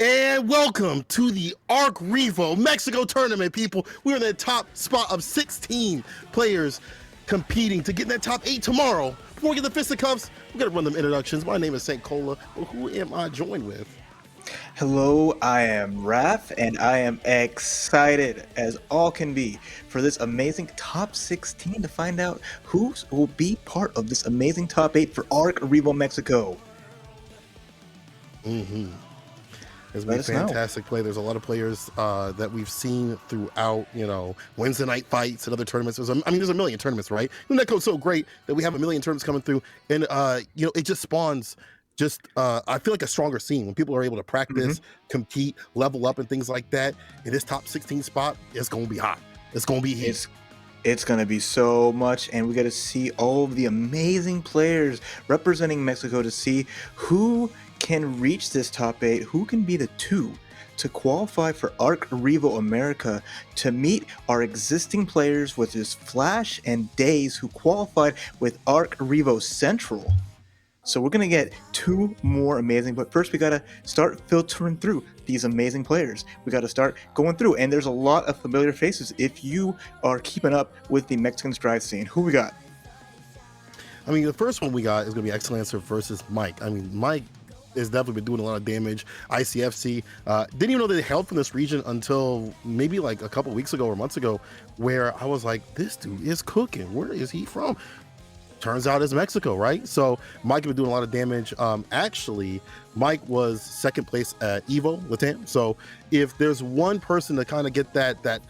And welcome to the ARCREVO Mexico tournament, people. We're in the top spot of 16 players competing to get in that top 8 tomorrow. Before we get the fisticuffs, we gotta run them introductions. My name is St. Cola. Well, who am I joined with? Hello, I am Raph, and I am excited as all can be for this amazing top 16 to find out who will be part of this amazing top 8 for ARCREVO Mexico. It's Let been us know. fantastic play. There's a lot of players that we've seen throughout, Wednesday night fights and other tournaments. There's a million tournaments, right? And that goes so great that we have a million tournaments coming through, and it just spawns. I feel like a stronger scene when people are able to Mhm. practice, compete, level up, and things like that. In this top 16 spot, it's gonna be hot. It's gonna be heat. It's gonna be so much, and we get to see all of the amazing players representing Mexico to see who can reach this top 8, who can be the 2 to qualify for ARCREVO America to meet our existing players, which is Flash and Days, who qualified with ARCREVO Central. So we're going to get 2 more amazing, but first we got to start filtering through these amazing players. We got to start going through, and there's a lot of familiar faces if you are keeping up with the Mexican Strive scene. Who we got? The first one we got is gonna be Excellencer versus Mike. Mike has definitely been doing a lot of damage. ICFC didn't even know they hailed from this region until maybe like a couple weeks ago or months ago, where I was like, this dude is cooking. Where is he from? Turns out it's Mexico, right? So Mike has been doing a lot of damage. Actually, Mike was second place at Evo with him. So if there's one person to kind of get that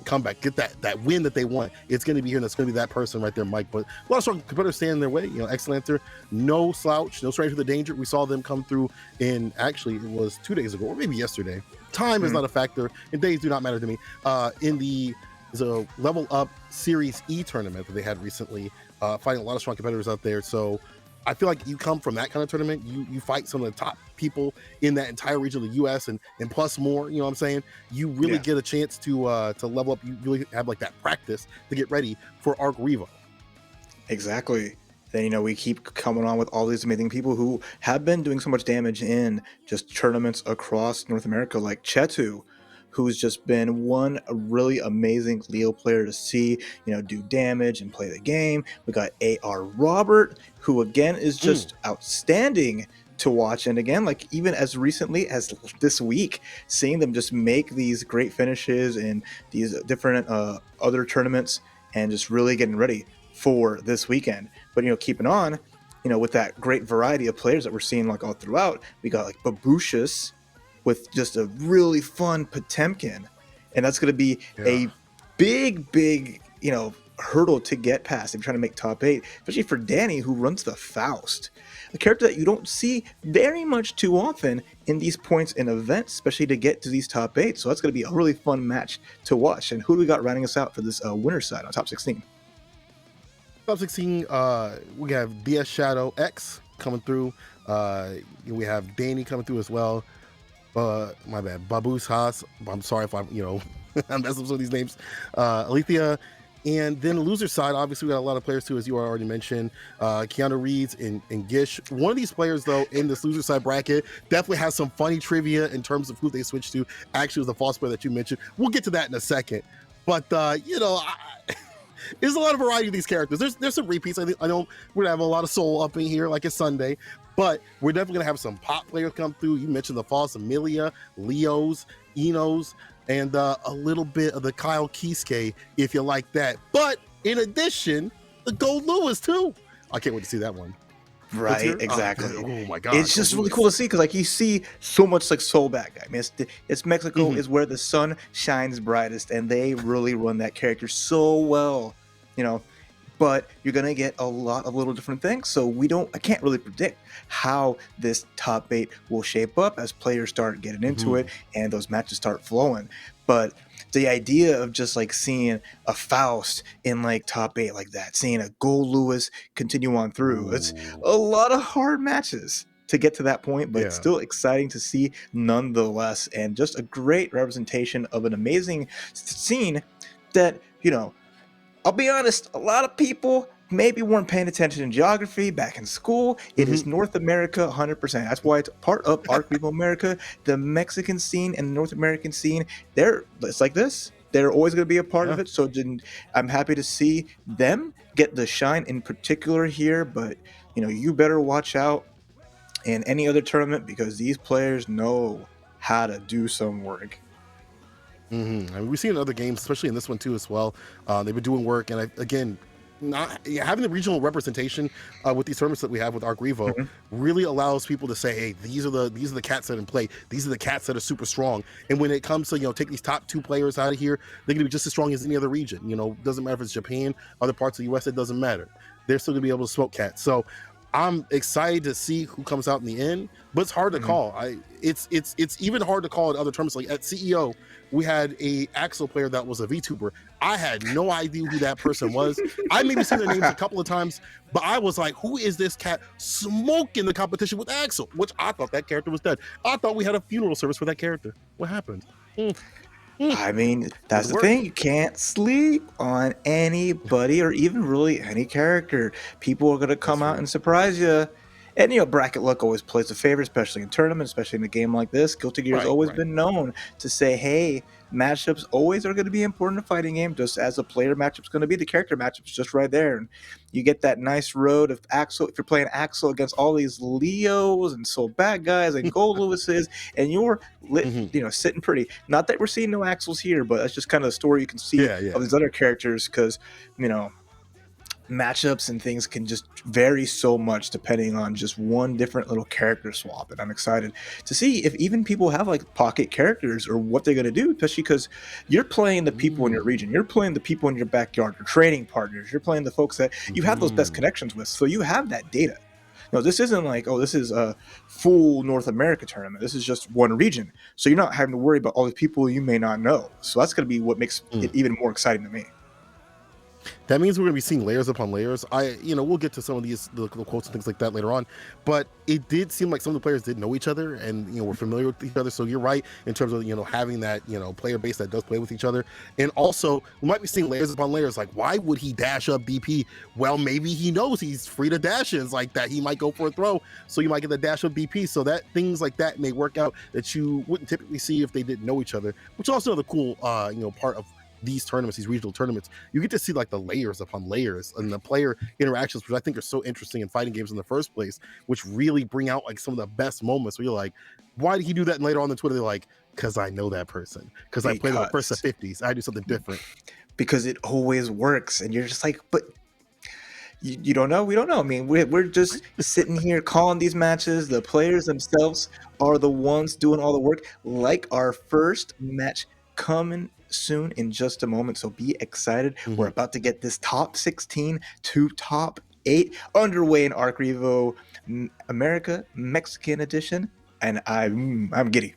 comeback, get that win that they want, it's going to be here, and it's going to be that person right there, Mike. But a lot of strong competitors standing in their way. Excellencer, no slouch, no stranger to the danger. We saw them come through actually, it was 2 days ago or maybe yesterday. Time is not a factor, and days do not matter to me. In the level up Series E tournament that they had recently, fighting a lot of strong competitors out there. So I feel like you come from that kind of tournament, you fight some of the top people in that entire region of the U.S. and plus more. You know what I'm saying? You really get a chance to level up. You really have like that practice to get ready for ARCREVO. Exactly. Then, we keep coming on with all these amazing people who have been doing so much damage in just tournaments across North America, like Chetu, who's just been one really amazing Leo player to see, do damage and play the game. We got AR Robert, who again is just outstanding to watch. And again, like even as recently as this week, seeing them just make these great finishes in these different other tournaments and just really getting ready for this weekend. But keeping on, with that great variety of players that we're seeing like all throughout, we got like Babushus with just a really fun Potemkin, and that's going to be a big hurdle to get past if you're trying to make top 8, especially for Danny, who runs the Faust, a character that you don't see very much too often in these points in events, especially to get to these top 8. So that's going to be a really fun match to watch. And who do we got rounding us out for this winner side on top 16? Top 16, we have DS Shadow X coming through. We have Danny coming through as well. My bad, Babus Haas. I'm sorry if I'm I'm messing up some of these names. Alethea, and then the loser side, obviously we got a lot of players too, as you already mentioned. Keanu Reeves and Gish. One of these players though in this loser side bracket definitely has some funny trivia in terms of who they switched to. Actually, was the false player that you mentioned. We'll get to that in a second. But there's a lot of variety of these characters. There's some repeats. I know we're gonna have a lot of soul up in here like it's Sunday, but we're definitely gonna have some pop players come through. You mentioned the false Amelia, Leos, Enos, and a little bit of the Kyle Kisuke if you like that. But in addition, the Gold Lewis too. I can't wait to see that one. Right, exactly. Oh my god, it's just really cool to see because like you see so much like soul back. It's Mexico is where the sun shines brightest, and they really run that character so well, but you're gonna get a lot of little different things. So I can't really predict how this top 8 will shape up as players start getting into it and those matches start flowing. But the idea of just like seeing a Faust in like top 8 like that, seeing a Gold Lewis continue on through, it's a lot of hard matches to get to that point, but it's still exciting to see nonetheless, and just a great representation of an amazing scene that I'll be honest, a lot of people maybe weren't paying attention in geography back in school, it Hmm. is North America 100%. That's why it's part of ARCREVO America. The Mexican scene and the North American scene, it's like this. They're always going to be a part of Yeah. it. So I'm happy to see them get the shine in particular here. But, you better watch out in any other tournament because these players know how to do some work. I mean, we've seen in other games, especially in this one too, as well. They've been doing work, and again, not yeah, having the regional representation with these tournaments that we have with ARCREVO Mhm. really allows people to say, "Hey, these are the cats that in play. These are the cats that are super strong." And when it comes to take these top two players out of here, they're going to be just as strong as any other region. Doesn't matter if it's Japan, other parts of the U.S. It doesn't matter. They're still going to be able to smoke cats. So I'm excited to see who comes out in the end, but it's hard to Mhm. call. It's even hard to call at other tournaments. Like at CEO, we had a Axel player that was a VTuber. I had no idea who that person was. I maybe seen their names a couple of times, but I was like, who is this cat smoking the competition with Axel? Which I thought that character was dead. I thought we had a funeral service for that character. What happened? Mm, mm. I mean, that's Good the work. thing. You can't sleep on anybody or even really any character. People are going to That's come out true. and surprise you. And, bracket luck always plays a favor, especially in tournaments, especially in a game like this. Guilty Gear has Right, always right. been known to say, hey, matchups always are going to be important in a fighting game, just as a player matchup's going to be. The character matchup's just right there. And you get that nice road of Axel. If you're playing Axel against all these Leos and so bad guys and Gold Lewises, and you're lit, Mhm. sitting pretty. Not that we're seeing no Axels here, but that's just kind of a story you can see Yeah, of yeah. these other characters because, you know, matchups and things can just vary so much depending on just one different little character swap. And I'm excited to see if even people have like pocket characters or what they're going to do, especially because you're playing the people in your Mm, region, you're playing the people in your backyard, your training partners, you're playing the folks that you have those best mhm. connections with. So you have that data. No, this isn't like, oh, this is a full North America tournament. This is just one region. So you're not having to worry about all the people you may not know. So that's going to be what makes Mm. it even more exciting to me. That means we're going to be seeing layers upon layers. We'll get to some of these the quotes and things like that later on, but it did seem like some of the players did know each other and were familiar with each other. So you're right in terms of having that player base that does play with each other, and also we might be seeing layers upon layers. Like, why would he dash up BP? Well, maybe he knows he's free to dash ins like that. He might go for a throw, so you might get the dash up BP. So that things like that may work out that you wouldn't typically see if they didn't know each other, which is also the cool part of these tournaments, these regional tournaments. You get to see like the layers upon layers and the player interactions, which I think are so interesting in fighting games in the first place, which really bring out like some of the best moments where you're like, why did he do that? And later on the Twitter, they're like, because I know that person, because I played in the first of Because 50s, I do something different. because it always works. And you're just like, but you don't know? We don't know. I mean, we're just sitting here calling these matches. The players themselves are the ones doing all the work, like our first match coming soon in just a moment. So be excited. We're Mhm. about to get this top 16 to top 8 underway in ARCREVO America Mexican edition. And I'm giddy.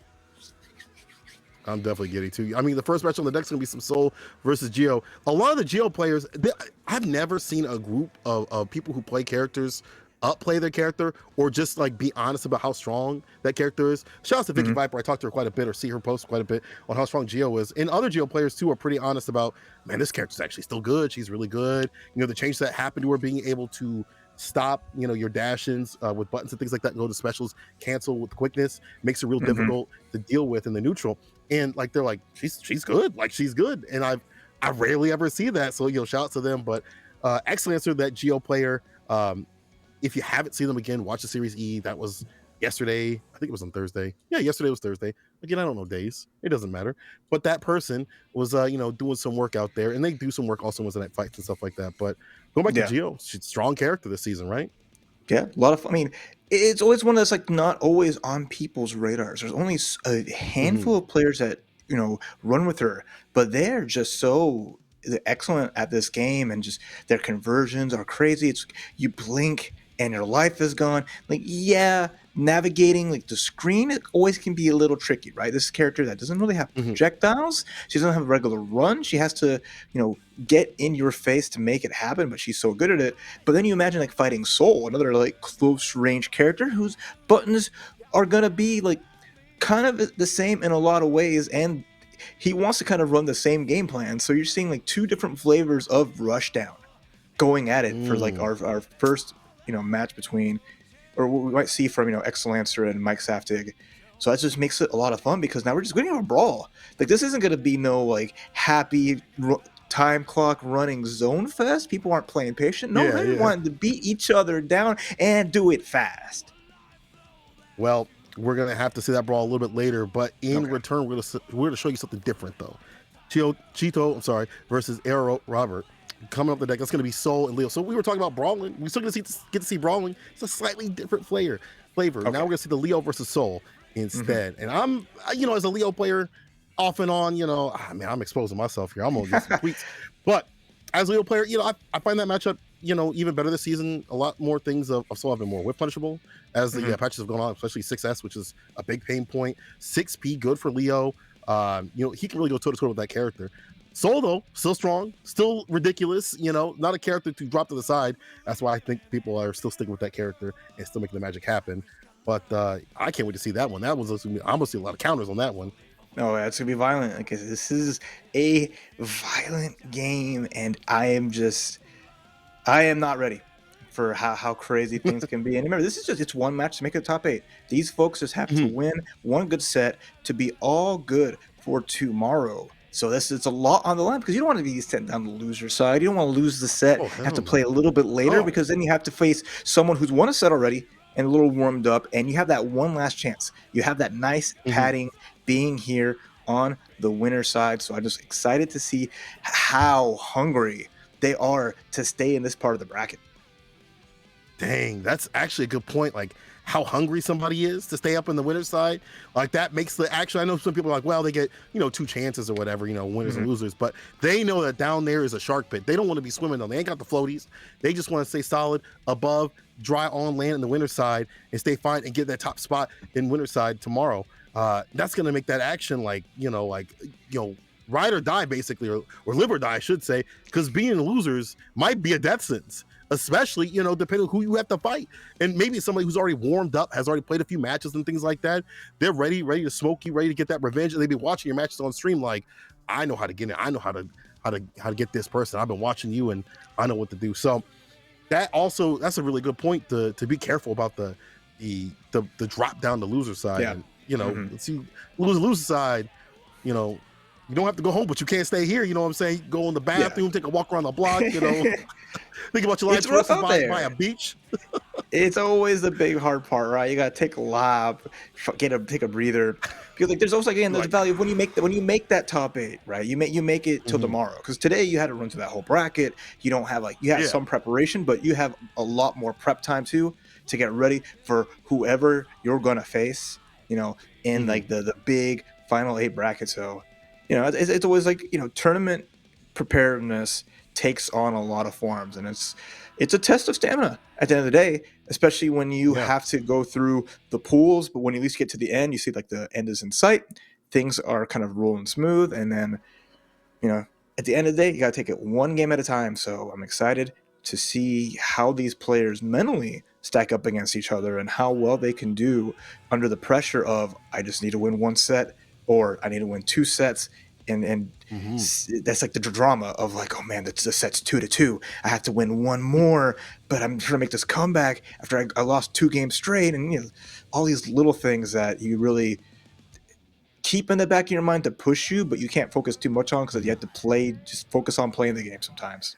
I'm definitely getting to you. I mean, the first match on the deck is going to be some Soul versus Geo. A lot of the Geo players, I've never seen a group of people who play characters upplay their character or just like be honest about how strong that character is. Shout out to Vicky Mhm. Viper. I talked to her quite a bit or see her post quite a bit on how strong Geo is. And other Geo players too are pretty honest about, man, this character's actually still good. She's really good. The change that happened to her being able to stop, your dash-ins with buttons and things like that, go to specials, cancel with quickness, makes it real Mhm. difficult to deal with in the neutral. And like they're like, she's good, like she's good. And I rarely ever see that. So shout out to them. But excellent answer, that Geo player. If you haven't seen them again, watch the Series E. That was yesterday. I think it was on Thursday. Yeah, yesterday was Thursday. Again, I don't know days. It doesn't matter. But that person was, doing some work out there, and they do some work also Wednesday night fights and stuff like that. But going back to Yeah. Geo, she's a strong character this season, right? Yeah, a lot of. I mean, it's always one that's like not always on people's radars. There's only a Mm-hmm. handful of players that run with her, but they're just so excellent at this game, and just their conversions are crazy. It's you blink and your life is gone. Like, yeah, navigating like the screen it always can be a little tricky, right? This character that doesn't really have Mm-hmm. projectiles, she doesn't have a regular run. She has to, get in your face to make it happen, but she's so good at it. But then you imagine like fighting Soul, another like close range character whose buttons are gonna be like kind of the same in a lot of ways, and he wants to kind of run the same game plan. So you're seeing like two different flavors of Rushdown. going at it for like our first match between, or what we might see from Excelancer and Mike Saftig. So that just makes it a lot of fun because now we're just getting a brawl. Like this isn't going to be no like happy time clock running zone fest. People aren't playing patient. No, Yeah, they yeah. want to beat each other down and do it fast. Well, we're gonna have to see that brawl a little bit later, but in Okay. return, we're gonna show you something different though. Cheeto, I'm sorry, versus Arrow Robert. Coming up the deck, that's going to be Soul and Leo. So we were talking about brawling. We still get to see brawling. It's a slightly different flavor. Now Okay. we're going to see the Leo versus Soul instead. And I'm, as a Leo player, off and on, I'm exposing myself here. I'm going to get some tweets. But as a Leo player, I find that matchup, even better this season. A lot more things of Soul have been more whip punishable as the patches have gone on, especially 6S, which is a big pain point. 6P, good for Leo. He can really go toe to toe with that character. Soul, though, still strong, still ridiculous, not a character to drop to the side. That's why I think people are still sticking with that character and still making the magic happen. But I can't wait to see that one. I'm going to see a lot of counters on that one. No, it's going to be violent. Like, this is a violent game, and I am not ready for how crazy things can be. And remember, it's one match to make it top 8. These folks just have to win one good set to be all good for tomorrow. So it's a lot on the line because you don't want to be sent down the loser side. You don't want to lose the set, have to play a little bit later because then you have to face someone who's won a set already and a little warmed up, and you have that one last chance. You have that nice padding being here on the winner side. So I'm just excited to see how hungry they are to stay in this part of the bracket. Dang, that's actually a good point. Like how hungry somebody is to stay up in the winner's side. Like that makes the action. I know some people are like, well, they get, 2 chances or whatever, winners and losers, but they know that down there is a shark pit. They don't want to be swimming on. They ain't got the floaties. They just want to stay solid above, dry on land in the winner's side and stay fine and get that top spot in winner's side tomorrow. That's going to make that action ride or die basically, or live or die, I should say, because being losers might be a death sentence. Especially, depending on who you have to fight. And maybe somebody who's already warmed up, has already played a few matches and things like that. They're ready to smoke you, ready to get that revenge. And they'd be watching your matches on stream like, I know how to get it. I know how to get this person. I've been watching you and I know what to do. So that's a really good point to be careful about the drop down the loser side. Yeah. And, let's see, loser side, you don't have to go home, but you can't stay here. You know what I'm saying? Go in the bathroom, take a walk around the block, think about your life choices by a beach. It's always the big hard part, right? You gotta take a lap, take a breather, because there's also there's value when you make that top 8, right? You make it till tomorrow, because today you had to run through that whole bracket. You don't have you have some preparation, but you have a lot more prep time too to get ready for whoever you're gonna face. In the big final 8 bracket. So it's always tournament preparedness takes on a lot of forms, and it's a test of stamina at the end of the day, especially when you have to go through the pools. But when you at least get to the end, you see the end is in sight, things are kind of rolling smooth, and then at the end of the day, you got to take it one game at a time. So I'm excited to see how these players mentally stack up against each other and how well they can do under the pressure of, I just need to win one set, or I need to win 2 sets. And that's the drama of oh man, the set's 2-2. I have to win one more, but I'm trying to make this comeback after I lost 2 games straight. And all these little things that you really keep in the back of your mind to push you, but you can't focus too much on because you have to just focus on playing the game sometimes.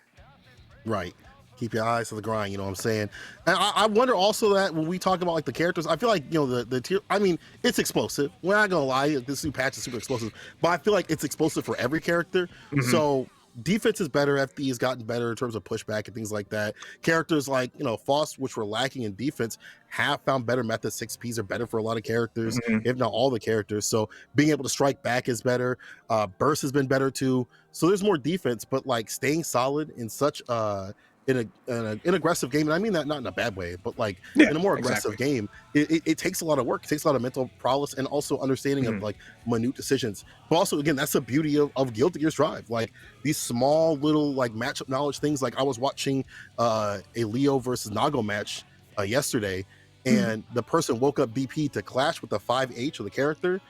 Right. Keep your eyes to the grind, you know what I'm saying? And I wonder also that when we talk about the characters, I feel like, the tier, I mean, it's explosive. We're not gonna lie, this new patch is super explosive, but I feel like it's explosive for every character. So defense is better, FD has gotten better in terms of pushback and things like that. Characters like, Faust, which were lacking in defense, have found better methods. 6Ps are better for a lot of characters, if not all the characters. So being able to strike back is better. Burst has been better too. So there's more defense, but staying solid in such in an aggressive game, and I mean that not in a bad way, but in a more aggressive game, it takes a lot of work. It takes a lot of mental prowess and also understanding of minute decisions. But also, again, that's the beauty of Guilty Gear's Drive. These small little matchup knowledge things. I was watching a Leo versus Nago match yesterday, and the person woke up BP to clash with the 5H of the character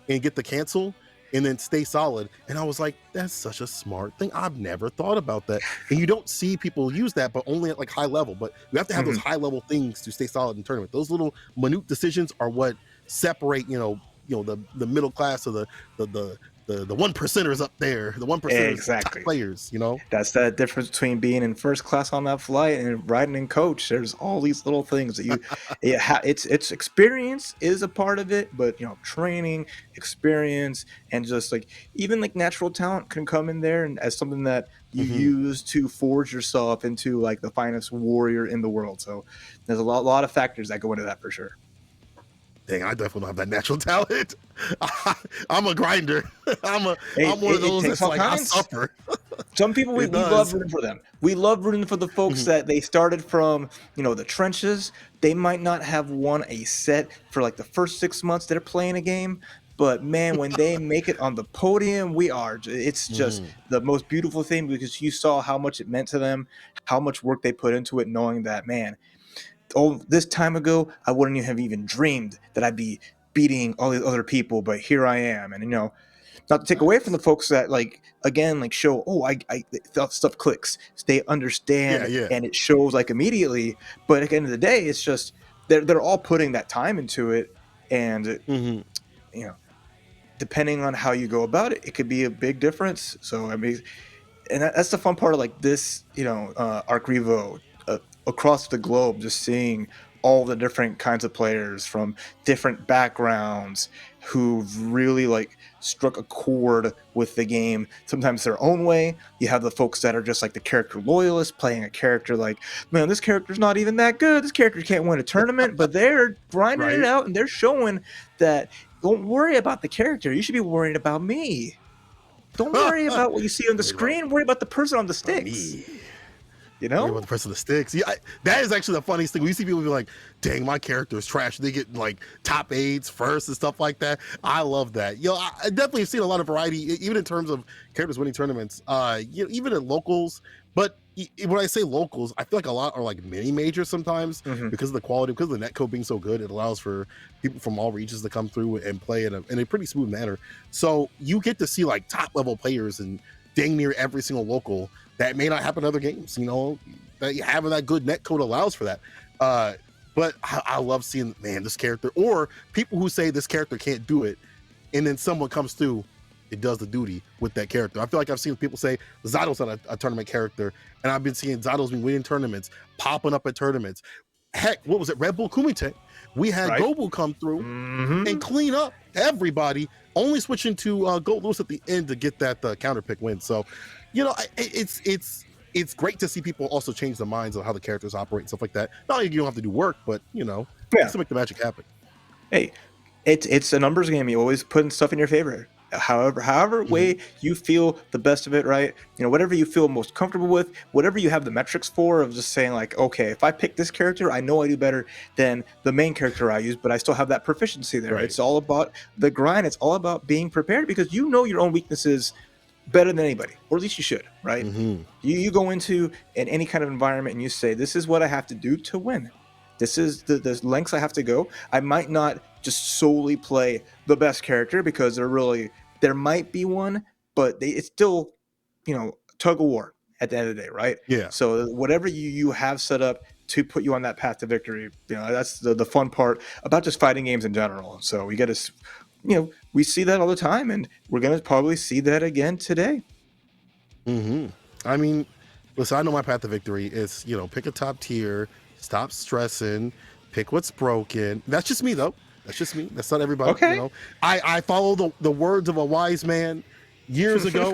and get the cancel. and then stay solid. And I was like, that's such a smart thing. I've never thought about that. And you don't see people use that, but only at like high level. But you have to have those Mhm. high level things to stay solid in tournament. Those little minute decisions are what separate, the middle class of the one percenters up there, the one percenters, the top Exactly. players. That's the difference between being in first class on that flight and riding in coach. There's all these little things that it's experience is a part of it, but training, experience, and just like even like natural talent can come in there and as something that you Hmm. use to forge yourself into like the finest warrior in the world. So there's a lot of factors that go into that for sure. Dang, I definitely don't have that natural talent. I'm a grinder. I'm one of It those takes that's all like I kinds. suffer. Some people It we love does. rooting for them. We love rooting for the folks Mhm. that they started from, the trenches. They might not have won a set for like the first 6 months they're playing a game, but man, when they make it on the podium, it's just Mhm. the most beautiful thing because you saw how much it meant to them, how much work they put into it, knowing that, man, oh, this time ago, I wouldn't have even dreamed that I'd be beating all these other people, but here I am. And not to take away from the Facts. folks that like again like show I stuff clicks, they Yeah, understand yeah. and it shows like immediately, but at the end of the day it's just they're all putting that time into it, and Hmm. you know depending on how you go about it, it could be a big difference. So I mean, and that's the fun part of like this, ARCREVO across the globe, just seeing all the different kinds of players from different backgrounds who've really like struck a chord with the game, sometimes their own way. You have the folks that are just like the character loyalists playing a character like, man, this character's not even that good, this character can't win a tournament, but they're grinding it Right. out and they're showing that don't worry about the character, you should be worrying about me. Don't worry about what you see on the Worried about screen. Worry about the person on the sticks. me. You Worry about know? the press of the sticks. Yeah, that is actually the funniest thing. We see people be like, "Dang, my character is trash." They get like top eights first and stuff like that. I love that. I definitely have seen a lot of variety, even in terms of characters winning tournaments. Even at locals. But when I say locals, I feel like a lot are like mini majors sometimes Hmm. because of the quality, because of the netcode being so good. It allows for people from all regions to come through and play in a pretty smooth manner. So you get to see like top level players and dang near every single local that may not happen in other games. That having that good net code allows for that. Uh, but I love seeing, man, this character, or people who say this character can't do it, and then someone comes through, it does the duty with that character. I feel like I've seen people say Zato's not a tournament character, and I've been seeing Zato's been winning tournaments, popping up at tournaments. Heck, what was it? Red Bull Kumite. We had Right? Gobu come through Hmm. and clean up everybody, only switching to Gold Lewis at the end to get that counter pick win. So, it's great to see people also change their minds on how the characters operate and stuff like that. Not only you don't have to do work, but Yeah. just to make the magic happen. Hey, it's a numbers game. You always putting stuff in your favor. However Hmm. way you feel the best of it, right? Whatever you feel most comfortable with, whatever you have the metrics for of just saying like, okay, if I pick this character, I know I do better than the main character I use, but I still have that proficiency there. Right. It's all about the grind. It's all about being prepared because you know your own weaknesses better than anybody, or at least you should, right? Hmm. You go into any kind of environment and you say, this is what I have to do to win. This is the lengths I have to go. I might not just solely play the best character because there might be one, but it's still, tug of war at the end of the day, right? Yeah. So whatever you have set up to put you on that path to victory, that's the fun part about just fighting games in general. So we got to, we see that all the time, and we're gonna probably see that again today. Hmm. I mean, listen, I know my path to victory is, pick a top tier, stop stressing, pick what's broken. That's just me though. That's just me. That's not everybody. Okay. I follow the words of a wise man years ago,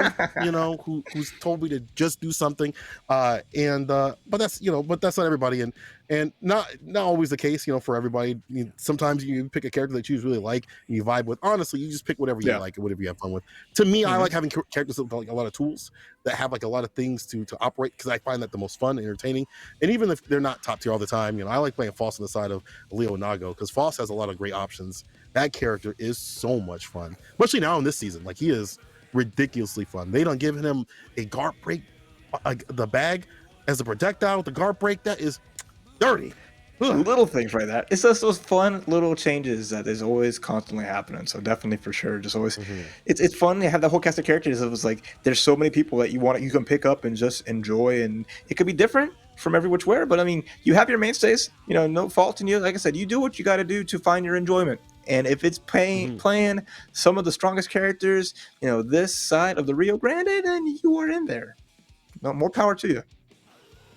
who's told me to just do something. But that's not everybody, and not always the case, for everybody. Sometimes you pick a character that you really like and you vibe with. Honestly, you just pick whatever you Yeah. like and whatever you have fun with. To me, I Hmm. like having characters with like a lot of tools that have like a lot of things to operate, because I find that the most fun and entertaining. And even if they're not top tier all the time, I like playing Foss on the side of Leo Nago, because Foss has a lot of great options. That character is so much fun, especially now in this season. Like, he is ridiculously fun. They don't give him a guard break, the bag as a projectile. The guard break, that is dirty. little things like that. It's just those fun little changes that is always constantly happening. So definitely for sure, just always, Mhm. it's fun to have that whole cast of characters. It was like there's so many people that you can pick up and just enjoy, and it could be different from every which way. But I mean, you have your mainstays. No fault in you. Like I said, you do what you got to do to find your enjoyment. And if it's Mhm. playing some of the strongest characters, this side of the Rio Grande, then you are in there. No more power to you.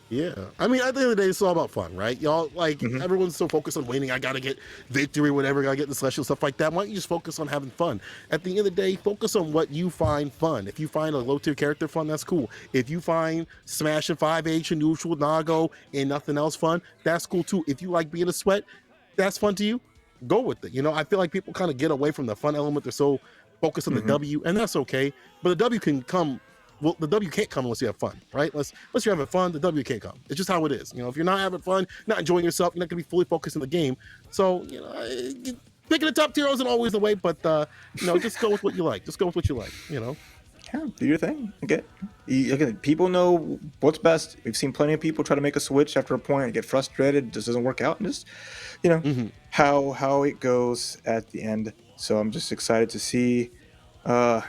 Yeah, I mean, at the end of the day, it's all about fun, right? Y'all, like, Hmm. everyone's so focused on winning. I gotta get victory, whatever. I gotta get the celestial stuff like that. Why don't you just focus on having fun? At the end of the day, focus on what you find fun. If you find a low tier character fun, that's cool. If you find smashing 5H and neutral Nago and nothing else fun, that's cool too. If you like being a sweat, that's fun to you. Go with it. I feel like people kind of get away from the fun element. They're so focused on the Hmm. W, and that's okay. But the W can come. Well, the W can't come unless you have fun, right? Unless you're having fun, the W can't come. It's just how it is. If you're not having fun, not enjoying yourself, you're not gonna be fully focused in the game. So, picking the top tier isn't always the way, but just go with what you like. Just go with what you like. Yeah, do your thing. Again, people know what's best. We've seen plenty of people try to make a switch after a point and get frustrated. It just doesn't work out, and just you know Mm-hmm. how it goes at the end. So I'm just excited to see, uh,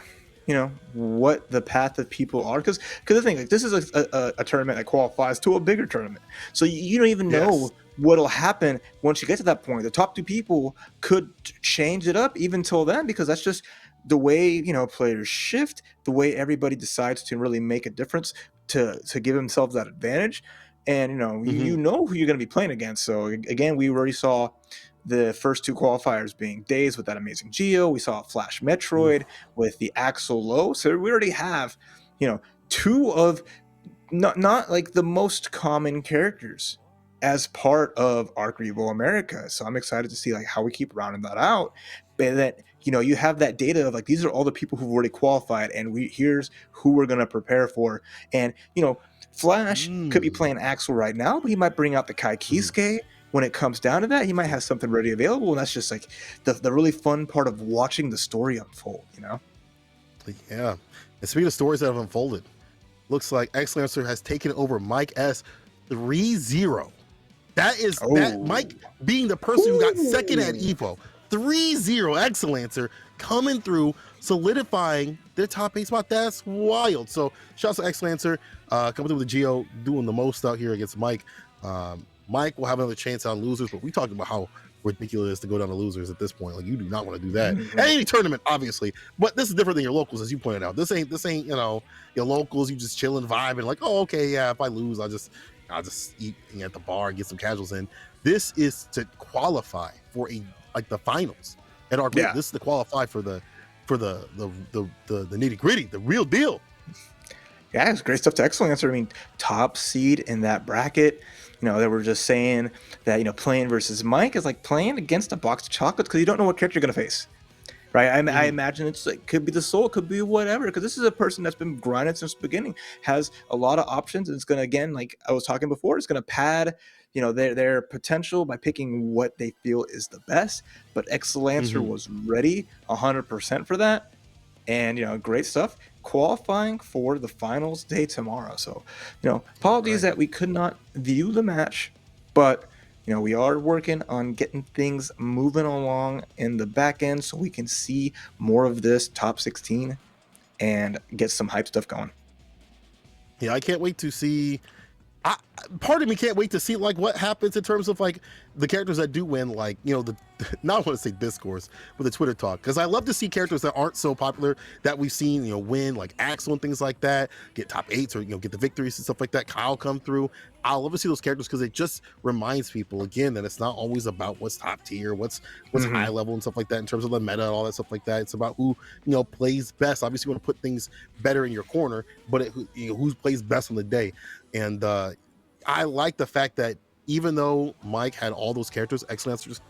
what the path of people are. Because the thing, like, this is a tournament that qualifies to a bigger tournament. So you don't even Yes. know what'll happen once you get to that point. The top two people could change it up even till then, because that's just the way players shift, the way everybody decides to really make a difference to give themselves that advantage. And Mm-hmm. who you're going to be playing against. So again, we already saw the first two qualifiers being Days with that amazing Geo. We saw Flash Metroid with the Axel Low. So we already have, two of not like the most common characters as part of ARCREVO America. So I'm excited to see like how we keep rounding that out. But that you have that data of like these are all the people who've already qualified, and here's who we're gonna prepare for. And Flash could be Mm-hmm. playing Axel right now, but he might bring out the Kai Kiske when it comes down to that. He might have something ready available, and that's just like the really fun part of watching the story unfold. Yeah. And speaking of stories that have unfolded, looks like Xlancer has taken over Mike S 3-0. That Oh. Mike being the person who got second at Ooh. Evo. 3-0 Xlancer coming through, solidifying their top 8 spot. That's wild. So shout out to Xlancer coming through with the Geo, doing the most out here against Mike. Mike will have another chance on losers, but we talked about how ridiculous it is to go down to losers at this point. Like, you do not want to do that at Mhm. any tournament, obviously. But this is different than your locals, as you pointed out. This ain't your locals. You just chilling, vibing, like, oh, okay, yeah. If I lose, I'll just eat at the bar and get some casuals in. This is to qualify for the finals at our group. Yeah. This is to qualify for the nitty gritty, the real deal. Yeah, it's great stuff to Excellencer. I mean, top seed in that bracket. They were just saying that, playing versus Mike is like playing against a box of chocolates because you don't know what character you're going to face. Right? I Mm-hmm. imagine it's like, could be the soul, could be whatever. Because this is a person that's been grinding since the beginning, has a lot of options, and it's going to, again, like I was talking before, it's going to pad, their potential by picking what they feel is the best. But Excellencer Mm-hmm. was ready 100% for that. And great stuff qualifying for the finals day tomorrow. So apologies Right. that we could not view the match, but we are working on getting things moving along in the back end so we can see more of this top 16 and get some hype stuff going. Yeah, I can't wait to see. I, Part of me can't wait to see like what happens in terms of like the characters that do win, like the not want to say discourse, but the Twitter talk, because I love to see characters that aren't so popular that we've seen win, like Axel and things like that, get top 8s or get the victories and stuff like that. Kyle come through. I love to see those characters because it just reminds people again that it's not always about what's top tier, what's high Mm-hmm. level and stuff like that in terms of the meta and all that stuff like that. It's about who plays best. Obviously, you want to put things better in your corner, but who plays best on the day. And I like the fact that even though Mike had all those characters, Excellence just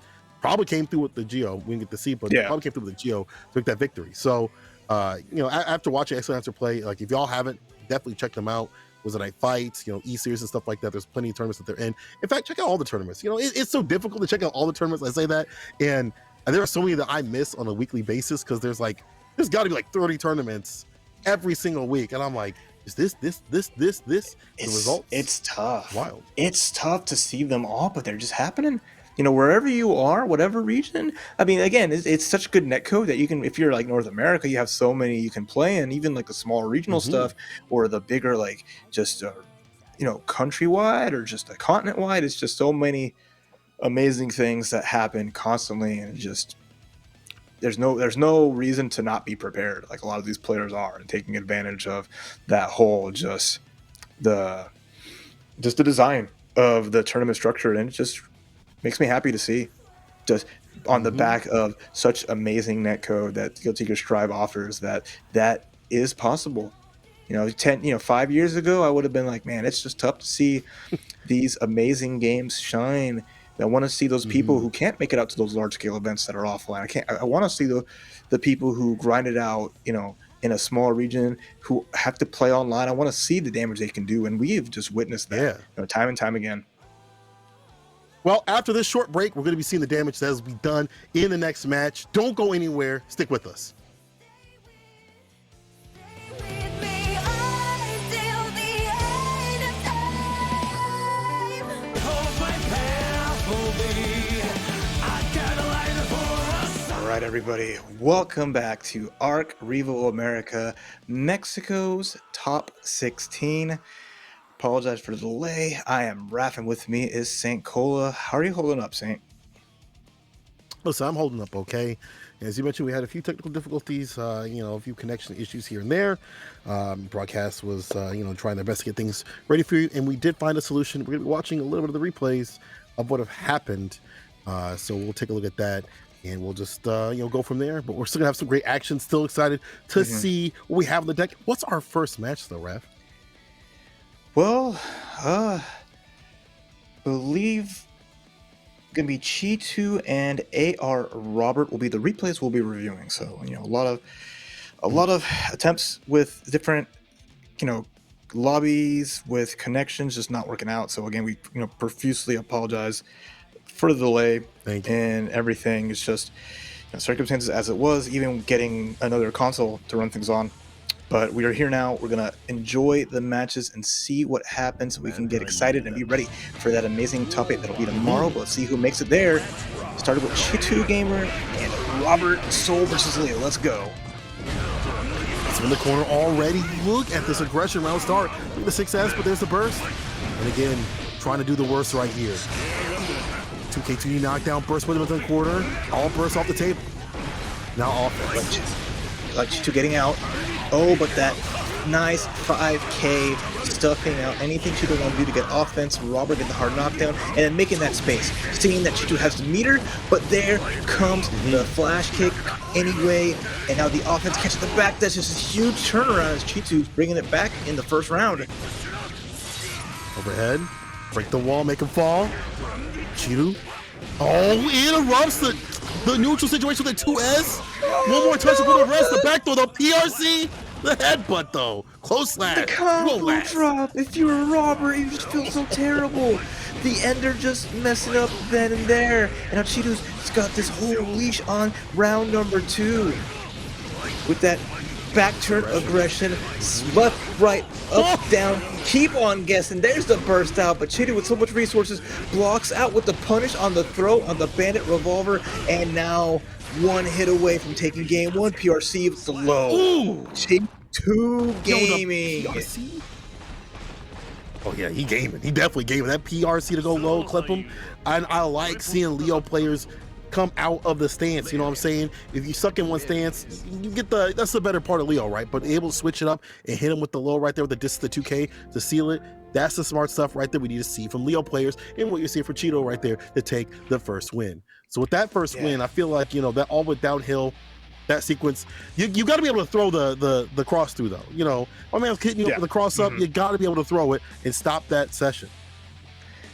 probably came through with the Geo. We didn't get to see, but Yeah. probably came through with the Geo to make that victory. So, after watching Excellence play, like if y'all haven't, definitely check them out. Was it Night Fights, E Series and stuff like that? There's plenty of tournaments that they're in. In fact, check out all the tournaments. It's so difficult to check out all the tournaments. I say that, and there are so many that I miss on a weekly basis because there's got to be like 30 tournaments every single week, and I'm like, is this the result? It's tough. Wild. It's tough to see them all, but they're just happening. Wherever you are, whatever region. I mean, again, it's such a good netcode that you can, if you're like North America, you have so many you can play in, even like the smaller regional stuff or the bigger, like just, countrywide or just a continent wide. It's just so many amazing things that happen constantly. And just, there's no reason to not be prepared. Like a lot of these players are, and taking advantage of that whole, just the design of the tournament structure. And it just makes me happy to see, just on the back of such amazing netcode that Guilty Gear Strive offers, that is possible. 5 years ago, I would have been like, man, it's just tough to see these amazing games shine. I want to see those people who can't make it out to those large scale events that are offline. I want to see the people who grind it out, in a small region, who have to play online. I want to see the damage they can do, and we've just witnessed that time and time again. Well, after this short break, we're going to be seeing the damage that has to be done in the next match. Don't go anywhere. Stick with us. All right, everybody. Welcome back to ARCREVO America, Mexico's top 16. Apologize for the delay. I am Raph, and with me is Saint Cola. How are you holding up, Saint? Listen, I'm holding up okay. As you mentioned, we had a few technical difficulties, a few connection issues here and there. Broadcast was, trying their best to get things ready for you, and we did find a solution. We're going to be watching a little bit of the replays of what have happened. So we'll take a look at that, and we'll just, go from there. But we're still going to have some great action. Still excited to see what we have on the deck. What's our first match, though, Raph? Well, believe gonna be Cheetu and AR Robert will be the replays we'll be reviewing. So a lot of attempts with different lobbies with connections just not working out. So again, we profusely apologize for the delay and everything. It's just circumstances as it was, even getting another console to run things on. But we are here now. We're going to enjoy the matches and see what happens so we can get excited and be ready for that amazing top 8 that'll be tomorrow. But let's see who makes it there. Started with Cheetu Gamer and Robert Soul versus Leo. Let's go. It's in the corner already. Look at this aggression round start. Look at the 6S, but there's the burst. And again, trying to do the worst right here. 2K2 knockdown, burst with him in the corner. All bursts off the table. Now offense. Like Cheetu getting out. Oh, but that nice 5K stuffing out anything Cheetu want to do to get offense. Robert getting the hard knockdown and then making that space. Seeing that Cheetu has the meter, but there comes the flash kick anyway. And now the offense catches the back. That's just a huge turnaround as Cheetu's bringing it back in the first round. Overhead, break the wall, make him fall. Cheetu. Oh, interrupts the neutral situation with the 2S. One more touch to put the rest. The back throw, the PRC. The headbutt, though. Close slash. The combo drop. If you were Robert, you just feel so terrible. The ender just messing up then and there. And now Cheetu's got this whole leash on round number 2. With that back turn aggression, left, right, up, down, keep on guessing. There's the burst out, but Cheetu with so much resources blocks out with the punish on the throw on the bandit revolver, and now one hit away from taking game 1. PRC with the low. Cheetu gaming. Oh yeah, he gaming. He definitely gaming. That PRC to go low, clip him. I like seeing Leo players come out of the stance, you know what I'm saying? If you suck in one stance, you get that's the better part of Leo, right? But able to switch it up and hit him with the low right there with the distance to 2K to seal it, that's the smart stuff right there we need to see from Leo players, and what you see for Cheeto right there to take the first win. So with that first win, I feel like, that all went downhill. That sequence, you got to be able to throw the cross through though. My man's hitting you with the cross up, you got to be able to throw it and stop that session.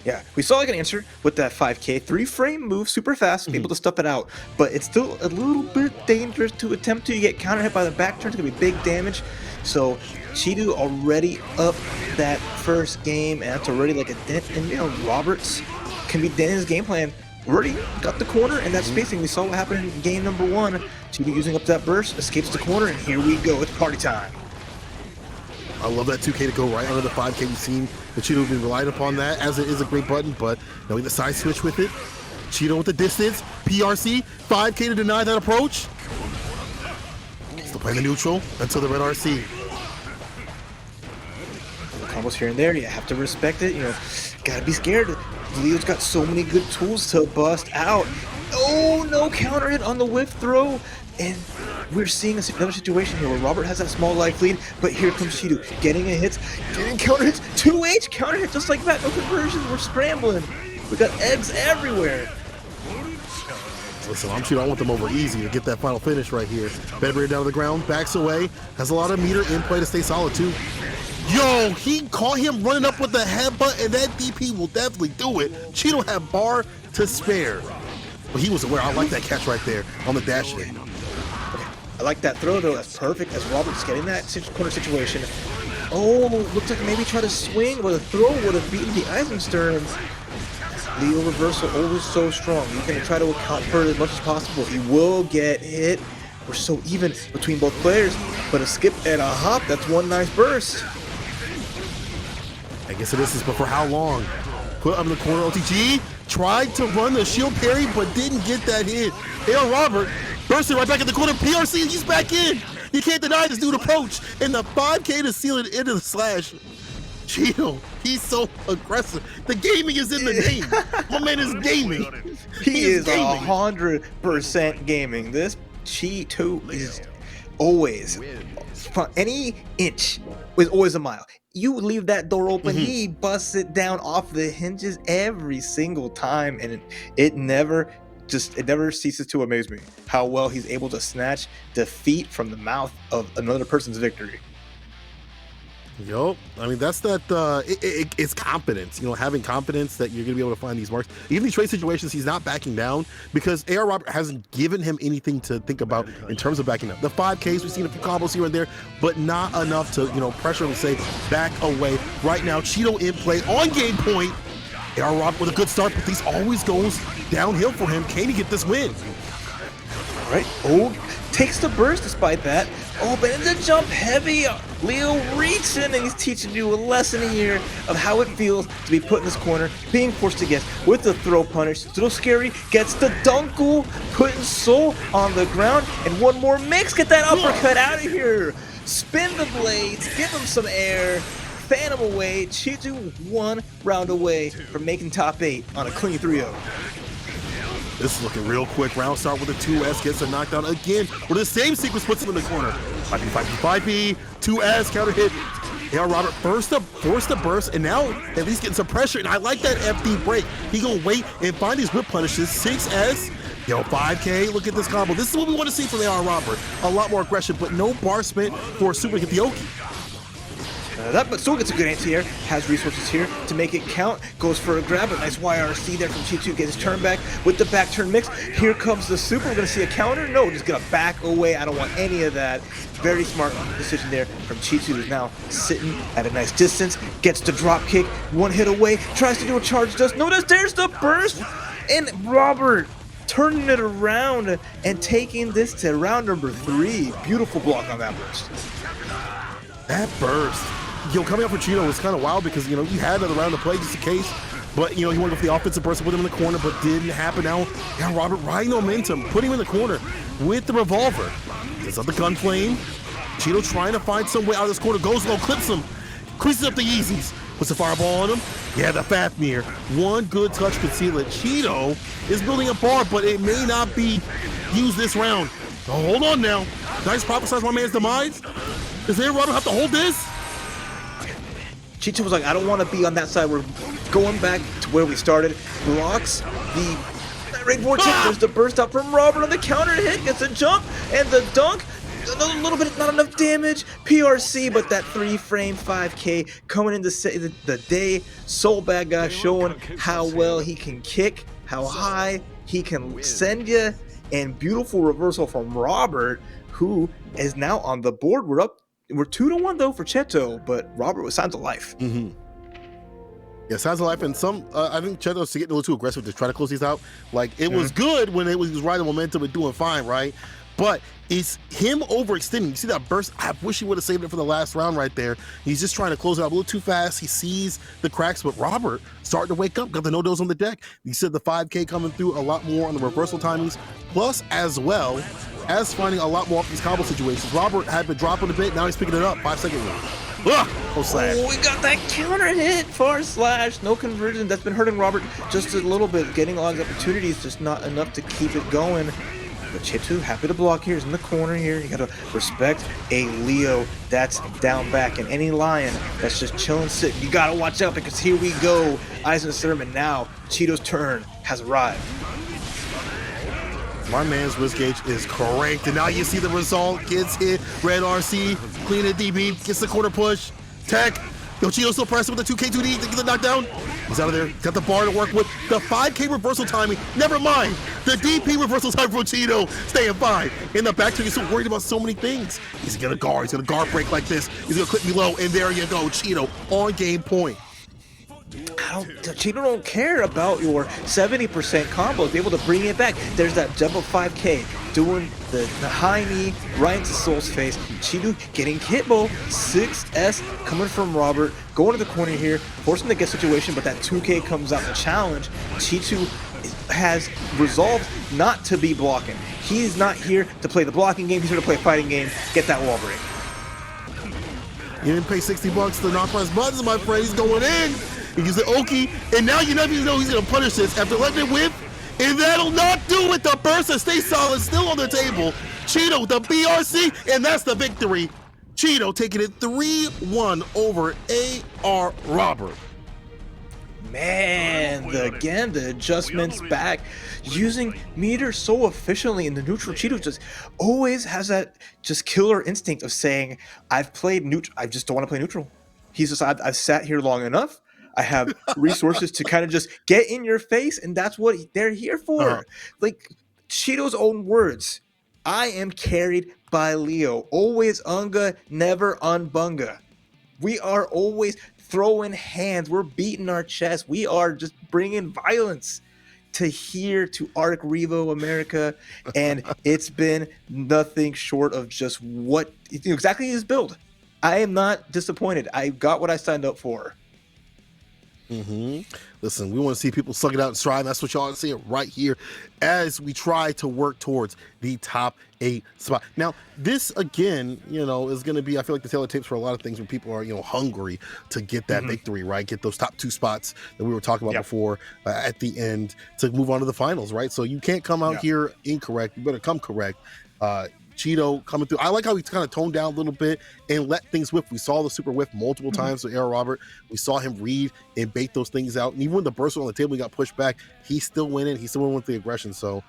Yeah, we saw like an answer with that 5K 3-frame move, super fast, able to stuff it out, but it's still a little bit dangerous to attempt to. You get counter hit by the back turn, it's gonna be big damage. So Cheetu already up that first game, and that's already like a dent. And Roberts can be dent in his game plan. Already got the corner and that spacing. We saw what happened in game number 1. Cheetu using up that burst, escapes the corner, and here we go. It's party time. I love that 2K to go right under the 5K. We've seen the Cheeto been relied upon that, as it is a great button, but knowing the side switch with it. Cheeto with the distance, PRC, 5K to deny that approach. Still playing the neutral until the red RC. Combos here and there, you have to respect it, you know, gotta be scared. Leo's got so many good tools to bust out. Oh, no counter hit on the whiff throw. And we're seeing another situation here where Robert has that small life lead, but here comes Cheeto, getting a hits, getting counter hits, 2H counter hit just like that, no conversions, we're scrambling. We got eggs everywhere. Listen, I'm Cheeto, I want them over easy to get that final finish right here. Bedbury down to the ground, backs away, has a lot of meter in play to stay solid too. Yo, he caught him running up with the headbutt, and that DP will definitely do it. Cheeto had bar to spare. But he was aware. I like that catch right there on the dash in. I like that throw though, that's perfect as Robert's getting that corner situation. Oh, looks like maybe try to swing, but the throw would have beaten the Eisensterns. Leo reversal always so strong. You're going to try to account for it as much as possible. He will get hit. We're so even between both players, but a skip and a hop, that's one nice burst. I guess this is, but for how long? Put up in the corner, OTG, tried to run the shield parry, but didn't get that hit. AR Robert bursting right back in the corner, PRC, he's back in. You can't deny this dude approach, and the 5K to seal it into the slash. Cheeto, he's so aggressive. The gaming is in the name. My man is gaming. He is 100% gaming. This Cheeto is always, any inch is always a mile. You leave that door open, he busts it down off the hinges every single time, and it never ceases to amaze me how well he's able to snatch defeat from the mouth of another person's victory. Yo, I mean, that's that, it's confidence, you know, having confidence that you're going to be able to find these marks. Even these trade situations, he's not backing down because AR Robert hasn't given him anything to think about in terms of backing up. The 5Ks, we've seen a few combos here and there, but not enough to, you know, pressure him and say, back away. Right now, Cheeto in play on game point. AR Robert with a good start, but these always goes downhill for him. Can he get this win? All right, takes the burst despite that. Oh, but in the jump heavy, Leo reaching, and he's teaching you a lesson here of how it feels to be put in this corner, being forced to guess with the throw punish. Still scary, gets the dunkle, putting Soul on the ground, and one more mix, get that uppercut out of here. Spin the blades, give him some air, fan him away. Cheeto 1 round away from making top 8 on a clean 3-0. This is looking real quick. Round start with a 2S, gets a knockdown again. With the same sequence, puts him in the corner. 5P, 2S, counter hit. AR Robert forced the burst, and now at least getting some pressure. And I like that FD break. He gonna wait and find these whip punishes. 6S, yo, 5K, look at this combo. This is what we want to see from AR Robert. A lot more aggression, but no bar spent for a super hit the Oki. But still gets a good anti-air, has resources here to make it count, goes for a grab, a nice YRC there from Cheeto, gets his turn back with the back turn mix. Here comes the super, we're gonna see a counter? No, just gonna back away, I don't want any of that. Very smart decision there from Cheeto, who's now sitting at a nice distance, gets the drop kick, one hit away, tries to do a charge dust, no, there's the burst, and Robert turning it around and taking this to round number 3. Beautiful block on that burst. That burst. Yo, coming up for Cheeto was kind of wild because, you know, you had another round to play just in case, but, you know, he wanted to go for the offensive burst with him in the corner, but didn't happen. Now Robert riding momentum, putting him in the corner with the revolver. Gets up the gun flame. Cheeto trying to find some way out of this corner, goes low, clips him, creases up the Yeezys, puts a fireball on him. Yeah, the Fafnir. One good touch could seal it. Cheeto is building a bar, but it may not be used this round. Oh, hold on now. Nice prophesize my man's demise. Does AR Robert have to hold this? Cheeto was like, I don't want to be on that side. We're going back to where we started. Blocks the Raid Vortex. There's the burst out from Robert on the counter hit. Gets a jump and the dunk. A little bit, not enough damage. PRC, but that 3-frame 5K coming into the day. Soul Bad Guy showing how well he can kick, how high he can send you. And beautiful reversal from Robert, who is now on the board. We're 2-1 though for Cheeto, but Robert was Signs of Life. Yeah, Signs of Life, and some, I think Cheto's getting a little too aggressive to try to close these out. Like, it was good when he was riding momentum and doing fine, right? but it's him overextending. You see that burst? I wish he would have saved it for the last round right there. He's just trying to close it out a little too fast. He sees the cracks, but Robert starting to wake up, got the no-dos on the deck. You said the 5K coming through a lot more on the reversal timings, plus as well as finding a lot more off these combo situations. Robert had been dropping a bit, now he's picking it up. 5 seconds left. Slash. Oh, we got that counter hit for Slash. No conversion. That's been hurting Robert just a little bit. Getting a lot of opportunities, just not enough to keep it going. But Chitu, happy to block here. He's in the corner here. You gotta respect a Leo that's down back. And any Lion that's just chilling sitting, you gotta watch out, because here we go. Eyes on the sermon now. Cheeto's turn has arrived. My man's risk gauge is correct, and now you see the result. Gets hit, red RC, clean it DB, gets the corner push, tech. Yo, Cheeto still pressing with the 2K2D to get the knockdown. He's out of there, got the bar to work with. The 5K reversal timing, never mind. The DP reversal time from Cheeto, staying fine. In the back, he's so worried about so many things. He's gonna guard break like this. He's gonna clip me low, and there you go, Cheeto on game point. Cheeto don't care about your 70% combos, able to bring it back. There's that double 5K doing the high knee right into Soul's face. Cheeto getting hitbo, 6S coming from Robert, going to the corner here, forcing the get situation, but that 2K comes out the challenge. Cheeto has resolved not to be blocking. He's not here to play the blocking game, he's here to play a fighting game, get that wall break. You didn't pay $60 to not press buttons, my friend. He's going in. He uses the Oki, and now you never know he's gonna punish this after letting it whip, and that'll not do it. The burst and stay solid, still on the table. Cheeto, the BRC, and that's the victory. Cheeto taking it 3-1 over AR Robert. Man, again, the adjustments back, using meter so efficiently in the neutral. Cheeto just always has that just killer instinct of saying, I've played neutral, I just don't want to play neutral. He's just, I've sat here long enough. I have resources to kind of just get in your face, and that's what they're here for. Like Cheeto's own words, I am carried by Leo. Always Unga, never Unbunga. We are always throwing hands. We're beating our chest. We are just bringing violence to here to ARCREVO America, and it's been nothing short of just what exactly his build. I am not disappointed. I got what I signed up for. Listen, we want to see people suck it out and strive. That's what y'all are seeing right here as we try to work towards the top 8 spot. Now, this again, is going to be, I feel like, the tail of tapes for a lot of things when people are, hungry to get that victory, right? Get those top 2 spots that we were talking about before at the end to move on to the finals, right? So you can't come out here incorrect. You better come correct. Cheeto coming through. I like how he kind of toned down a little bit and let things whiff. We saw the super whiff multiple times with AR Robert. We saw him read and bait those things out. And even when the burst on the table, he got pushed back, he still went in. He still went with the aggression. So,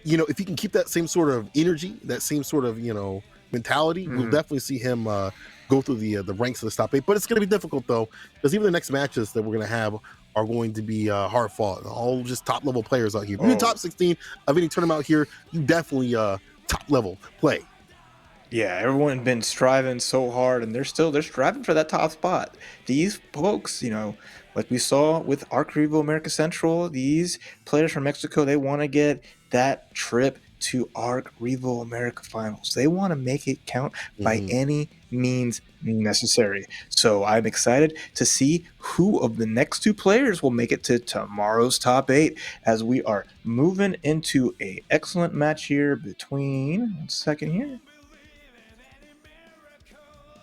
if he can keep that same sort of energy, that same sort of, mentality, we'll definitely see him go through the ranks of the top 8. But it's going to be difficult, though, because even the next matches that we're going to have are going to be hard fought. All just top level players out here. If you're in the top 16 of any tournament out here, you definitely top level play. Yeah, everyone been striving so hard, and they're striving for that top spot. These folks, like we saw with ARCREVO America Central, these players from Mexico, they want to get that trip to ARCREVO America Finals. They want to make it count by any means necessary. So I'm excited to see who of the next 2 players will make it to tomorrow's top 8 as we are moving into a excellent match here between, one second here,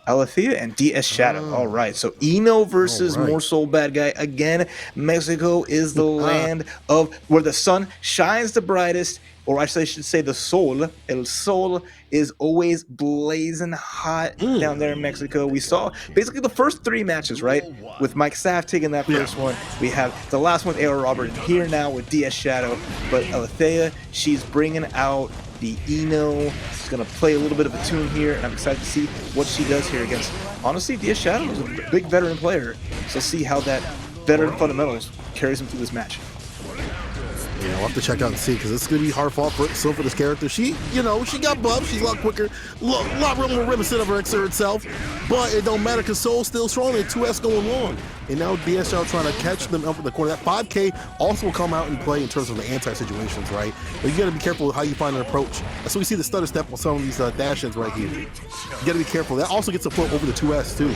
Alethea and DS Shadow. All right, so Eno versus More Soul Bad Guy. Again, Mexico is the land of where the sun shines the brightest, or I should say the sol. El Sol is always blazing hot down there in Mexico. We saw basically the first 3 matches, right? With Mike Saff taking that first one. We have the last one with AR Robert, and here now with DS Shadow. But Alethea, she's bringing out the Eno. She's going to play a little bit of a tune here, and I'm excited to see what she does here against, honestly, DS Shadow is a big veteran player. So see how that veteran fundamentals carries him through this match. Yeah, we'll have to check out and see because it's gonna be hard fought for this character. She, she got buffed. She's a lot quicker, a lot more reminiscent of her herself. But it don't matter because Soul's still strong and 2S going long. And now DSL trying to catch them up in the corner. That 5K also will come out and play in terms of the anti-situations, right? But you got to be careful with how you find an approach. So we see the stutter step on some of these dash-ins right here. You got to be careful. That also gets a foot over the 2S too.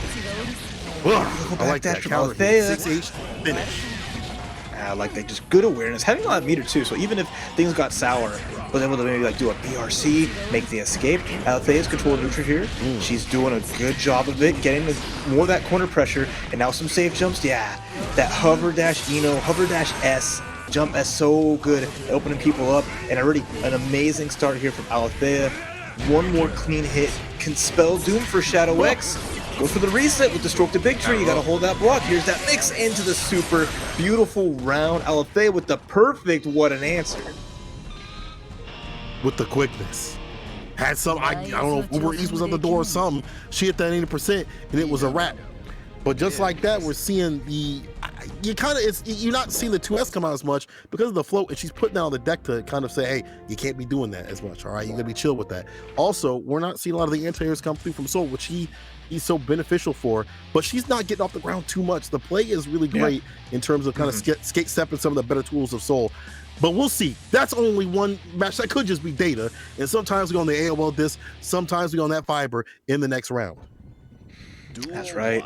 Ugh, I like that counter. 6H finish. I like that, just good awareness, having a lot of meter too, so even if things got sour, was able to maybe like do a BRC, make the escape. Alethea's controlling neutral here. She's doing a good job of it, getting more of that corner pressure, and now some safe jumps. Yeah, that hover dash hover dash S, jump S so good at opening people up, and already an amazing start here from Alethea. One more clean hit can spell doom for Shadow X. Go for the reset with the stroke to victory. You gotta hold that block. Here's that mix into the super beautiful round. Alethea with the perfect what an answer. With the quickness. Had some, I don't know if Uber Eats was at the door or something. She hit that 80% and it was a wrap. But just like that, we're seeing you're not seeing the 2S come out as much because of the float, and she's putting that on the deck to kind of say, hey, you can't be doing that as much, all right? You're gonna be chill with that. Also, we're not seeing a lot of the anti-airs come through from Soul, which he's so beneficial for, but she's not getting off the ground too much. The play is really great in terms of kind of skate stepping some of the better tools of Soul. But we'll see. That's only one match. That could just be data. And sometimes we go on the AOL disc, sometimes we go on that fiber in the next round. That's right.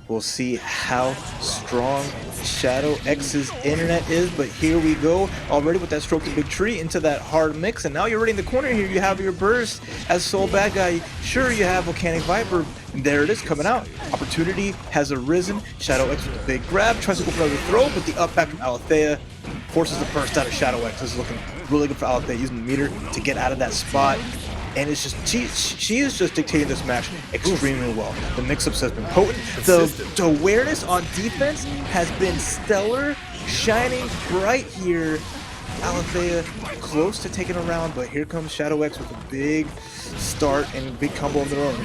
We'll see how strong Shadow X's internet is, but here we go, already with that stroke to big tree into that hard mix, and now you're already in the corner here. You have your burst as Soul Bad Guy. Sure, you have Volcanic Viper. There it is coming out. Opportunity has arisen. Shadow X with a big grab, tries to go for another throw, but the up back from Alethea forces the burst out of Shadow X. This is looking really good for Alethea, using the meter to get out of that spot. And it's just she is just dictating this match extremely well. The mix-ups has been potent. The awareness on defense has been stellar, shining bright here. Alethea close to taking a round, but here comes Shadow X with a big start and big combo of their own.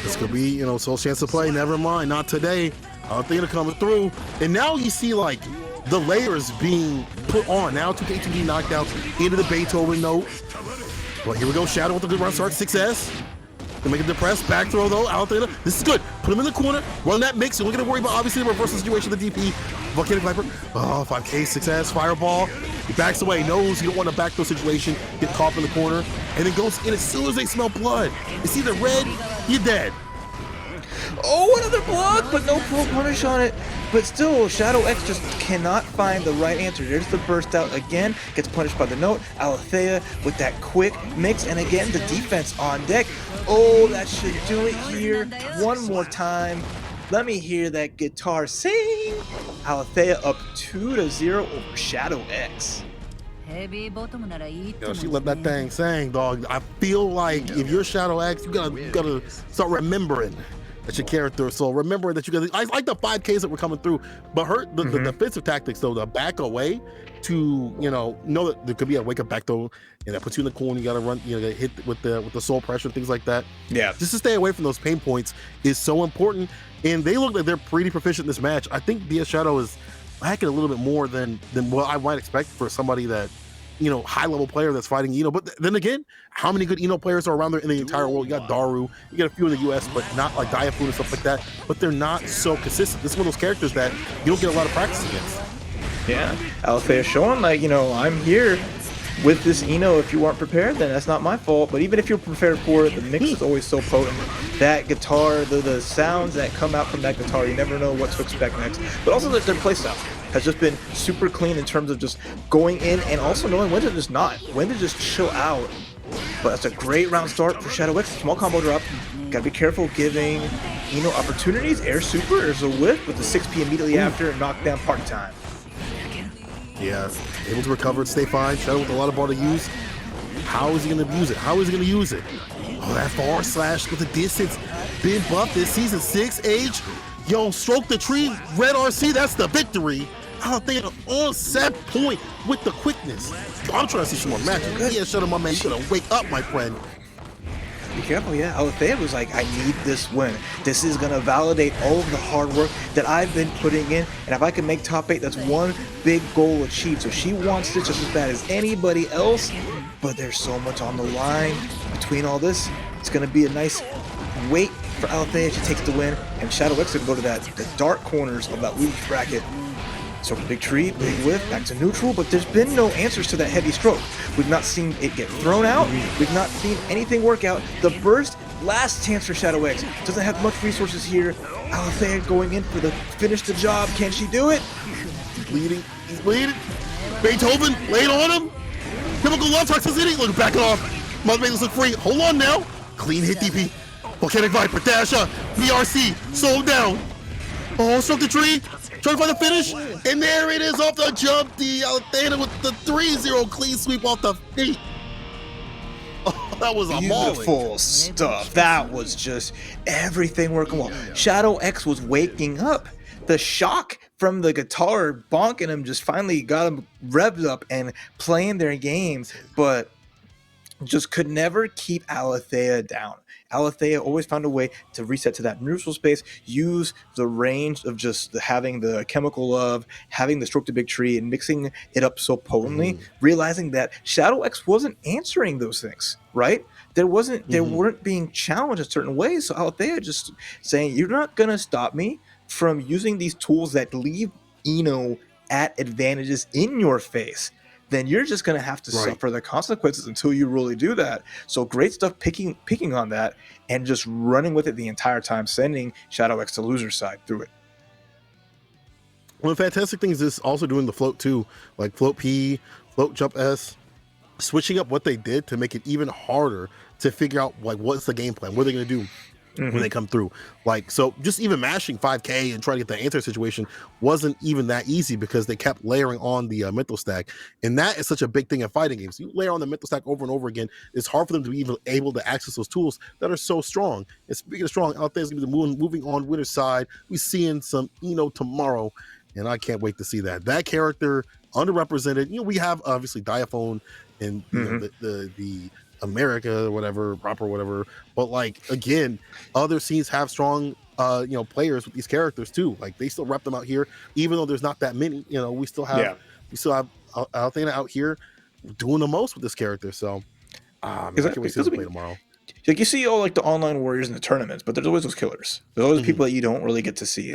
This could be, Soul's chance to play. Never mind, not today. Alethea coming through, and now you see like the layers being put on. Now 2K2D knocked out into the Beethoven note. But here we go, Shadow with a good run start, 6S. They make a depressed back throw though, Alethea. This is good. Put him in the corner, run that mix. You're not gonna worry about obviously the reversal situation of the DP. Volcanic Viper. Oh, 5K, 6S, fireball. He backs away, knows you don't want a back throw situation, get caught in the corner, and then goes in as soon as they smell blood. It's either red, you're dead. Oh, another block, but no pro punish on it. But still, Shadow X just cannot find the right answer. There's the burst out again, gets punished by the note. Alethea with that quick mix, and again, the defense on deck. Oh, that should do it here. One more time. Let me hear that guitar sing. Alethea up 2-0 over Shadow X. She let that thing sing, dog. I feel like if you're Shadow X, you gotta start remembering that your character. So remember that I like the 5Ks that were coming through, but the defensive tactics though, the back away to know that there could be a wake up back though, and that puts you in the corner. You gotta run, get hit with the soul pressure and things like that. Yeah, just to stay away from those pain points is so important. And they look like they're pretty proficient in this match. I think DS Shadow is hacking a little bit more than what I might expect for somebody that high level player that's fighting Eno. But then again, how many good Eno players are around there in the entire world? You got Daru, you got a few in the US, but not like Diafood and stuff like that. But they're not so consistent. This is one of those characters that you don't get a lot of practice against. Yeah, Alethea showing like, I'm here with this Eno. If you weren't prepared, then that's not my fault. But even if you're prepared for it, the mix is always so potent. That guitar, the sounds that come out from that guitar, you never know what to expect next. But also their playstyle has just been super clean in terms of just going in and also knowing when to just when to just chill out. But that's a great round start for Shadow X. Small combo drop. Gotta be careful giving opportunities. Air super is a whiff with the 6P immediately after and knockdown party time. Yeah, able to recover and stay fine. Shadow with a lot of ball to use. How is he going to use it? How is he going to use it? Oh, that forward slash with the distance. Been buffed this season. 6H. Yo, stroke the tree. Red RC. That's the victory. I think on set point with the quickness. I'm trying to see some more matches. Yeah, Shadow, my man. You got to wake up, my friend. Be careful, yeah. Alethea was like, I need this win. This is going to validate all of the hard work that I've been putting in. And if I can make top 8, that's one big goal achieved. So she wants this just as bad as anybody else. But there's so much on the line between all this. It's going to be a nice wait for Alethea. She takes the win. And Shadow X going to go to the dark corners of that loose bracket. So big tree, big whiff, back to neutral, but there's been no answers to that heavy stroke. We've not seen it get thrown out. We've not seen anything work out. The burst, last chance for Shadow X. Doesn't have much resources here. Alethea going in for the finish the job. Can she do it? He's bleeding. He's bleeding. Beethoven, laid on him. Chemical love toxicity. Look, back it off. Must make this look free. Hold on now. Clean hit DP. Volcanic Viper, dash up. BRC, slow down. Oh, stroke the tree. Trying to find the finish, and there it is off the jump. The Alethea with the 3-0 clean sweep off the feet. Oh, that was a beautiful stuff. That was just everything working well. Shadow X was waking up. The shock from the guitar bonking him just finally got him revved up and playing their games, but just could never keep Alethea down. Alethea always found a way to reset to that neutral space, use the range of just having the chemical love, having the stroke to big tree, and mixing it up so potently, realizing that Shadow X wasn't answering those things, right? They weren't being challenged in certain ways. So Alethea just saying, you're not going to stop me from using these tools that leave Eno at advantages in your face. Then you're just going to have to suffer the consequences until you really do that. So great stuff picking on that and just running with it the entire time, sending Shadow X to loser side through it. One of the fantastic things is also doing the float too, like float P, float jump S, switching up what they did to make it even harder to figure out like what's the game plan, what are they going to do when they come through. Like, so just even mashing 5K and trying to get the answer situation wasn't even that easy because they kept layering on the mental stack. And that is such a big thing in fighting games. You layer on the mental stack over and over again, it's hard for them to be even able to access those tools that are so strong. And speaking of strong, out there's going to be moving on winner's side. We're seeing some Eno tomorrow, and I can't wait to see that. That character, underrepresented. You know, we have obviously Diaphone and you know, the America or whatever, proper whatever, but like again, other scenes have strong you know, players with these characters too. Like they still rep them out here, even though there's not that many. You know, we still have Alethea out here doing the most with this character. So I can't wait to see them play tomorrow. Like you see all like the online warriors in the tournaments, but there's always those killers. There's always people that you don't really get to see.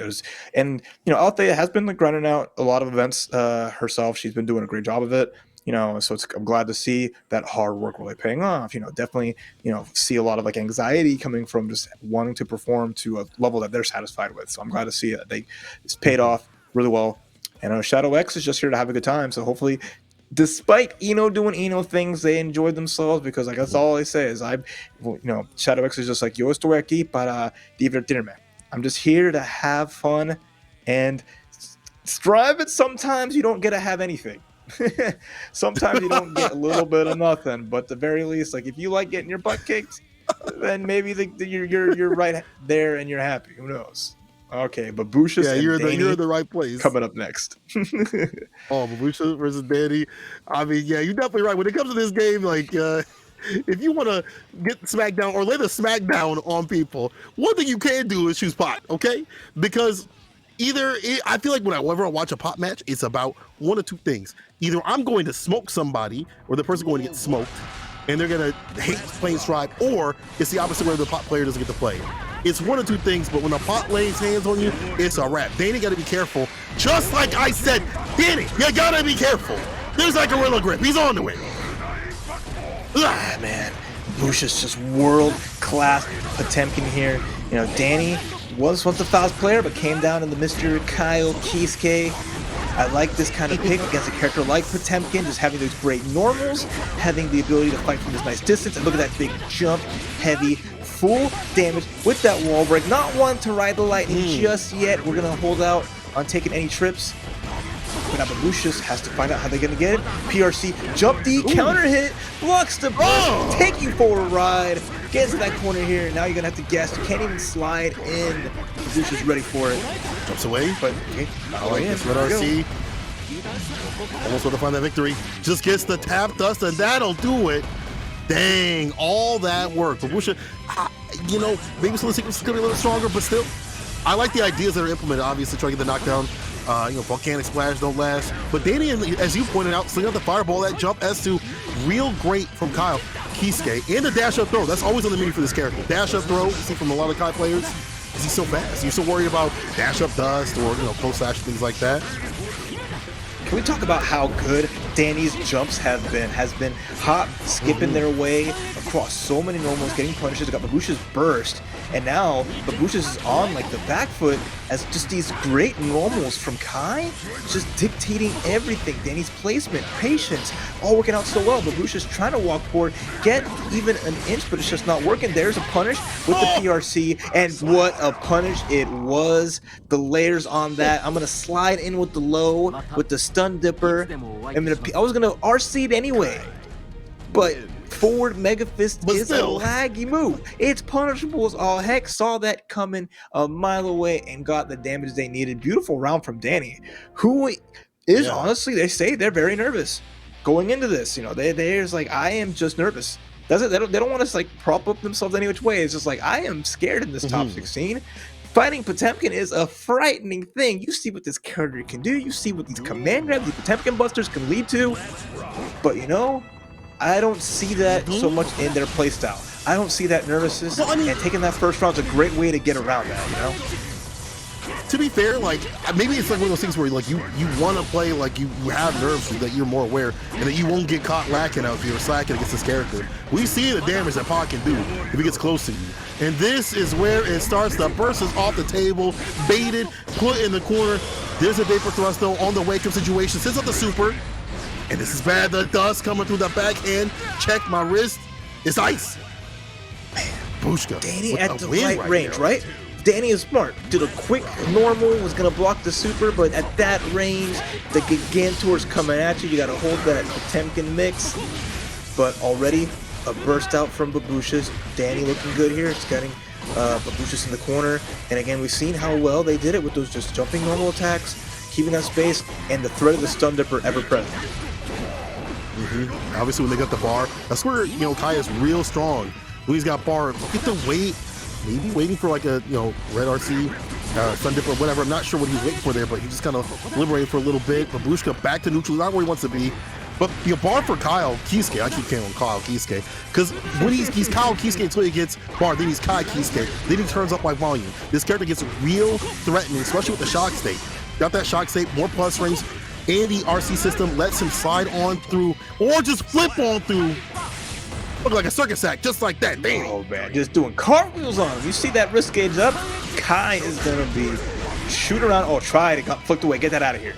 And you know, Alethea has been like grinding out a lot of events herself. She's been doing a great job of it. You know, so I'm glad to see that hard work really paying off. You know, definitely, you know, see a lot of like anxiety coming from just wanting to perform to a level that they're satisfied with. So I'm glad to see it. It's paid off really well. And Shadow X is just here to have a good time. So hopefully, despite Eno doing Eno things, they enjoyed themselves because like that's all I say is Shadow X is just like yo estoy aquí para divertirme. I'm just here to have fun and strive. It sometimes you don't get to have anything. Sometimes you don't get a little bit of nothing, but at the very least, like if you like getting your butt kicked, then maybe you're right there and you're happy. Who knows? Okay, Babushas and you're Danny in the right place. Coming up next. Babushas versus Danny. I mean, yeah, you're definitely right. When it comes to this game, like if you want to get smackdown or lay the smackdown on people, one thing you can do is choose pot, okay? Because I feel like whenever I watch a pot match, it's about one of two things. Either I'm going to smoke somebody or the person going to get smoked and they're going to hate playing Stride, or it's the opposite where the pot player doesn't get to play. It's one of two things, but when the pot lays hands on you, it's a wrap. Danny got to be careful. Just like I said, Danny, you got to be careful. There's that gorilla grip. He's on to it. Man, Babushas just world-class Potemkin here. You know, Danny was once a fast player, but came down in the Mr. Kyle Kisuke. I like this kind of pick against a character like Potemkin, just having those great normals, having the ability to fight from this nice distance, and look at that big jump, heavy, full damage with that wall break. Not one to ride the lightning just yet. We're going to hold out on taking any trips. But now Babushas has to find out how they're going to get it. PRC, jump D, counter hit, blocks the burst, taking for a ride, gets to that corner here. Now you're going to have to guess. You can't even slide in. Babushas ready for it. Jumps away, but I like this Red RC. Almost want to find that victory. Just gets the tap dust, and that'll do it. Dang, all that work. Babusha, you know, maybe some of the sequences could be a little stronger, but still, I like the ideas that are implemented, obviously, trying to get the knockdown. You know, volcanic splash don't last. But Danny, as you pointed out, slinging out the fireball, that jump S2, real great from Kyle. Kisuke, and the dash up throw. That's always on the menu for this character. Dash up throw, you see from a lot of Kai players, because he's so fast. You're so worried about dash up dust or, you know, close slash, things like that. Can we talk about how good Danny's jumps have been? Has been hop, skipping their way across so many normals, getting punishes. Got Babusha's burst, and now Babusha's is on like the back foot as just these great normals from Kai, just dictating everything. Danny's placement, patience, all working out so well. Babusha's trying to walk forward, get even an inch, but it's just not working. There's a punish with the PRC, and what a punish it was. The layers on that. I'm gonna slide in with the low, with the stun dipper. I was gonna RC it anyway, but forward Mega Fist is a laggy move. It's punishable as all heck. Saw that coming a mile away and got the damage they needed. Beautiful round from Danny, who is honestly, they say they're very nervous going into this. You know, they're like, I am just nervous. They don't want to like prop up themselves any which way. It's just like, I am scared in this top 16. Fighting Potemkin is a frightening thing. You see what this character can do. You see what these command grabs, these Potemkin busters can lead to. But you know, I don't see that so much in their playstyle. I don't see that nervousness, and taking that first round is a great way to get around that, you know? To be fair, like, maybe it's like one of those things where like you want to play like you have nerves so that you're more aware and that you won't get caught lacking out if you're slacking against this character. We see the damage that Pac can do if he gets close to you. And this is where it starts. The burst is off the table, baited, put in the corner. There's a vapor thrust though on the wake up situation. Sends up the super. And this is bad. The dust coming through the backhand. Check my wrist. It's ice. Man, Bushka. Danny at the right range, right? Danny is smart. Did a quick normal, was gonna block the super, but at that range, the Gigantor's coming at you. You gotta hold that Potemkin mix. But already a burst out from Babusha's. Danny looking good here. It's getting Babusha's in the corner. And again, we've seen how well they did it with those just jumping normal attacks, keeping that space, and the threat of the stun dipper ever present. Obviously, when they got the bar, that's where, you know, Kai is real strong. When he's got bar, get the wait, maybe waiting for like a, you know, red RC, stun dipper, whatever. I'm not sure what he's waiting for there, but he just kind of liberated for a little bit. Babushka back to neutral, not where he wants to be. But the bar for Kyle Kisuke, I keep calling him Kyle Kisuke, because when he's Kyle Kisuke until he gets bar, then he's Kai Kisuke, then he turns up by volume. This character gets real threatening, especially with the shock state. Got that shock state, more plus rings, and the RC system lets him slide on through, or just flip on through. Look like a circus act, just like that. Damn. Oh man, just doing cartwheels on him. You see that wrist gauge up? Kai is gonna be shoot around. Oh, try it. Got flicked away. Get that out of here.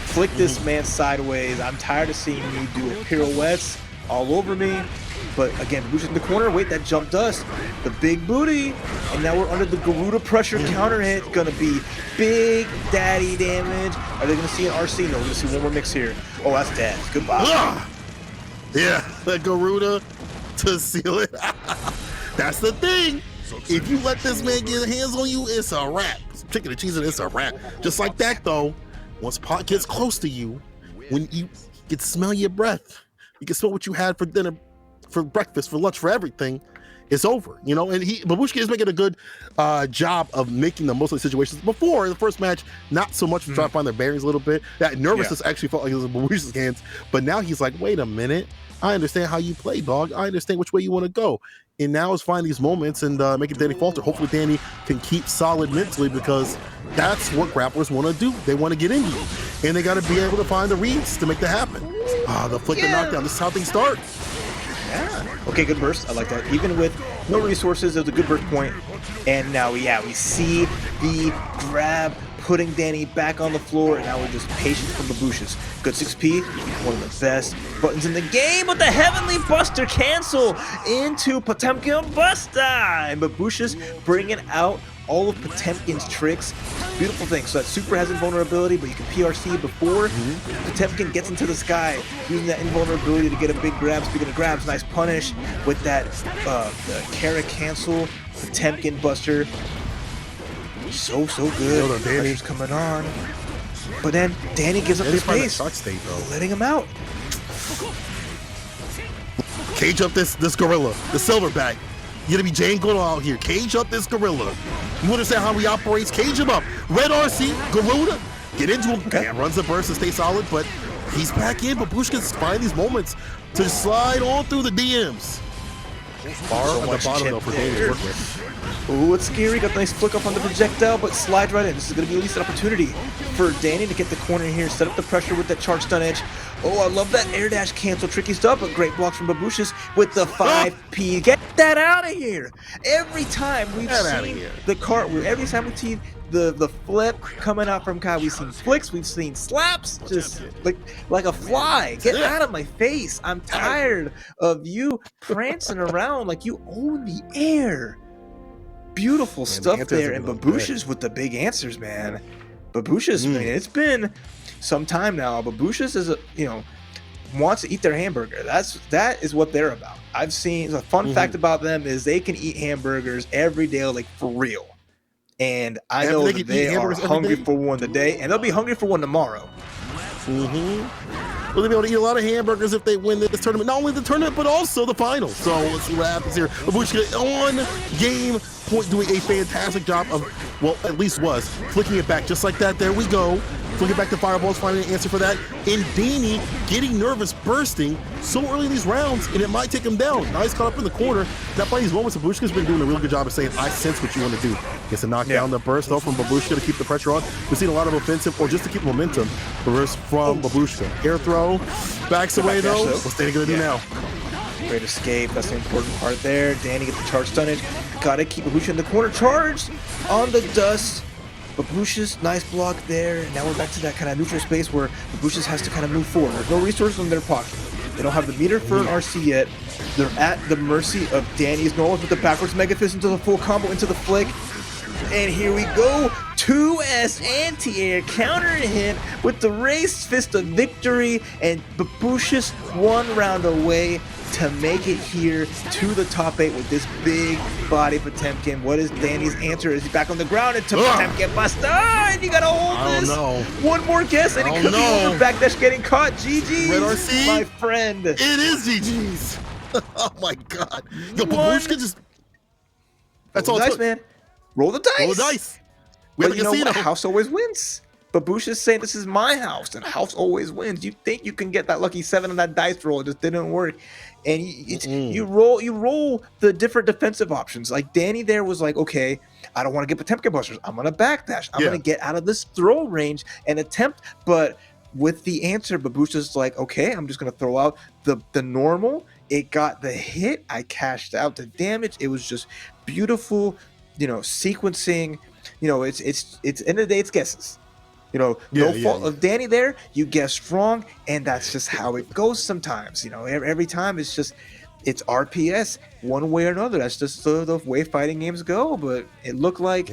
Flick this man sideways. I'm tired of seeing you do pirouettes all over me. But again, Babusha's in the corner. Wait, that jump dust. The big booty. And now we're under the Garuda pressure counter hit. Gonna be big daddy damage. Are they gonna see an RC? No, we're gonna see one more mix here. Oh, that's dead. Goodbye. Yeah, the Garuda to seal it. That's the thing. If you let this man get hands on you, it's a wrap. Chicken and cheese, and it's a wrap. Just like that, though. Once Pot gets close to you, when you can smell your breath, you can smell what you had for dinner, for breakfast, for lunch, for everything. It's over, you know. And Babushka is making a good job of making the most of the situations. Before the first match, not so much to try to find their bearings a little bit. That nervousness actually felt like it was in Babushka's hands. But now he's like, wait a minute, I understand how you play, dog. I understand which way you want to go. And now is finding these moments and making Danny falter. Hopefully Danny can keep solid mentally, because that's what grapplers want to do. They want to get into you, and they got to be able to find the reads to make that happen. The flick, the knockdown. This is how things start. Yeah. Okay, good burst. I like that. Even with no resources, it was a good burst point. And now, yeah, we see the grab putting Danny back on the floor, and now we're just patient from Babusha's. Good 6P, one of the best buttons in the game, with the Heavenly Buster cancel into Potemkin Buster! And Babusha's bringing out all of Potemkin's tricks. Beautiful thing. So that super has invulnerability, but you can PRC before Potemkin gets into the sky, using that invulnerability to get a big grab. Speaking of grabs, nice punish with that Kara cancel, Potemkin Buster. So good. Pressure's coming on. But then Danny gives up his pace, State, though. letting him out. Cage up this gorilla, the silverback. You gotta be Jane Goodall out here. Cage up this gorilla. You understand how he operates? Cage him up. Red RC, Garuda, get into him. Okay. Runs the burst and stay solid, but he's back in. Babushka's finding these moments to slide on through the DMs. Far at the bottom though for Danny to work with. Ooh, it's scary. Got the nice flick off on the projectile, but slides right in. This is going to be at least an opportunity for Danny to get the corner here, set up the pressure with that charge stun edge. Oh, I love that air dash cancel. Tricky stuff, but great blocks from Babushis with the 5P. Get that out of here. Every time we've seen the cartwheel, every time we see the flip coming out from Kai, we've seen flicks, we've seen slaps, just like a fly. Get out of my face. I'm tired of you prancing around like you own the air. Beautiful stuff there, and Babushis with the big answers, man. Babushis, man, it's been some time now. Babushis is wants to eat their hamburger. That is what they're about. I've seen a fun fact about them is they can eat hamburgers every day, like for real. And I know that they are hungry for one today, and they'll be hungry for one tomorrow. Will they be able to eat a lot of hamburgers if they win this tournament? Not only the tournament, but also the finals. So let's see what happens here. Babushka on game point, doing a fantastic job of, well, at least was, flicking it back just like that. There we go. Flicking back the fireballs, finding an answer for that. And Danny getting nervous, bursting so early in these rounds, and it might take him down. Now he's caught up in the corner. That by these moments, Babushka's been doing a really good job of saying, I sense what you want to do. Gets to knock down the burst, though, from Babushka to keep the pressure on. We've seen a lot of offensive, or just to keep momentum, reverse from Babushka. Air throw, backs away, though. What's Danny going to do now? Great escape. That's the important part there. Danny gets the charge stunnage. Gotta keep Babushka in the corner. Charged on the dust. Babushis, nice block there. Now we're back to that kind of neutral space where Babushis has to kind of move forward. There's no resources in their pocket. They don't have the meter for an RC yet. They're at the mercy of Danny's Knowles with the backwards Mega Fist into the full combo, into the flick. And here we go. 2S anti-air counter hit with the raised fist of victory, and Babushis 1 round away to make it here to the top 8 with this big body Potemkin. What is Danny's answer? Is he back on the ground? And Potemkin bust. And you gotta hold this. One more guess, and it could be over. Backdash getting caught. GG's, Red RC, my friend. It is GG's. Oh my God. Yo, Babushka just. That's all it took, man. Roll the dice. Roll the dice. But you know what? House always wins. Babush is saying this is my house, and house always wins. You think you can get that lucky 7 on that dice roll? It just didn't work. And you roll the different defensive options. Like Danny there was like, okay, I don't want to get Potemkin busters. I'm gonna backdash. I'm gonna get out of this throw range and attempt. But with the answer, Babush is like, okay, I'm just gonna throw out the normal. It got the hit. I cashed out the damage. It was just beautiful. Sequencing, it's end of the day, it's guesses. No fault of Danny there. You guessed wrong, and that's just how it goes sometimes. Every time it's RPS one way or another. That's just the way fighting games go. But it looked like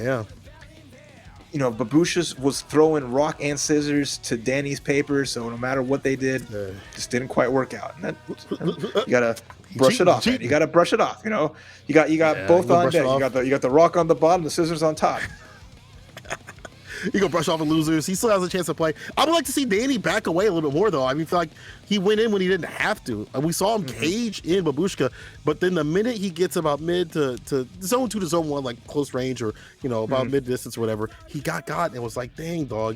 Babushis was throwing rock and scissors to Danny's paper, so no matter what they did, just didn't quite work out. And you gotta brush it off. Man. You gotta brush it off. You got both on deck. You got the rock on the bottom, the scissors on top. You go brush off the losers. He still has a chance to play. I would like to see Danny back away a little bit more, though. I mean, I feel like he went in when he didn't have to. And we saw him cage in Babushka, but then the minute he gets about mid to zone 2 to zone 1, like close range or, about mid distance or whatever, he got and was like, dang, dog.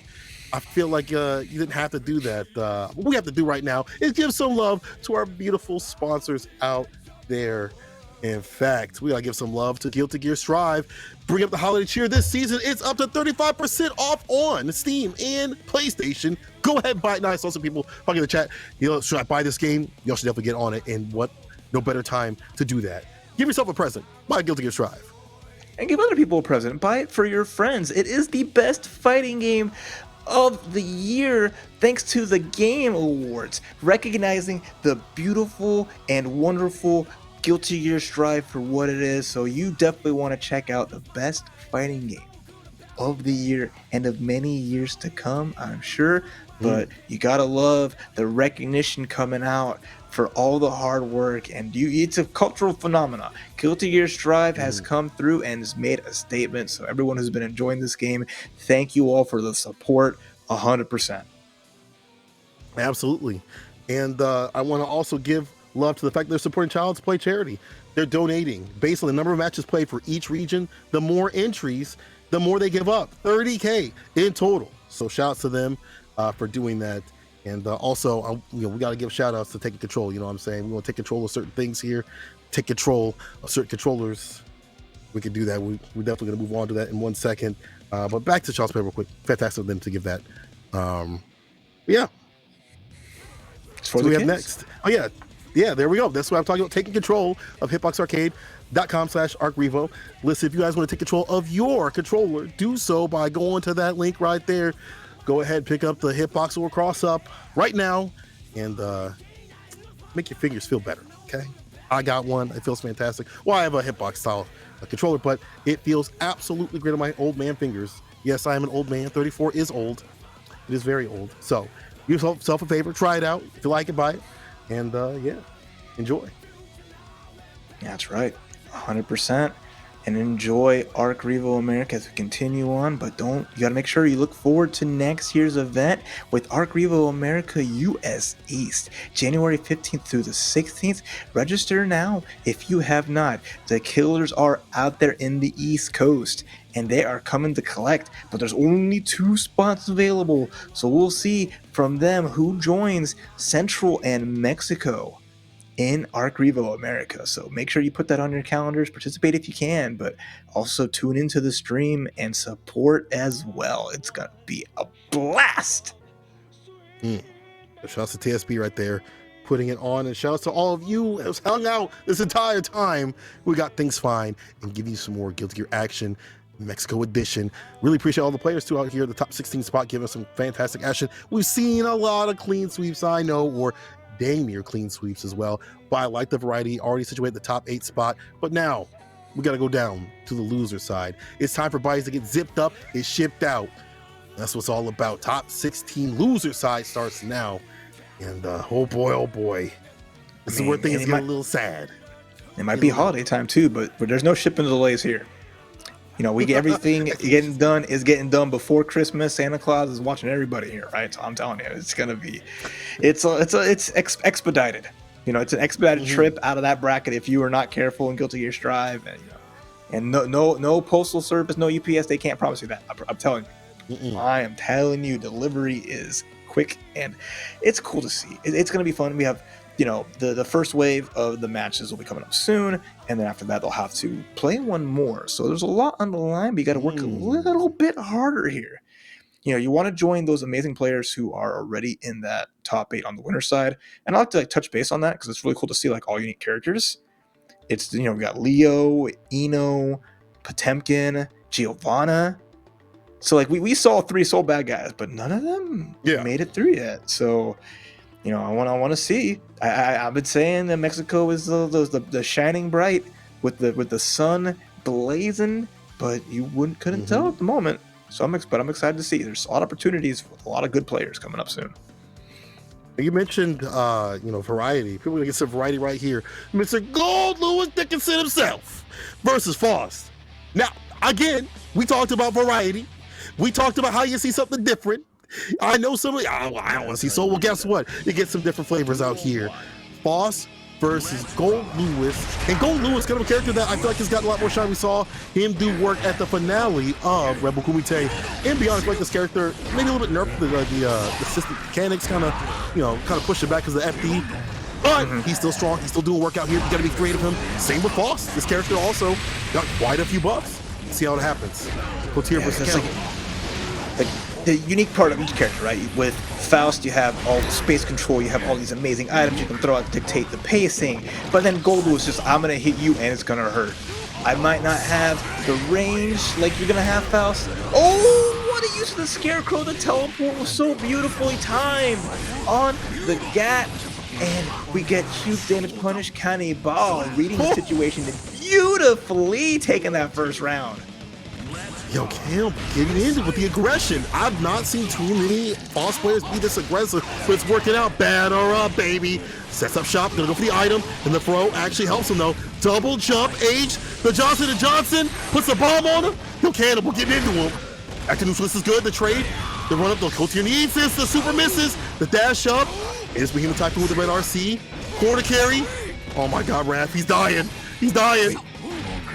I feel like you didn't have to do that. What we have to do right now is give some love to our beautiful sponsors out there. In fact, we gotta give some love to Guilty Gear Strive. Bring up the holiday cheer this season. It's up to 35% off on Steam and PlayStation. Go ahead and buy it now. I saw some people talking in the chat. Should I buy this game? Y'all should definitely get on it. And what? No better time to do that. Give yourself a present. Buy Guilty Gear Strive. And give other people a present. Buy it for your friends. It is the best fighting game of the year thanks to the Game Awards, recognizing the beautiful and wonderful Guilty Gear Strive for what it is. So you definitely want to check out the best fighting game of the year and of many years to come, I'm sure. But you gotta love the recognition coming out for all the hard work, and it's a cultural phenomenon. Guilty Gear Strive has come through and has made a statement. So everyone who's been enjoying this game, thank you all for the support. 100%. Absolutely. And I want to also give love to the fact they're supporting Child's Play charity. They're donating based on the number of matches played for each region. The more entries, the more they give up. 30K in total. So shout outs to them for doing that. And also, we got to give shout outs to taking control. You know what I'm saying? We want to take control of certain things here, take control of certain controllers. We can do that. We're definitely going to move on to that in 1 second. But back to Child's Play real quick. Fantastic of them to give that. Yeah. So we have next. Oh, yeah. Yeah, there we go. That's what I'm talking about. Taking control of hitboxarcade.com/ARCREVO. Listen, if you guys want to take control of your controller, do so by going to that link right there. Go ahead, pick up the Hitbox or Cross Up right now and make your fingers feel better, okay? I got one. It feels fantastic. Well, I have a Hitbox style controller, but it feels absolutely great on my old man fingers. Yes, I am an old man. 34 is old. It is very old. So, do yourself a favor. Try it out. If you like it, buy it. And, yeah, enjoy. That's right. 100%. And enjoy ARCREVO America as we continue on, but you got to make sure you look forward to next year's event with ARCREVO America US East, January 15th through the 16th. Register now if you have not. The killers are out there in the East Coast, and they are coming to collect, but there's only 2 spots available, so we'll see from them who joins Central and Mexico in ARCREVO America. So make sure you put that on your calendars, participate if you can, but also tune into the stream and support as well. It's gonna be a blast. Shout out to TSB right there, putting it on, and shout out to all of you who has hung out this entire time. We got things fine and give you some more Guilty Gear action. Mexico edition. Really appreciate all the players too out here. The top 16 spot giving us some fantastic action. We've seen a lot of clean sweeps, I know, or dang near clean sweeps as well, but I like the variety. Already situated at the top 8 spot, but now we got to go down to the loser side. It's time for bodies to get zipped up and shipped out. That's what's all about. Top 16 loser side starts now, and oh boy, this is where things get a little sad. It might be holiday time too, but there's no shipping delays here. You know, we get everything getting done before Christmas. Santa Claus is watching everybody here, right? So I'm telling you, it's gonna be, it's expedited. You know, it's an expedited trip out of that bracket if you are not careful in Guilty Gear Strive, and no postal service, no UPS. They can't promise you that. I'm telling you. I am telling you, delivery is quick, and it's cool to see. It's gonna be fun. We have, the first wave of the matches will be coming up soon, and then after that they'll have to play one more. So there's a lot on the line, but you got to work a little bit harder here. You want to join those amazing players who are already in that top 8 on the winner side, and I like to touch base on that because it's really cool to see all unique characters. It's we got Leo, Eno, Potemkin, Giovanna. So we saw 3 Soul Bad guys, but none of them made it through yet. So I want to see. I've been saying that Mexico is the shining bright with the sun blazing, but you couldn't tell at the moment. So I'm excited to see. There's a lot of opportunities with a lot of good players coming up soon. You mentioned variety. People are gonna get some variety right here. Mr. Gold Lewis Dickinson himself versus Faust. Now, again, we talked about variety. We talked about how you see something different. I know somebody, I don't want to see. So, well, guess what? You get some different flavors out here. Faust versus Gold Lewis. And Gold Lewis, kind of a character that I feel like has gotten a lot more shine. We saw him do work at the finale of Rebel Kumite. And be honest, like this character, maybe a little bit nerfed. The system mechanics kind of pushed it back because of the FD. But he's still strong. He's still doing work out here. You got to be creative with him. Same with Faust. This character also got quite a few buffs. Let's see how it happens. Cotier versus Campbell. The unique part of each character, right? With Faust, you have all the space control, you have all these amazing items you can throw out to dictate the pacing, but then Goldu is just, I'm going to hit you and it's going to hurt. I might not have the range like you're going to have, Faust. Oh, what a use of the Scarecrow. The teleport was so beautifully timed on the Gat, and we get huge damage punish. Cannibal reading the situation and beautifully taking that first round. Yo, Campbell getting into it with the aggression. I've not seen too many Faust players be this aggressive, but it's working out. Batter up, baby. Sets up shop, gonna go for the item, and the throw actually helps him though. Double jump, H, the Johnson, puts the bomb on him. Yo, Cannibal getting into him. Active neutral, this is good. The trade, the run up, the Cotier needs this, the super misses, the dash up. It is Behemoth Typhoon with the red RC. Quarter carry. Oh my God, Raph, he's dying. He's dying.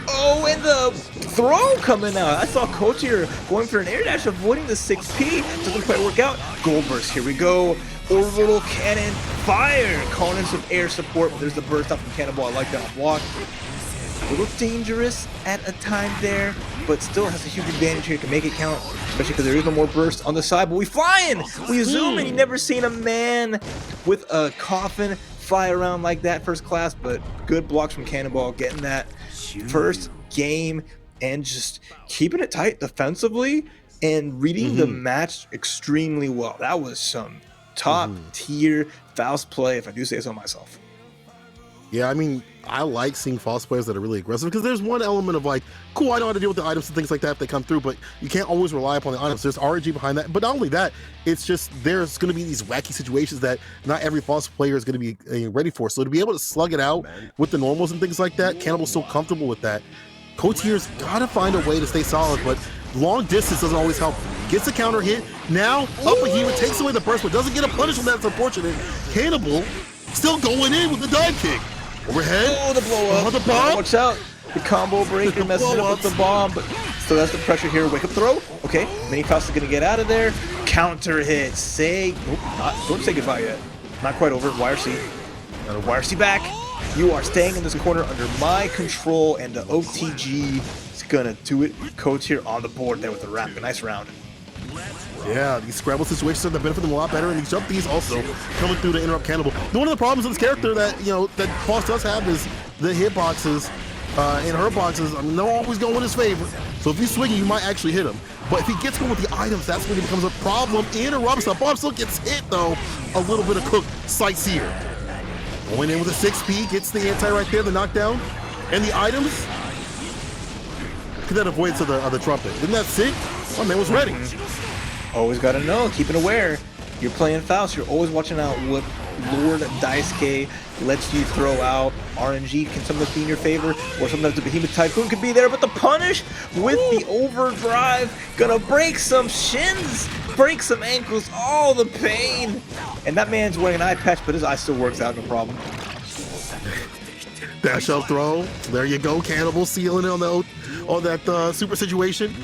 Oh, and the throw coming out. I saw Coach here going for an air dash, avoiding the 6P. Doesn't quite work out. Gold burst, here we go. Orbital cannon, fire. Calling in some air support. There's the burst off from Cannonball. I like that on block. A little dangerous at a time there, but still has a huge advantage here. Can make it count, especially because there is no more burst on the side. But we flying. We zoom, and you never seen a man with a coffin fly around like that first class. But good blocks from Cannonball, getting that first game and just keeping it tight defensively and reading the match extremely well. That was some top tier Faust play, if I do say so myself. Yeah, I mean, I like seeing Faust players that are really aggressive because there's one element of like, cool, I know how to deal with the items and things like that if they come through, but you can't always rely upon the items. There's RNG behind that, but not only that, it's just there's going to be these wacky situations that not every Faust player is going to be ready for. So to be able to slug it out with the normals and things like that, Cannibal's so comfortable with that. Cotier's got to find a way to stay solid, but long distance doesn't always help. Gets a counter hit. Now, up a hero, takes away the burst, but doesn't get a punish from that. It's unfortunate. Cannibal still going in with the dive kick. Overhead. Oh, the blow up. The bomb. Watch out. The combo breaker messes up with the bomb, but still has the pressure here. Wake up throw. Okay. Mini Faust is going to get out of there. Counter hit. Don't say goodbye yet. Not quite over. YRC. Another YRC back. You are staying in this corner under my control, and the OTG is going to do it. Coach here on the board there with the wrap. A nice round. Yeah, these scramble situations that benefit them a lot better, and these jump these also coming through to interrupt Cannibal. One of the problems with this character that that Faust does have is the hitboxes and her boxes. I mean, they're always going in his favor. So if he's swinging, you might actually hit him. But if he gets going with the items, that's when it becomes a problem. Interrupts the bomb, still gets hit though. A little bit of cook sightseer. Going in with a 6P, gets the anti right there, the knockdown, and the items. Look at that avoidance of the trumpet. Isn't that sick? My man was ready. Always gotta know, keeping aware. You're playing Faust, you're always watching out what Lord Daisuke lets you throw out. RNG can sometimes be in your favor, or sometimes the Behemoth Typhoon could be there, but the punish with the overdrive, gonna break some shins, break some ankles, all the pain. And that man's wearing an eye patch, but his eye still works out, no problem. Dash up throw, there you go, Cannibal sealing it on that super situation.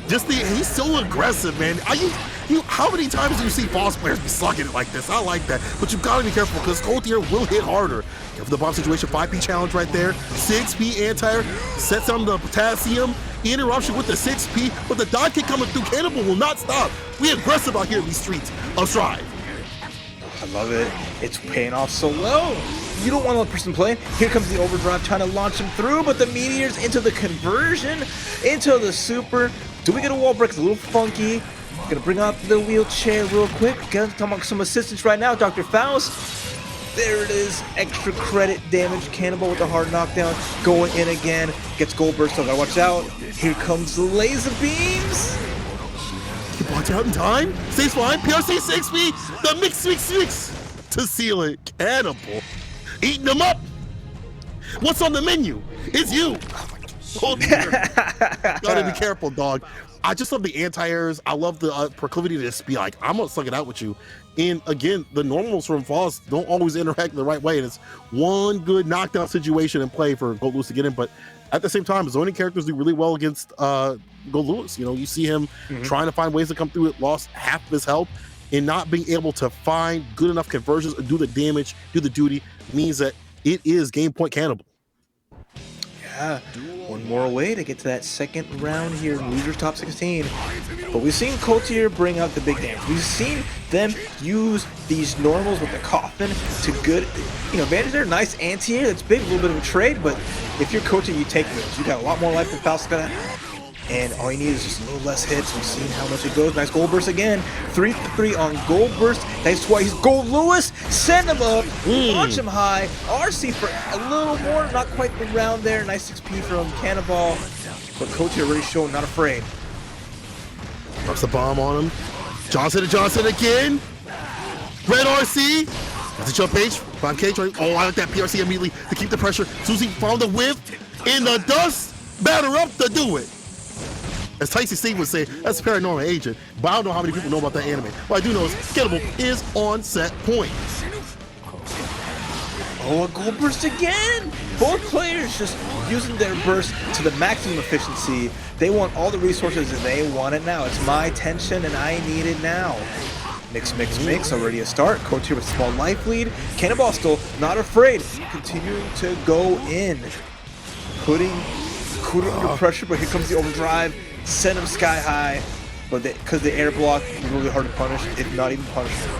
He's so aggressive, man. How many times do you see Faust players be slugging it like this? I like that, but you've got to be careful because Cotier will hit harder. Careful the bomb situation, 5P challenge right there, 6P anti-air, sets on the potassium, interruption with the 6P, but the dive kick coming through, Cannibal will not stop. We aggressive out here in these streets of Strive. I love it. It's paying off so well. You don't want to let the person play. Here comes the overdrive trying to launch him through, but the meteors into the conversion, into the super. Do we get a wall break? It's a little funky. Gonna bring out the wheelchair real quick. Talking about some assistance right now, Dr. Faust. There it is. Extra credit damage. Cannibal with the hard knockdown. Going in again. Gets gold burst, so gotta watch out. Here comes the laser beams. He blocks out in time. Stays fine. PRC 6P. The mix to seal it. Cannibal. Eating them up. What's on the menu? It's you. Oh, gotta be careful, dog. I just love the anti-airs. I love the proclivity to just be like, I'm gonna suck it out with you. And again, the normals from Faust don't always interact the right way. And it's one good knockdown situation and play for Gold Lewis to get in. But at the same time, zoning characters do really well against Gold Lewis. You see him trying to find ways to come through it, lost half of his health, and not being able to find good enough conversions or do the damage, do the duty, means that it is game point Cannibal. Yeah, one more away to get to that second round here in Losers Top 16. But we've seen Cotier bring out the big damage. We've seen them use these normals with the coffin to good, advantage there. Nice anti-air, that's big, a little bit of a trade, but if you're Cotier, you take those. You got a lot more life than Faust got. And all you need is just a little less hits. We've seen how much it goes. Nice gold burst again. 3-3 on gold burst. Nice twice. Gold Lewis. Send him up. Launch him high. RC for a little more. Not quite the round there. Nice 6P from Cannonball. But Cotier already showing not afraid. Drops the bomb on him. Johnson to Johnson again. Red RC. That's a jump page. 5K. Oh, I like that PRC immediately to keep the pressure. Susie found the whip in the dust. Batter up to do it. As Tyson Steve would say, that's a paranormal agent, but I don't know how many people know about that anime. What I do know is Cannibal is on set point. Oh, a gold burst again! Both players just using their burst to the maximum efficiency. They want all the resources and they want it now. It's my tension and I need it now. Mix, mix, mix, already a start. Coach with a small life lead. Cannonball still not afraid. Continuing to go in. Putting under pressure, but here comes the overdrive. Send him sky high. But because the air block is really hard to punish, if not even punishable.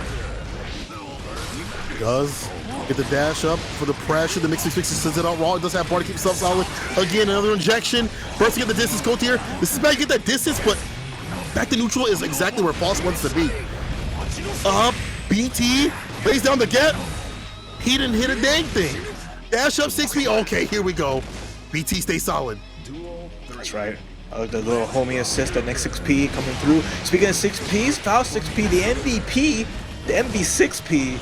Does get the dash up for the pressure. The mix sends it out raw. It does have part to keep himself solid. Again, another injection. First to get the distance, Cotier. This is about to get that distance, but back to neutral is exactly where Foss wants to be. Up, BT, lays down the get. He didn't hit a dang thing. Dash up 6P. Okay, here we go. BT stays solid. That's right. The little homie assist at next 6P coming through. Speaking of 6Ps, foul 6P, the MVP, the MV6P.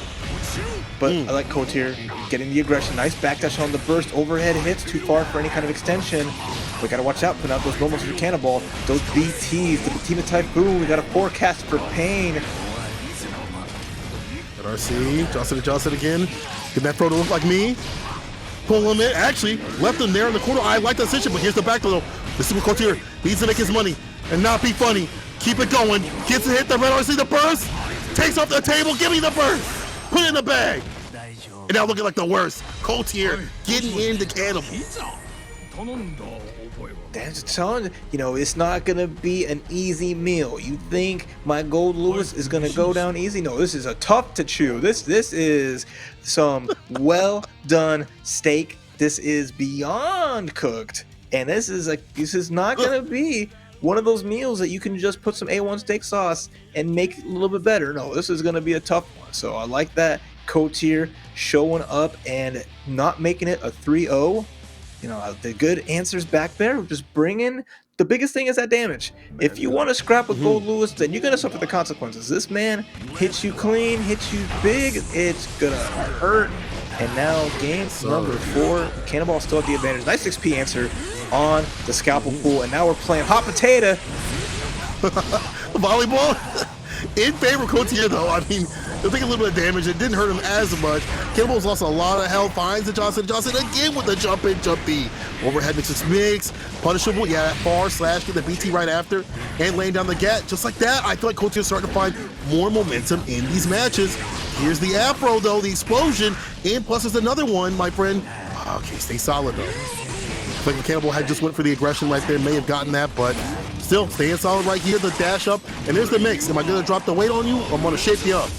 But I like Cotier getting the aggression. Nice backdash on the burst. Overhead hits too far for any kind of extension. We gotta watch out, putting out those normals for Cannonball. Those BTs, the Team of Typhoon. We gotta forecast for pain. At RC, Johnson again. Get that throw to look like me. Pull him in. Actually, left him there in the corner. I like that decision, but here's the back throw. The Super Cotier needs to make his money and not be funny. Keep it going. Gets a hit. The red RC, the burst. Takes off the table. Give me the burst. Put it in the bag. And now looking like the worst. Cotier getting into Cannibal. That's a ton. You know, it's not gonna be an easy meal. You think my Gold Lewis is gonna go down easy? No, this is a tough to chew. This is some well done steak. This is beyond cooked, and this is not gonna be one of those meals that you can just put some A1 steak sauce and make it a little bit better. No, this is gonna be a tough one. So I like that Cotier showing up and not making it a 3-0. You know, the good answers back there, just bringing. The biggest thing is that damage. If you want to scrap with Gold Lewis, then you're going to suffer the consequences. This man hits you clean, hits you big, it's going to hurt. And now game number 4, Cannonball still at the advantage. Nice 6P answer on the scalpel pool, and now we're playing hot potato. Volleyball in favor of Cotier, though. I mean, they'll take a little bit of damage. It didn't hurt him as much. Cannonball's lost a lot of health. Finds the Johnson again with the jump in, jump B. Overhead mix. Punishable. Yeah, that far slash, get the BT right after. And laying down the gat. Just like that, I feel like Cotier's starting to find more momentum in these matches. Here's the Afro, though, the explosion. And plus there's another one, my friend. Okay, stay solid, though. I think Cannibal had just went for the aggression right there, may have gotten that, but still staying solid right here, the dash up, and there's the mix. Am I gonna drop the weight on you, or I'm gonna shape you up?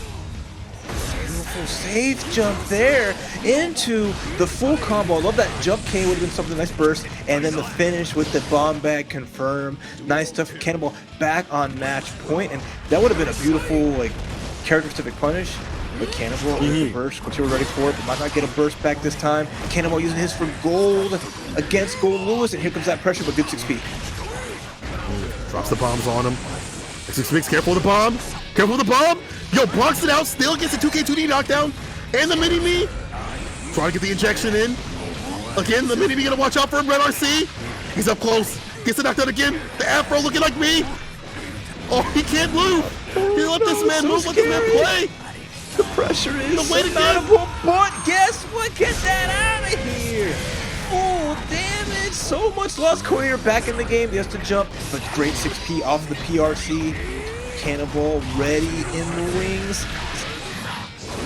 Beautiful safe jump there into the full combo. I love that jump K, would have been something nice burst, and then the finish with the bomb bag confirm. Nice stuff for Cannibal back on match point, and that would have been a beautiful like character-specific punish. But Cannibal with the burst, Cotier ready for it, but might not get a burst back this time. Cannibal using his for gold against Gold Lewis, and here comes that pressure, but good 6P. Drops the bombs on him. 6P, careful with the bomb. Careful with the bomb. Yo, blocks it out, still gets a 2K2D knockdown. And the mini-me. Trying to get the injection in. Again, the mini-me gonna watch out for him, Red RC. He's up close. Gets it knocked out again. The Afro looking like me. Oh, he can't move. He let this man move, let this man play. The pressure is unbearable, but guess what? Get that out of here! Full damage, so much lost. Cotier back in the game, he has to jump, but great 6P off the PRC. Cannonball ready in the wings.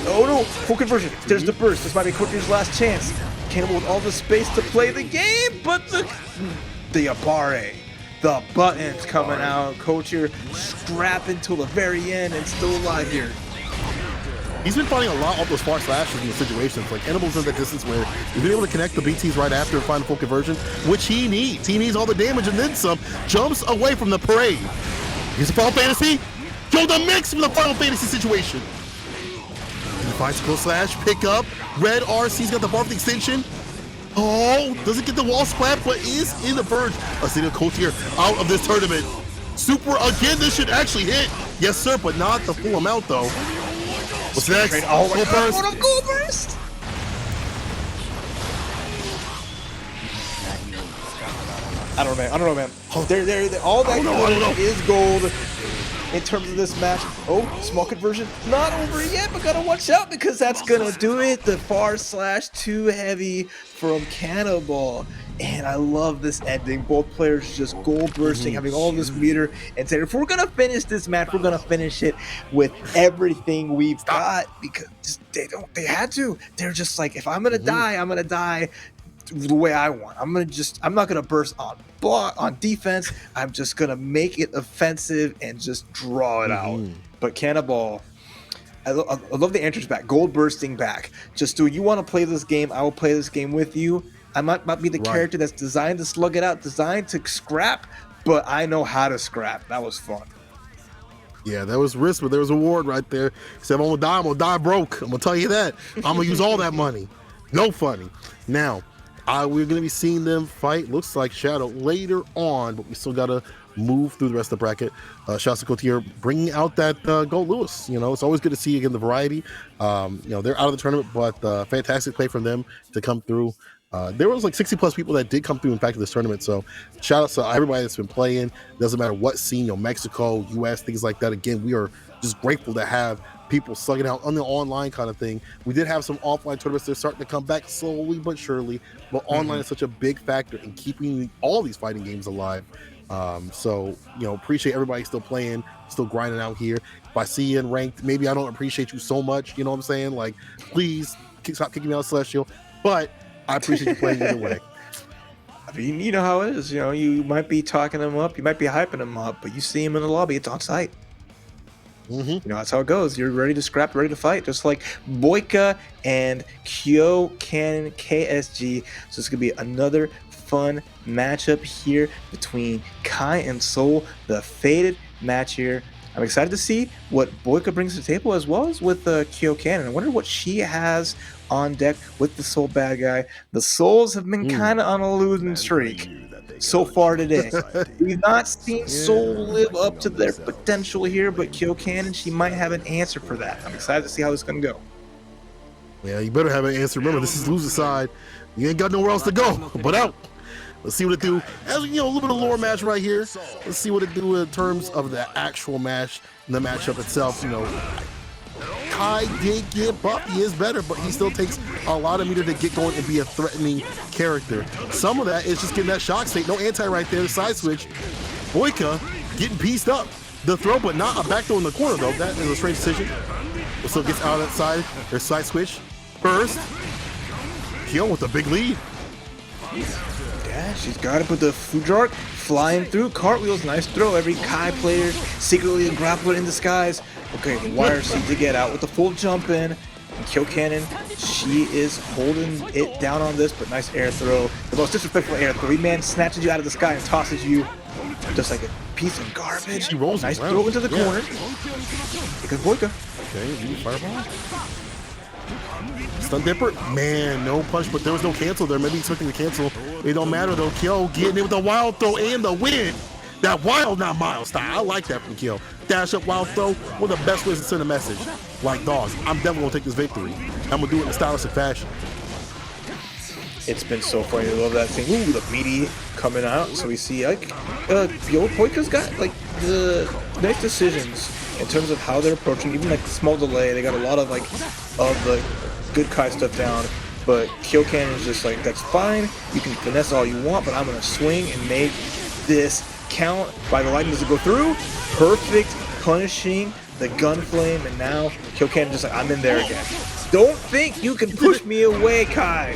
Oh no, full conversion. There's the burst. This might be Cotier's last chance. Cannonball with all the space to play the game, but the Abare. The buttons coming out. Cotier scrapping till the very end and still alive here. He's been finding a lot of those far slashes in the situations. Like Cannibal's in that distance where he's been able to connect the BTs right after and find a full conversion, which he needs. He needs all the damage and then some. Jumps away from the parade. Here's a Final Fantasy. Yo, the mix from the Final Fantasy situation. He finds a close slash, pick up. Red RC's got the bar for the extension. Oh, doesn't get the wall splat, but is in the verge of seeing Cotier out of this tournament. Super again, this should actually hit. Yes, sir, but not the full amount though. What's next? Oh my God, what a goal burst! I don't know, man. They're all that good is gold in terms of this match. Oh, small conversion. Not over yet, but gotta watch out because that's gonna do it. The far slash too heavy from Cannonball. And I love this ending. Both players just goal bursting, having all this meter. And saying, if we're gonna finish this match, we're gonna finish it with everything we've got because they had to. They're just like, if I'm gonna die, I'm gonna die the way I want. I'm not gonna burst on defense. I'm just gonna make it offensive and just draw it out. But Cannonball, I love the entrance back, gold bursting back. Just do you want to play this game? I will play this game with you. I might not be the character that's designed to slug it out, designed to scrap, but I know how to scrap. That was fun. Yeah, there was risk, but there was a reward right there. He said, I'm gonna die broke. I'm gonna tell you that. I'm gonna use all that money. No funny. Now, we're going to be seeing them fight, looks like Shadow, later on, but we still got to move through the rest of the bracket. Shasta Cotier bringing out that Gold Lewis. You know, it's always good to see again the variety. You know, they're out of the tournament, but fantastic play from them to come through. There was like 60 plus people that did come through in fact of this tournament, so shout out to everybody that's been playing. Doesn't matter what scene, you know, Mexico, US, things like that. Again, we are just grateful to have people slugging out on the online kind of thing. We did have some offline tournaments. They're starting to come back slowly but surely, but online is such a big factor in keeping all these fighting games alive. So, you know, appreciate everybody still playing, still grinding out here. If I see you in ranked, maybe I don't appreciate you so much, you know what I'm saying? Like, please stop kicking me out of Celestial, but I appreciate you playing either way. I mean, you know how it is. You know, you might be talking them up, you might be hyping them up, but you see them in the lobby, it's on site. You know, that's how it goes. You're ready to scrap, ready to fight, just like Boyka and Kyo Cannon KSG. So it's gonna be another fun matchup here between Kai and Soul, the fated match here. I'm excited to see what Boyka brings to the table as well as with Kyo Cannon. I wonder what she has on deck with the Soul bad guy. The Souls have been kind of on a losing streak so far today. We've not seen Soul live up to their potential here, but Kyo Cannon, she might have an answer for that. I'm excited to see how this is going to go. Yeah, you better have an answer. Remember, this is loser side. You ain't got nowhere else to go but out. Let's see what it do. As you know, a little bit of lore match right here. Let's see what it do in terms of the actual match and the matchup itself. You know, Kai did get buffed. He is better, but he still takes a lot of meter to get going and be a threatening character. Some of that is just getting that shock state. No anti right there. The side switch. Boyka getting pieced up. The throw, but not a back throw in the corner, though. That is a strange decision. But still gets out of that side. There's side switch. First. Kyo with a big lead. Yeah, she's got it with the Fujark flying through cartwheels. Nice throw. Every Kai player secretly a grappler in disguise. Okay, the wire seed to get out with the full jump in. And Kyo Cannon, she is holding it down on this, but nice air throw. The most disrespectful air throw. Man snatches you out of the sky and tosses you just like a piece of garbage. She rolls nice around. throw into the corner. Because Boyka. Okay, fireball. Stun Dipper, man, no punch, but there was no cancel there. Maybe expecting to cancel. It don't matter though. Kyo getting it with the wild throw and the win. That wild, not mild style. I like that from Kyo. Dash up, wild throw. One of the best ways to send a message. Like, dogs, I'm definitely gonna take this victory. I'm gonna do it in a stylistic fashion. It's been so funny. I love that thing. Ooh, the meaty coming out. So we see like Boyka's got like the nice decisions in terms of how they're approaching, even like the small delay. They got a lot of like of the good Kai stuff down, but Kyo Cannon is just like, that's fine, you can finesse all you want, but I'm gonna swing and make this count. By the lightning, does it go through? Perfect, punishing the gun flame, and now Kyo Cannon just like, I'm in there again. Don't think you can push me away, Kai.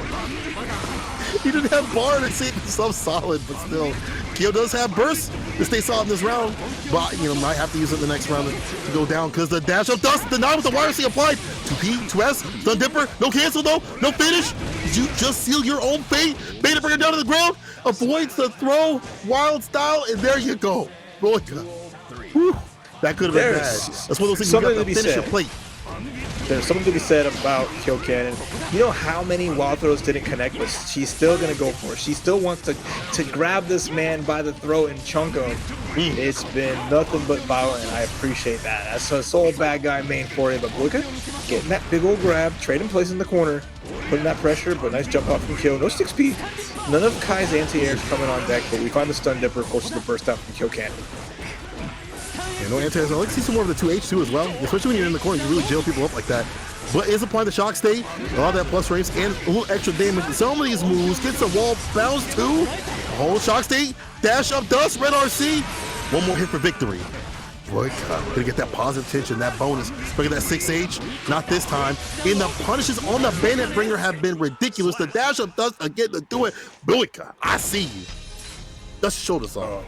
He didn't have bar to save himself solid, but still, Kyo does have burst to stay solid in this round, but you know, might have to use it in the next round to go down because the dash up does deny with the wire C applied. 2P, 2S, Stun Dipper, no cancel though, no finish. Did you just seal your own fate? Beta bring it down to the ground, avoids the throw, wild style, and there you go. Boyka. Whew. That could have been bad. That's one of those things you got to finish your plate. There's something to be said about Kyo Cannon. You know how many wild throws didn't connect, but she's still going to go for it. She still wants to grab this man by the throat and chunk him. It's been nothing but violent, and I appreciate that. That's a Soul bad guy main for you, but Boyka getting that big old grab, trading place in the corner, putting that pressure, but nice jump off from Kyo. No 6P. None of Kai's anti-airs coming on deck, but we find the stun dipper, forces the burst out from Kill Cannon. Yeah, no anti-airs. I like to see some more of the 2H2 as well, especially when you're in the corner. You really jail people up like that. But is applying the shock state, a lot of that plus range, and a little extra damage. Some of these moves gets the wall bounce too. Hold shock state, dash up dust, red RC. One more hit for victory. Boy, gonna get that positive tension, that bonus. Look at that 6H, not this time. And the punishes on the Bandit Bringer have been ridiculous. The dash up dust again to do it. Boyka, I see you. Dust your shoulders off.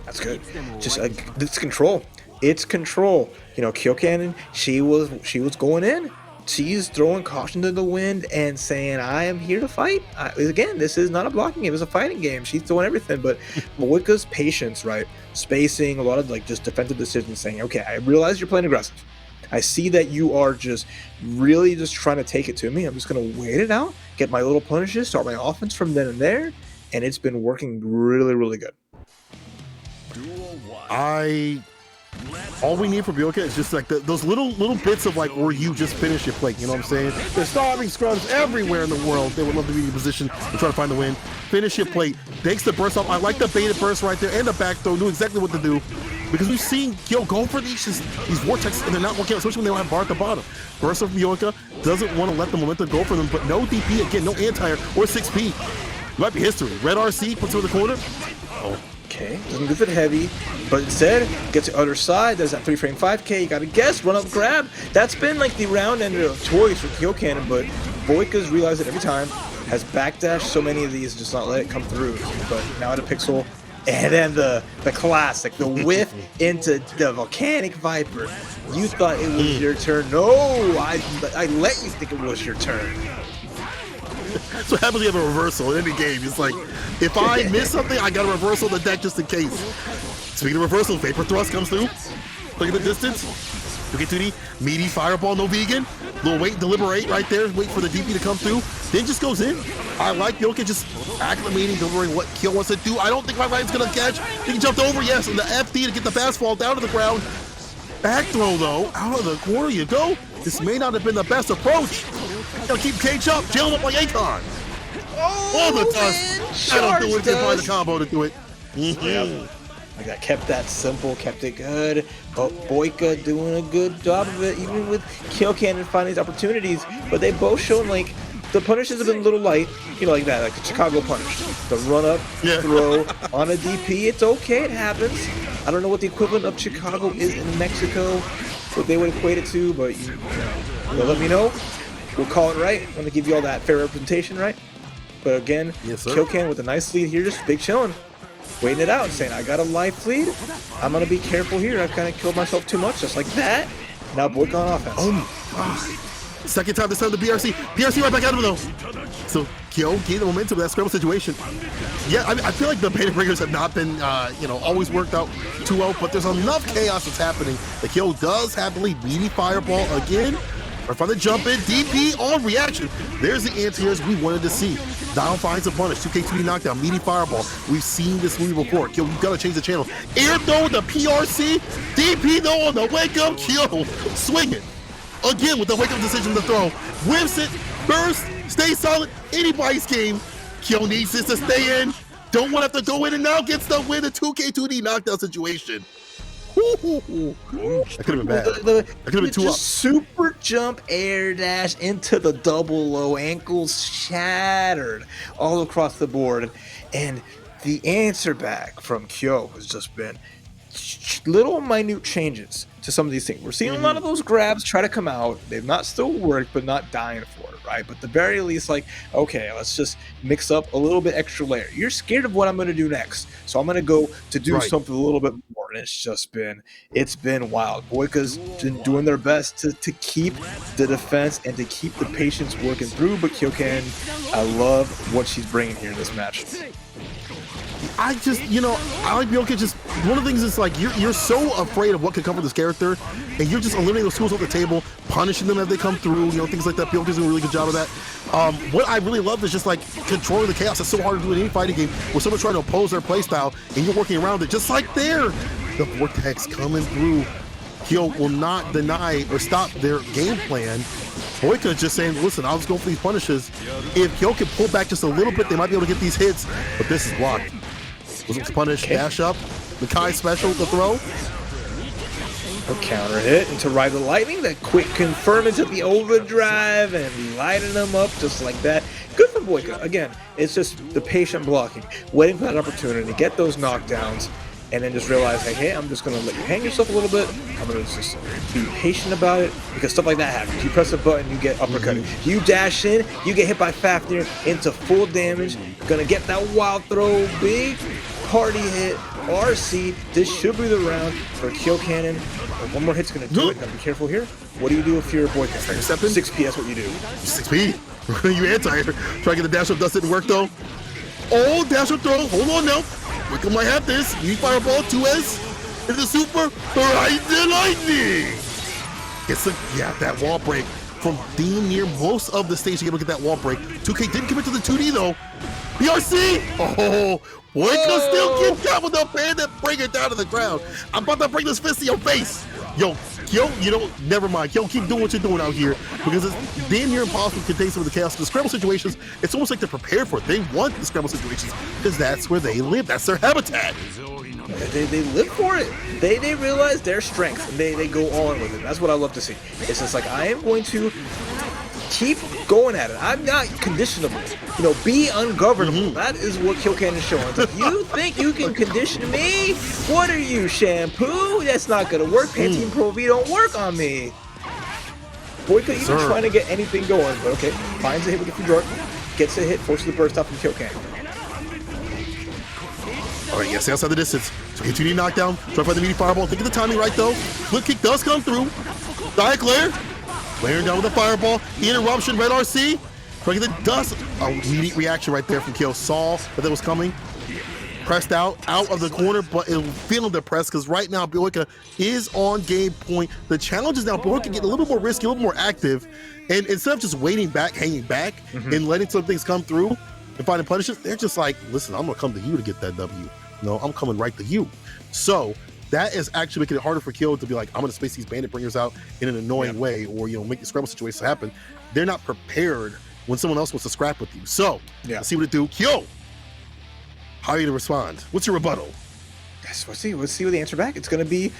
That's good. Just it's control. It's control. You know, Kill Cannon, she was going in. She's throwing caution to the wind and saying, I am here to fight. Again, this is not a blocking game, it's a fighting game. She's throwing everything, but Boyka's patience, right? Spacing, a lot of like just defensive decisions, saying, okay, I realize you're playing aggressive. I see that you are just really just trying to take it to me. I'm just going to wait it out, get my little punishes, start my offense from then and there, and it's been working really, really good. All we need for Bioka is just like those little bits of like where you just finish your plate, you know what I'm saying? There's starving scrubs everywhere in the world. They would love to be in a position to try to find the win. Finish your plate, takes the burst off. I like the baited burst right there and the back throw, knew exactly what to do. Because we've seen Kyo go for these vortexes and they're not working out, especially when they don't have bar at the bottom. Burst of Bioka doesn't want to let the momentum go for them, but no DP, again, no anti-air or 6P. It might be history. Red RC puts her in the corner. Oh. Okay, doesn't move it heavy, but instead gets the other side. There's that 3-frame 5K. You gotta guess, run up, grab. That's been like the round ender of choice for Kill Cannon, but Boyka's realized it every time. Has backdash so many of these, just not let it come through. But now at a pixel, and then the classic, the whiff into the Volcanic Viper. You thought it was your turn. No, I let you think it was your turn. So what happens when you have a reversal in any game? It's like, if I miss something, I got a reversal the deck just in case. Speaking of reversal, Vapor Thrust comes through. Look at the distance. Look at 2D. Meaty Fireball, no vegan. Little wait, deliberate right there. Wait for the DP to come through. Then just goes in. I like Yoka just acclimating, delivering what Kill wants to do. I don't think my light's going to catch. He jumped over, yes, and the FD to get the fast fall down to the ground. Back throw, though. Out of the corner you go. This may not have been the best approach. Gotta keep Cage up, jail him up like Akon. Oh, the dust. I don't do it. They find the combo to do it. Yep. Like that, kept that simple, kept it good. But Boyka doing a good job of it, even with Kill Cannon finding these opportunities. But they both shown like the punishes have been a little light, you know, like that, like the Chicago punish. The run up, throw on a DP, it's okay, it happens. I don't know what the equivalent of Chicago is in Mexico, what they would equate it to, but you know, let me know. We'll call it right. I'm gonna give you all that fair representation, right? But again, Kill Cannon with a nice lead here, just big chilling, waiting it out, saying, I got a life lead. I'm gonna be careful here. I've kind of killed myself too much, just like that. Now Boyka on offense. Oh my God. Second time this time the BRC. BRC right back at him though. So Kyo gained the momentum of that scramble situation. Yeah, I mean, I feel like the Beta Bringers have not been, you know, always worked out too well, but there's enough chaos that's happening. The Kyo does have the lead. Meaty Fireball again. Right from the jump in, DP on reaction. There's the anti-airs we wanted to see. Down finds a punish, 2K2D knockdown, Meaty Fireball. We've seen this movie before. Kyo, you gotta change the channel. Air throw with the PRC, DP though on the wake up, Kyo swing it. Again with the wake up decision to throw. Whips it, burst, stay solid, anybody's game. Kyo needs this to stay in. Don't want to have to go in and now gets the win, the 2K2D knockdown situation. That could have been bad. That could have been two up. Super jump air dash into the double low, ankles shattered all across the board. And the answer back from Kyo has just been little minute changes to some of these things. We're seeing a lot of those grabs try to come out. They've not still worked, but not dying for it, right? But at the very least, like, okay, let's just mix up a little bit extra layer. You're scared of what I'm going to do next, so I'm going to go to do something a little bit more. And it's been wild. Boyka's been doing their best to keep the defense and to keep the patience working through, but Kill Cannon, I love what she's bringing here in this match. I just, you know, I like Bioka. Just one of the things is like you're so afraid of what could come from this character, and you're just eliminating those tools off the table, punishing them as they come through, you know, things like that. Bioka's doing a really good job of that. What I really love is just like controlling the chaos. That's so hard to do in any fighting game where someone's trying to oppose their playstyle and you're working around it. Just like there, the vortex coming through. Kyo will not deny or stop their game plan. Boyka just saying, listen, I'll just go for these punishes. If Kyo can pull back just a little bit, they might be able to get these hits, but this is blocked. Was punish, dash up, Makai special, the throw. A counter hit into Ride the Lightning, that quick confirm into the overdrive and lighting them up just like that. Good for Boyka. Again, it's just the patient blocking, waiting for that opportunity, get those knockdowns, and then just realize, like, hey, I'm just going to let you hang yourself a little bit. I'm going to just be patient about it, because stuff like that happens. You press a button, you get uppercutted. You dash in, you get hit by Fafnir into full damage. Going to get that wild throw, big party hit. RC, this should be the round for Kyo Cannon. One more hit's going to do it. Gotta be careful here. What do you do if you're Boyka? 6P, that's what you do. 6P? You anti-air. Try to get the dash up, dust didn't work though. Oh, dash up throw. Hold on now. Boyka might have this. You fireball, 2S. Into the super. Ride the Lightning. Gets the, that wall break from damn near most of the stage to get that wall break. 2K didn't commit to the 2D though. BRC. Oh, Boyka still gets got with the bandit, bring it down to the ground. I'm about to bring this fist to your face. Yo, you don't, never mind. Yo, keep doing what you're doing out here, because it's damn near impossible to contain some of the chaos. The scramble situations, it's almost like they're prepared for it. They want the scramble situations because that's where they live. That's their habitat. They live for it. They realize their strength, and they go all in with it. That's what I love to see. It's just like, I am going to keep going at it. I'm not conditionable. You know, be ungovernable. That is what Kyo Cannon is showing. It's like, you think you can condition me? What are you, shampoo? That's not gonna work. Pantene Pro V don't work on me. Boyka even trying to get anything going, but okay. Finds a hit with the Fudor, gets a hit, forces the burst off from Kyo Cannon. All right, outside the distance. So continue knockdown. Try for the meaty fireball. Think of the timing right though. Flip kick does come through. Diet Glare. Layering down with a fireball, interruption, red RC, trying to get the dust. Immediate reaction right there from Kyo. Saw that was coming. Pressed out of the corner, but feeling depressed because right now Boyka is on game point. The challenge is now Boyka getting a little bit more risky, a little more active, and instead of just waiting back, hanging back, and letting some things come through and finding punishes, they're just like, listen, I'm gonna come to you to get that W. No, I'm coming right to you. So that is actually making it harder for Kyo to be like, I'm gonna space these bandit bringers out in an annoying way, or make the scramble situations happen. They're not prepared when someone else wants to scrap with you. So let's see what it do. Kyo, how are you gonna respond? What's your rebuttal? Yes, let's see what the answer back. It's gonna be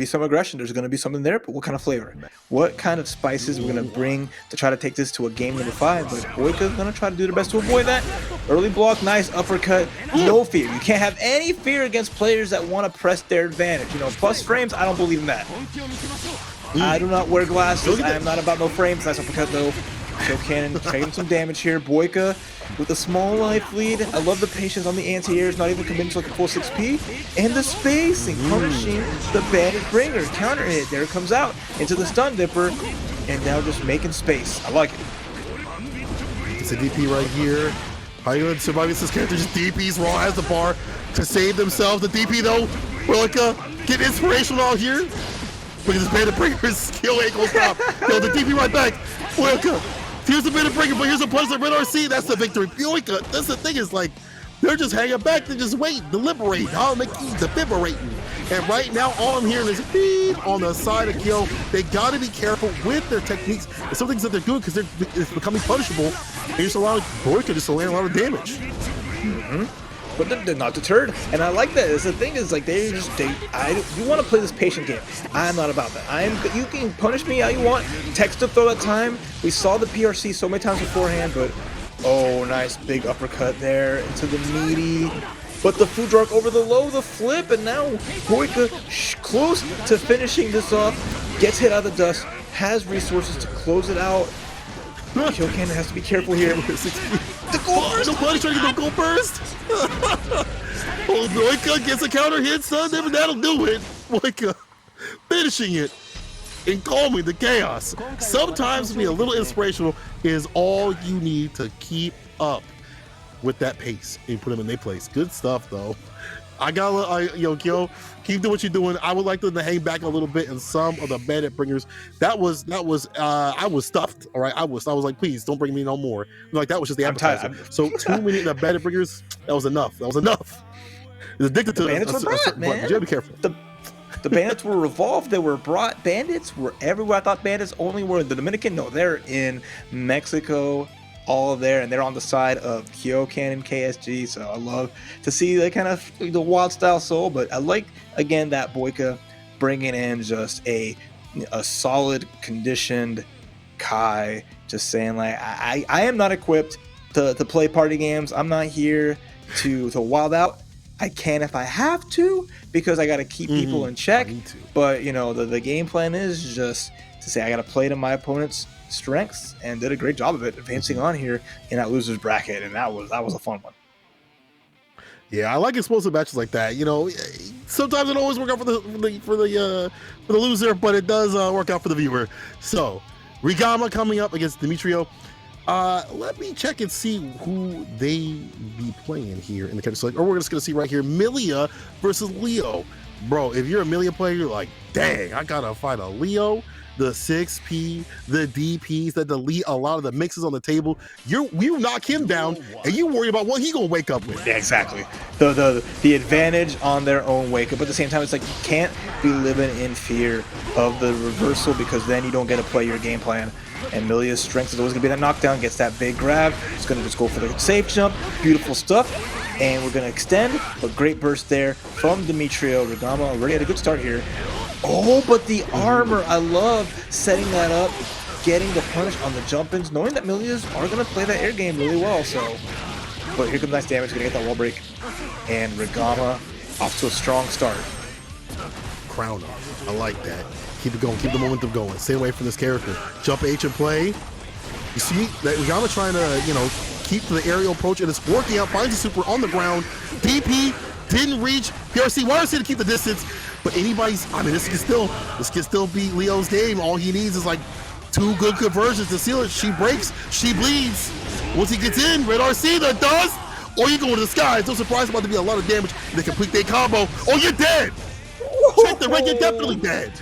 some aggression. There's gonna be something there, but what kind of flavor? What kind of spices we're gonna bring to try to take this to a game number 5? But Boyka's gonna try to do their best to avoid that. Early block, nice uppercut, no fear. You can't have any fear against players that want to press their advantage. Plus frames, I don't believe in that. I do not wear glasses. I am not about no frames. Nice uppercut though. Kyo Cannon taking some damage here. Boyka with a small life lead. I love the patience on the anti-airs, not even committing to like a full 6P. And the spacing, punishing the bandit bringer. Counter hit, there it comes out into the stun dipper. And now just making space. I like it. It's a DP right here. How you gonna survive against this character? Just DPs, Raw has the bar to save themselves. The DP though, Boyka get inspirational out here. Look at this bandit bringer's skill ain't gonna stop. Yo, the DP right back. Boyka. Here's the bandit bringer, but here's a punch like red RC. That's the victory. Boyka, that's the thing, is like, they're just hanging back. They just wait, deliberate. I'll make you defibrillating. And right now, all I'm hearing is beep on the side of Kyo. They gotta be careful with their techniques and some things that they're doing, because it's becoming punishable. And just allowing Boyka just to land a lot of damage. But they're not deterred, and I like that. The thing is, like, you want to play this patient game. I'm not about that. You can punish me how you want. Text to throw at time. We saw the PRC so many times beforehand, but oh, nice big uppercut there into the meaty. But the food drug over the low, the flip, and now Boyka close to finishing this off. Gets hit out of the dust, has resources to close it out. Kyo Cannon has to be careful here. The gold burst! Nobody's trying to get the gold burst! Oh, Boyka gets a counter hit, son. That'll do it. Boyka finishing it and calming the chaos. Sometimes being a little inspirational is all you need to keep up with that pace and put them in their place. Good stuff, though. Kyo, keep doing what you're doing. I would like them to hang back a little bit in some of the bandit bringers. I was stuffed. All right, I was like, please don't bring me no more. Like, that was just the appetizer. So 2 minutes of bandit bringers, that was enough. It's addicted to bandits were bad, man. You gotta be careful. The bandits were revolved. They were brought. Bandits were everywhere. I thought bandits only were in the Dominican. No, they're in Mexico, all there, and they're on the side of Kyokan and KSG. So I love to see that kind of the wild style soul. But I like, again, that Boyka bringing in just a solid conditioned Kai, just saying like, I am not equipped to play party games. I'm not here to wild out. I can if I have to, because I got to keep people in check. But you know, the game plan is just to say I got to play to my opponent's strengths, and did a great job of it, advancing on here in that loser's bracket, and that was a fun one. Yeah, I like explosive matches like that. You know, sometimes it don't always work out for the loser, but it does work out for the viewer. So, Regama coming up against Demetrio. Let me check and see who they be playing here in the country select. Or we're just gonna see right here, Milia versus Leo. Bro, if you're a Milia player, you're like, dang, I gotta fight a Leo. The 6P, the DPs that delete a lot of the mixes on the table. You knock him down, and you worry about what he gonna wake up with. Yeah, exactly. The advantage on their own wake up. But at the same time, it's like you can't be living in fear of the reversal, because then you don't get to play your game plan. And Milia's strength is always gonna be that knockdown. Gets that big grab. It's gonna just go for the safe jump. Beautiful stuff. And we're gonna extend. A great burst there from Demetrio. Regama already had a good start here. Oh, but the armor, I love setting that up, getting the punish on the jump-ins, knowing that Milias are going to play that air game really well, so. But here comes nice damage, going to get that wall break. And Regama off to a strong start. Crown up. I like that. Keep it going, keep the momentum going. Stay away from this character. Jump H and play. You see that Regama trying to, you know, keep the aerial approach, and it's working out. Finds a super on the ground. DP didn't reach. PRC YRC to keep the distance. But anybody's, I mean, this can still be Leo's game. All he needs is like 2 good conversions to seal it. She breaks, she bleeds. Once he gets in, Red RC, the dust, or you go into the sky. It's no surprise about to be a lot of damage. They complete their combo. Oh, you're dead. Check the ring, you're definitely dead.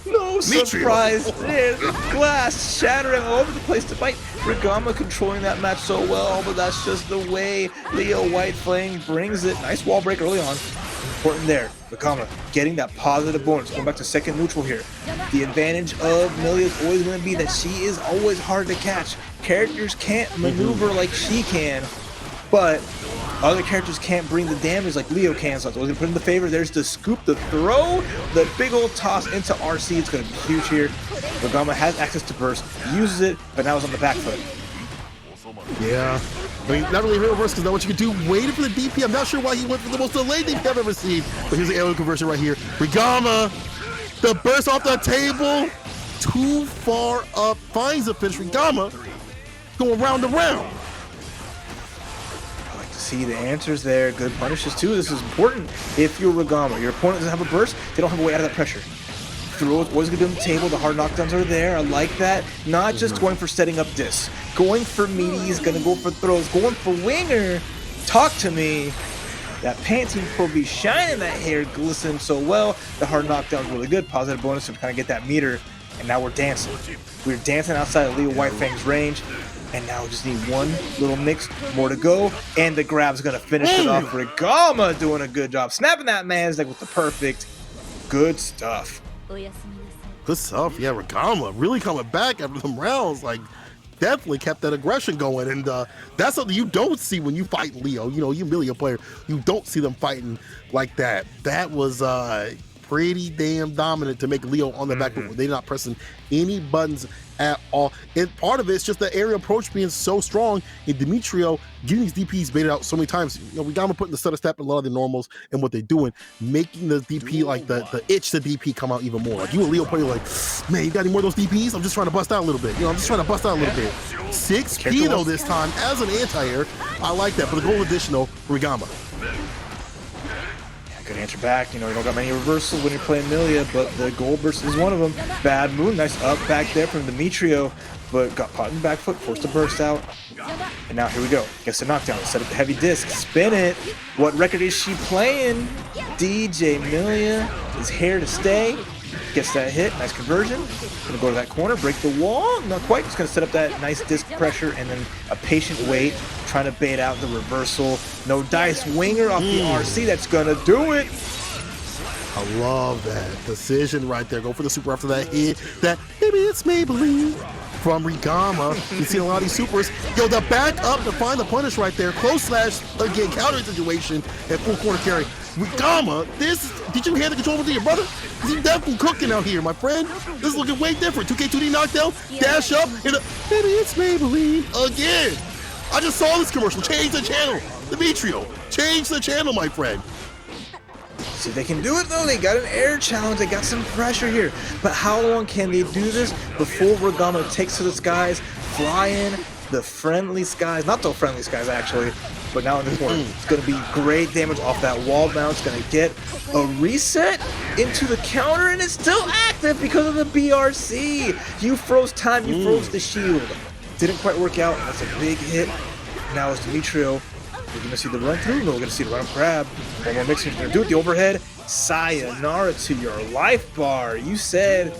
No surprise there. Glass shattering all over the place to fight. Regama controlling that match so well, but that's just the way Leo White Flame brings it. Nice wall break early on. Important there. Regama getting that positive bonus. Going back to second neutral here. The advantage of Milia is always going to be that she is always hard to catch. Characters can't maneuver like she can, but other characters can't bring the damage like Leo can, so it's always going to put in the favor. There's the scoop, the throw, the big old toss into RC. It's going to be huge here. Regama has access to burst, uses it, but now it's on the back foot. Yeah. I mean, not really a hero burst, because now what you can do, waiting for the DP. I'm not sure why he went for the most delayed DP I've ever seen. But here's the aerial conversion right here. Regama, the burst off the table, too far up, finds the finish. Regama going round and round. I like to see the answers there. Good punishes too. This is important. If you're Regama, your opponent doesn't have a burst, they don't have a way out of that pressure. Throw is always going to be on the table. The hard knockdowns are there. I like that. Not just going for setting up discs. Going for meaties, going to go for throws. Going for winger. Talk to me. That Pantene Pro be shining. That hair glistening so well. The hard knockdown is really good. Positive bonus to kind of get that meter. And now we're dancing. We're dancing outside of Leo White Fang's range. And now we just need one little mix more to go. And the grab's going to finish it off. Regama doing a good job. Snapping that man's neck with the perfect. Good stuff. Good stuff. Yeah, Regama really coming back after them rounds. Like, definitely kept that aggression going. And that's something you don't see when you fight Leo. You know, you Milia player, you don't see them fighting like that. That was pretty damn dominant to make Leo on the back foot. They're not pressing any buttons at all. And part of it's just the aerial approach being so strong, and Demetrio getting these DPs baited out so many times. You know, we got him putting the stutter step in a lot of the normals and what they're doing, making the DP, like the itch to DP come out even more. Like, you a Leo player, like, man, you got any more of those DPs? I'm just trying to bust out a little bit. You know, I'm just trying to bust out a little bit. 6P though this time as an anti-air. I like that, but the goal additional, Regama. Good answer back. You know, you don't got many reversals when you're playing Milia, but the gold burst is one of them. Bad move. Nice up back there from Demetrio, but got caught in the back foot, forced to burst out. And now here we go. Gets a knockdown. Set up the heavy disc. Spin it. What record is she playing? DJ Milia is here to stay. Gets that hit. Nice conversion. Gonna go to that corner, break the wall. Not quite. Just gonna set up that nice disc pressure and then a patient wait, trying to bait out the reversal. No dice winger off the RC. That's gonna do it. I love that decision right there. Go for the super after that hit. That maybe it's Maybelline from Rigama. You see a lot of these supers. Yo, the back up to find the punish right there. Close slash again, counter situation at full corner carry. Rigama, did you hand the controller to your brother? He's definitely cooking out here, my friend. This is looking way different. 2K2D knockdown, dash up, and maybe it's Maybelline again. I just saw this commercial. Change the channel. Demetrio, change the channel, my friend. See if they can do it though. They got an air challenge. They got some pressure here. But how long can they do this before Rigama takes to the skies, fly in the friendly skies? Not the friendly skies actually, but now in this one, it's going to be great damage off that wall bounce. Going to get a reset into the counter, and it's still active because of the BRC. You froze time. You froze the shield. Didn't quite work out. That's a big hit. Now it's Demetrio. We're going to see the run through. No, we're going to see the run grab. One more mixing. Going to do it. The overhead. Sayonara to your life bar. You said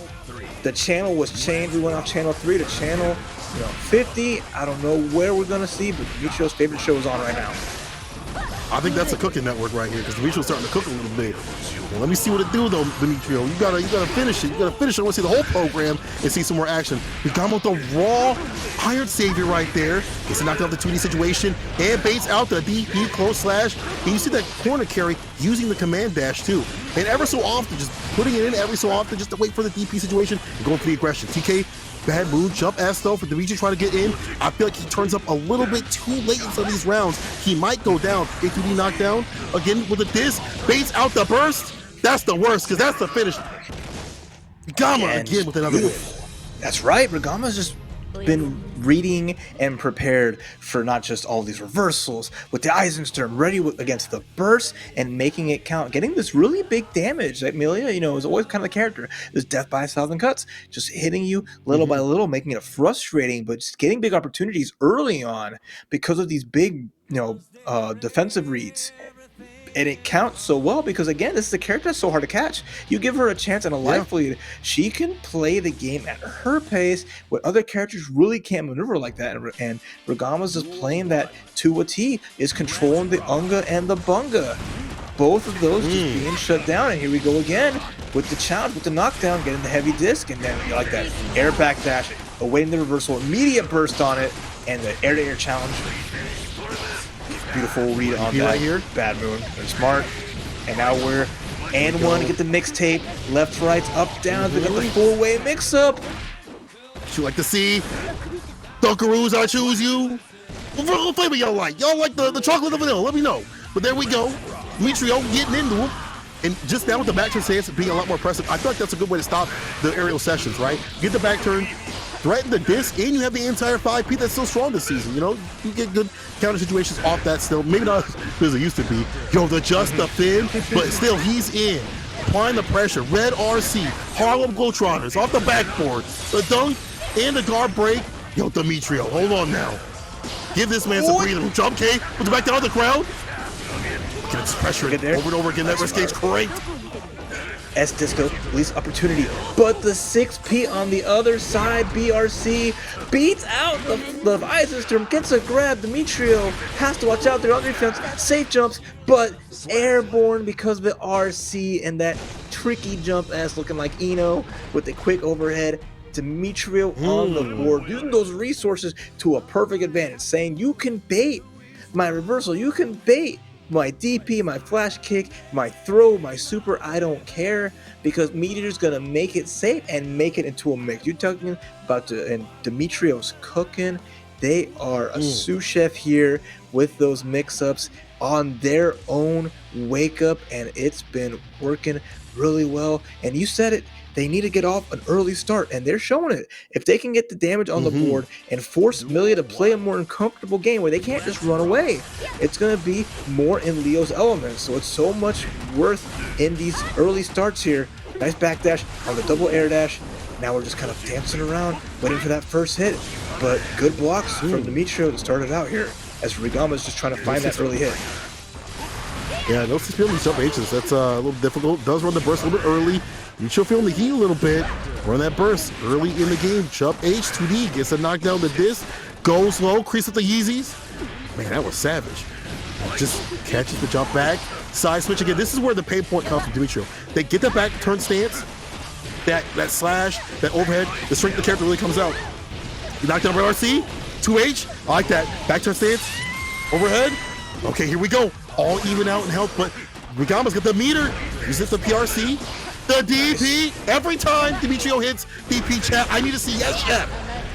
the channel was changed. We went off channel 3 to channel 50. I don't know where we're going to see, but Demetrio's favorite show is on right now. I think that's a cooking network right here because Demetrio's starting to cook a little bit. Well, let me see what it do though, Demetrio. You gotta finish it. You gotta finish it. I want to see the whole program and see some more action. We got him with the raw Iron Savior right there. Gets knocked out the 2D situation and baits out the DP close slash. And you see that corner carry using the command dash too. And ever so often, just putting it in every so often just to wait for the DP situation and going for the aggression. TK, bad mood, jump ass though for Demetrio trying to get in. I feel like he turns up a little bit too late in some of these rounds. He might go down. A2D knockdown again with a disc, baits out the burst. That's the worst because that's the finish. Rigama again with another win. That's right. Rigama's just been reading and prepared for not just all these reversals with the Eisensturm ready against the burst and making it count, getting this really big damage. Like Amelia, is always kind of the character. This death by 1,000 cuts, just hitting you little by little, making it frustrating, but just getting big opportunities early on because of these big, defensive reads. And it counts so well because, again, this is a character that's so hard to catch. You give her a chance and a life lead, she can play the game at her pace where other characters really can't maneuver like that. And Rigama's just playing that to a T, is controlling the Unga and the Bunga. Both of those just being shut down. And here we go again with the challenge, with the knockdown, getting the heavy disc, and then you like that air backdash, awaiting the reversal, immediate burst on it, and the air-to-air challenge. Beautiful read on that. Right here. Bad moon. They're smart. And now we're and one to get the mixtape. Left, right, up, down. We got the four-way mix-up. You like to see Dunkaroos, I choose you. What flavor y'all like? Y'all like the chocolate or vanilla? Let me know. But there we go. Demetrio getting into him. And just now with the back turn stance being a lot more impressive, I feel like that's a good way to stop the aerial sessions, right? Get the back turn, threaten the disc, and you have the entire 5P that's still strong this season. You get good counter situations off that still. Maybe not as good as it used to be. The just the fin, but still he's in. Applying the pressure. Red RC, Harlem Globetrotters off the backboard. The dunk and the guard break. Demetrio, hold on now. Give this man some breathing. Jump K with the back down the crowd. Gets pressure over and over again. That risk game's great. S Disco, least opportunity, but the 6P on the other side, BRC beats out the Eisensturm, gets a grab. Demetrio has to watch out there on defense, safe jumps, but airborne because of the RC and that tricky jump ass looking like Eno with the quick overhead. Demetrio on the board, using those resources to a perfect advantage, saying you can bait my reversal, you can bait my DP, my flash kick, my throw, my super, I don't care, because Meteor's gonna make it safe and make it into a mix. You're talking about and Demetrio's cooking. They are a sous chef here with those mix-ups on their own wake up, and it's been working really well. And you said it, they need to get off an early start, and they're showing it. If they can get the damage on the board and force Melia to play a more uncomfortable game where they can't just run away, it's going to be more in Leo's element. So it's so much worth in these early starts here. Nice backdash on the double air dash. Now we're just kind of dancing around, waiting for that first hit. But good blocks from Demetrio to start it out here, as Rigama's just trying to find that early hit. Yeah, no feeling these jump H's. That's a little difficult. Does run the burst a little bit early. Demetrio feeling the heat a little bit. Run that burst early in the game. Jump H, 2D, gets a knockdown the disc. Goes low, crease with the Yeezys. Man, that was savage. Just catches the jump back. Side switch again. This is where the pain point comes from Demetrio. They get that back turn stance, that slash, that overhead, the strength of the character really comes out. You knock down Red RC, 2H, I like that. Back turn stance, overhead. Okay, here we go. All even out in health, but Regama's got the meter. Uses the PRC, the DP. Every time Demetrio hits DP, chat, I need to see yes, chef.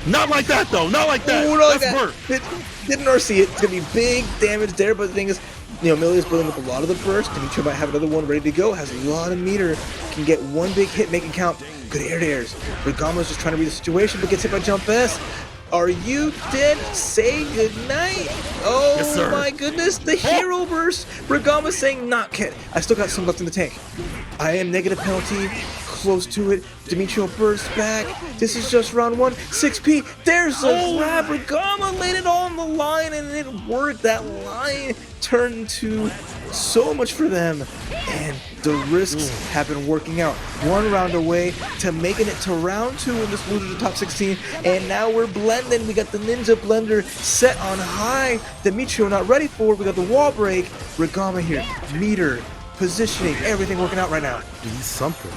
Not like that, though. Not like that. Ooh, not That's like that. Didn't RC it. It's going to be big damage there, but the thing is, Milia's building up a lot of the burst. Demetrio might have another one ready to go. Has a lot of meter. Can get one big hit, make it count. Good air to airs. Regama's just trying to read the situation, but gets hit by Jump S. Are you dead? Say goodnight. Oh yes, my goodness, the hero burst. Regama saying, not Kit. I still got some left in the tank. I am negative penalty, close to it. Demetrio bursts back. This is just round 1. 6P. There's a grab. Regama laid it all on the line, and it worked. That line turned to so much for them. And the risks have been working out. 1 round away to making it to round 2 in this loser to top 16. And now we're blending. We got the Ninja Blender set on high. Demetrio not ready for it. We got the wall break. Regama here. Meter, positioning, everything working out right now. Needs something.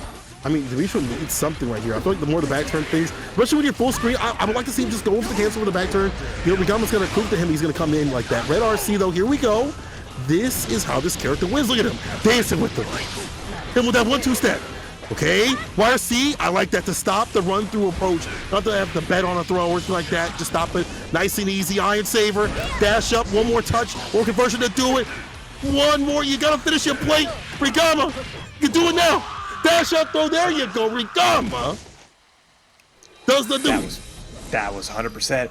I mean, Demetrio needs something right here. I feel like the more the back turn things, especially when you're full screen, I would like to see him just go over the cancel with the back turn. Regama's going to prove to him he's going to come in like that. Red RC, though, here we go. This is how this character wins. Look at him dancing with them. Him with that 1-2 step. Okay, YRC, I like that to stop the run through approach. Not to have to bet on a throw or anything like that. Just stop it. Nice and easy. Iron Saver. Dash up. One more touch or conversion to do it. One more. You got to finish your plate. Regama, you can do it now. Dash up throw. There you go. Regama does the do. That was 100%.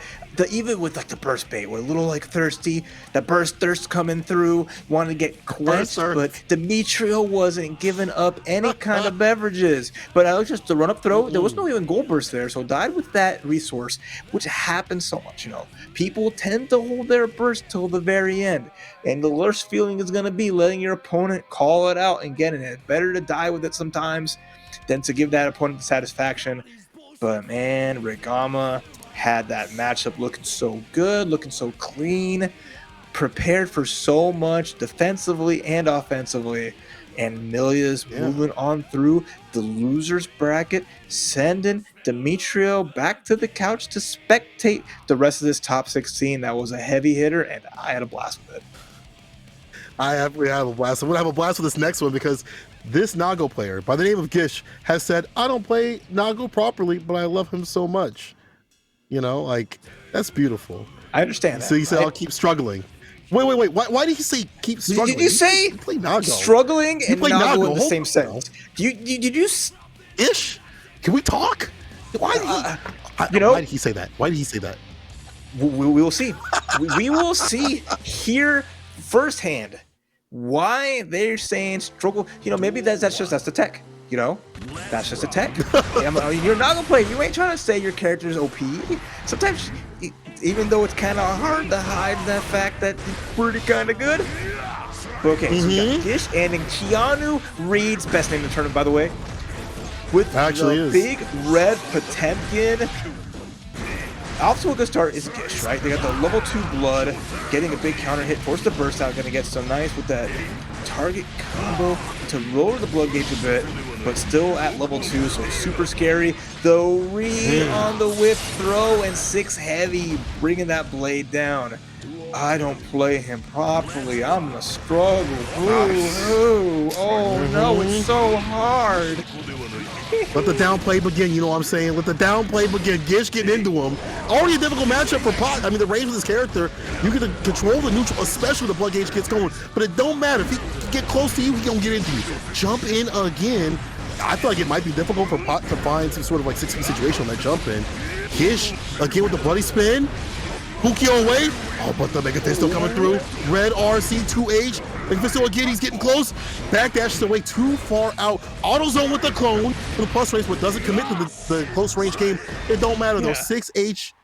Even with like the burst bait, we're a little like thirsty. The burst thirst coming through, wanted to get quenched, but Demetrio wasn't giving up any kind of beverages. But I was just the run up throw. There was no even gold burst there, so died with that resource, which happens so much. People tend to hold their burst till the very end, and the worst feeling is gonna be letting your opponent call it out and getting it. Better to die with it sometimes than to give that opponent the satisfaction. But man, Regama had that matchup looking so good, looking so clean, prepared for so much defensively and offensively. And Milia's moving on through the losers bracket, sending Demetrio back to the couch to spectate the rest of this top 16. That was a heavy hitter, and I had a blast with it. We have a blast. I'm going to have a blast with this next one because this Nago player by the name of Gish has said, I don't play Nago properly, but I love him so much. Like, that's beautiful. I understand that. So he said, I'll keep struggling. Wait. Why did he say keep struggling? Did you say play Nago? Struggling and Nago in the same sentence? Did you? Ish? Can we talk? Why did he say that? Why did he say that? We will see. We will see here firsthand why they're saying struggle. Maybe that's the tech. That's just a tech. You're not gonna play. You ain't trying to say your character's OP. Sometimes, even though it's kind of hard to hide the fact that it's pretty kind of good. Okay, so we got Gish and Keanu Reed's best name in the tournament, by the way. With the big red Potemkin. Off to a good start is Gish, right? They got the level 2 blood, getting a big counter hit, force the burst out, gonna get some nice with that target combo to lower the blood gauge a bit, but still at level 2, so super scary. The read on the whip throw and 6 heavy, bringing that blade down. I don't play him properly. I'm gonna struggle. Oh no, it's so hard. Let the downplay begin, you know what I'm saying? Let the downplay begin. Gish getting into him. Already a difficult matchup for Pot. I mean, the range of this character, you can control the neutral, especially when the blood gauge gets going. But it don't matter. If he can get close to you, he gonna get into you. Jump in again. I feel like it might be difficult for Pot to find some sort of like 6v situation on that jump in. Gish, again with the bloody spin. Hukio away. Oh, but the Mega still coming through. Red RC 2H. Mephisto again, he's getting close. Backdashes away too far out. Auto zone with the clone for the plus range, but doesn't commit to the close range game. It don't matter though. 6H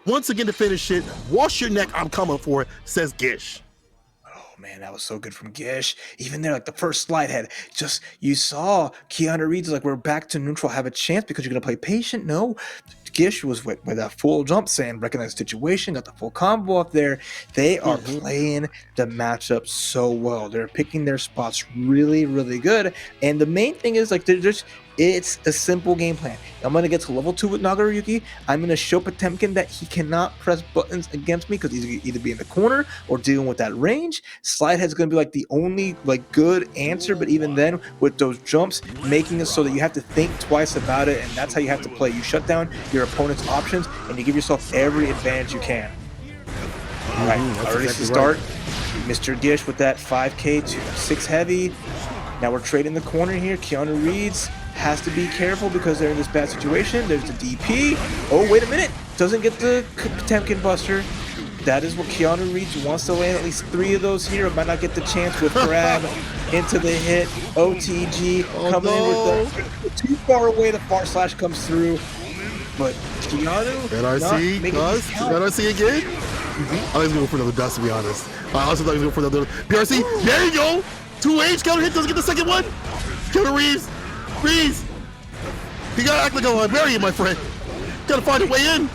once again to finish it. Wash your neck, I'm coming for it, says Gish. Oh man, that was so good from Gish. Even there, like the first slide head, you saw Keanu Reed's like, we're back to neutral, have a chance because you're gonna play patient. No, Gish was with that full jump, saying recognize the situation, got the full combo up there. They are playing the matchup so well. They're picking their spots really, really good. And the main thing is like it's a simple game plan. I'm gonna get to level 2 with Nagoriyuki. I'm gonna show Potemkin that he cannot press buttons against me because he's gonna either be in the corner or dealing with that range. Slide head's gonna be like the only like good answer, but even then with those jumps, making it so that you have to think twice about it, and that's how you have to play. You shut down your opponent's options and you give yourself every advantage you can. All right, already to start. Mr. Gish with that 5K to 6 heavy. Now we're trading the corner here. Keanu Reeves has to be careful because they're in this bad situation. There's the DP. Oh, wait a minute. Doesn't get the Potemkin Buster. That is what Keanu Reeves wants to land at least 3 of those here. Might not get the chance with grab into the hit. OTG coming in with the too far away. The far slash comes through. But Keanu, NRC again? I thought he was going for another dust, to be honest. I also thought he was going for another PRC. There you go. 2H, counter hit, doesn't get the second one. Keanu Reeves. You gotta act like a librarian, my friend. Gotta find a way in.